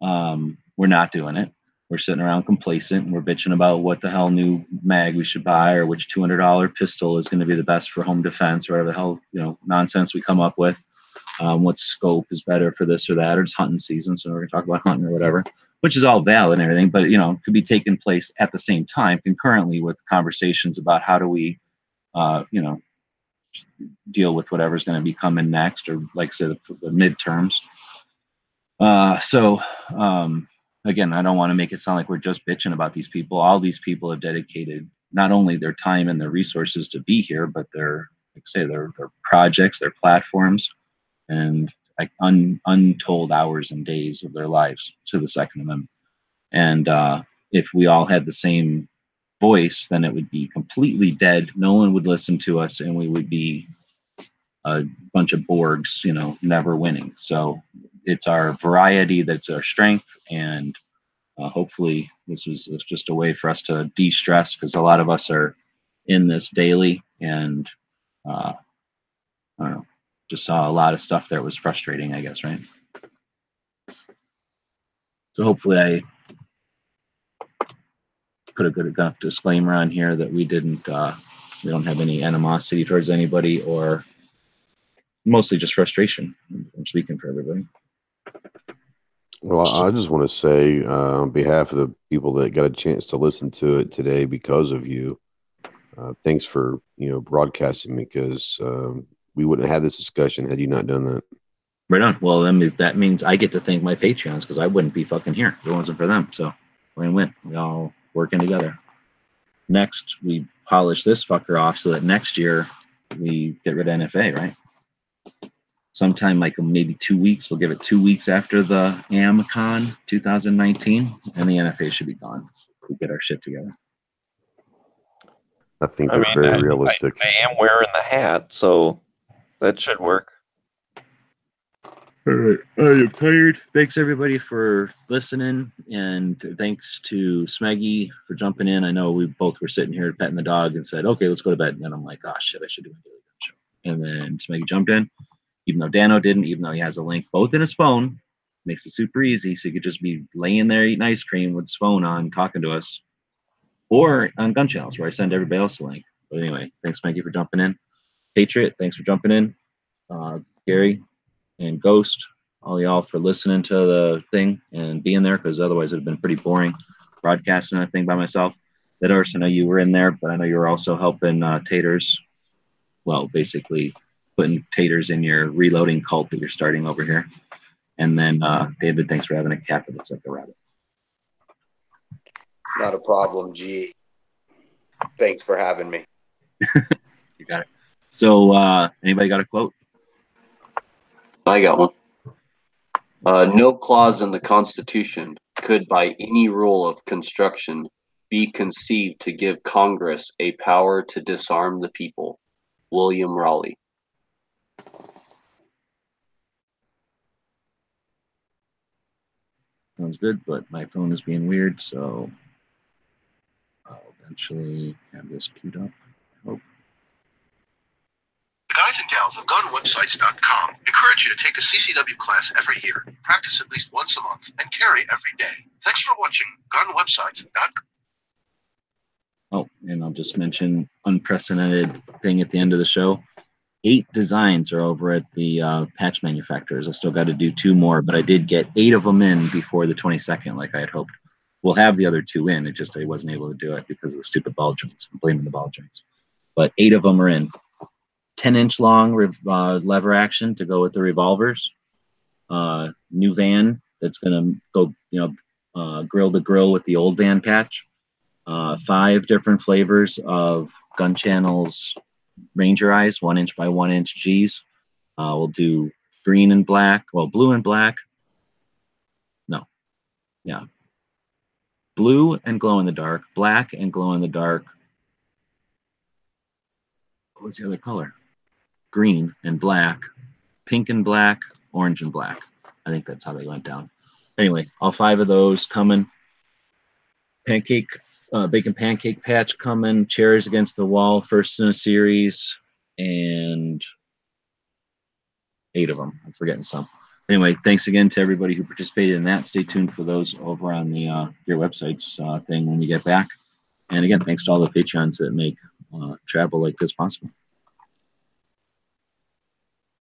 we're not doing it. We're sitting around complacent, and we're bitching about what the hell new mag we should buy, or which $200 pistol is going to be the best for home defense, or whatever the hell, you know, nonsense we come up with. What scope is better for this or that, or it's hunting season, so we're going to talk about hunting or whatever, which is all valid and everything, but, you know, could be taking place at the same time, concurrently with conversations about how do we, you know, deal with whatever's going to be coming next, or like I said, the midterms. Again, I don't want to make it sound like we're just bitching about these people. All these people have dedicated not only their time and their resources to be here, but their, like I say, their projects, their platforms, and like untold hours and days of their lives to the Second Amendment. And if we all had the same voice, then it would be completely dead. No one would listen to us, and we would be a bunch of Borgs, you know, never winning. So it's our variety that's our strength, and hopefully this was just a way for us to de-stress, because a lot of us are in this daily, and I don't know, just saw a lot of stuff that was frustrating, I guess, right? So hopefully I put a good enough disclaimer on here that we don't have any animosity towards anybody, or mostly just frustration. I'm speaking for everybody. Well, I just want to say, on behalf of the people that got a chance to listen to it today because of you, thanks for, you know, broadcasting, because we wouldn't have had this discussion had you not done that. Right on. Well, then that means I get to thank my Patreons, because I wouldn't be fucking here if it wasn't for them. So win-win. We all working together. Next, we polish this fucker off so that next year we get rid of NFA, right? Sometime like maybe 2 weeks. We'll give it 2 weeks after the AmCon 2019, and the NFA should be gone. We get our shit together. I think that's very realistic. I am wearing the hat, so that should work. All right. I am tired. Thanks everybody for listening, and thanks to Smeggy for jumping in. I know we both were sitting here petting the dog and said, okay, let's go to bed. And then I'm like, oh shit, I should do a daily gun show. And then Smeggy jumped in, even though Dano didn't, even though he has a link both in his phone. Makes it super easy, so you could just be laying there eating ice cream with his phone on, talking to us, or on Gun Channels, where I send everybody else a link. But anyway, thanks Smeggy for jumping in. Patriot, thanks for jumping in. Gary and Ghost, all y'all for listening to the thing and being there, because otherwise it would have been pretty boring broadcasting that thing by myself. Lidors, I know you were in there, but I know you were also helping Taters. Well, basically putting Taters in your reloading cult that you're starting over here. And then David, thanks for having a cat that looks like a rabbit. Not a problem, G. Thanks for having me. You got it. So anybody got a quote? I got one. No clause in the Constitution could, by any rule of construction, be conceived to give Congress a power to disarm the people. William Raleigh. Sounds good, but my phone is being weird, so I'll eventually have this queued up. I hope. The guys and gals of gunwebsites.com encourage you to take a CCW class every year, practice at least once a month, and carry every day. Thanks for watching gunwebsites.com. Oh, and I'll just mention unprecedented thing at the end of the show. 8 designs are over at the patch manufacturers. I still got to do 2 more, but I did get 8 of them in before the 22nd, like I had hoped. we'll have the other 2 in. It just I wasn't able to do it because of the stupid ball joints. I'm blaming the ball joints. But 8 of them are in. 10-inch long lever action to go with the revolvers. New van that's going to go, grill to grill with the old van patch. 5 different flavors of gun channels Ranger eyes, 1-inch by 1-inch G's. We'll do green and black, blue and black. No, yeah. Blue and glow in the dark, black and glow in the dark. What was the other color? Green and black, pink and black, orange and black. I think that's how they went down. Anyway, all 5 of those coming. Bacon pancake patch coming. Cherries against the wall, first in a series, and 8 of them. I'm forgetting some. Anyway, thanks again to everybody who participated in that. Stay tuned for those over on the your websites thing when you get back. And again, thanks to all the Patreons that make travel like this possible.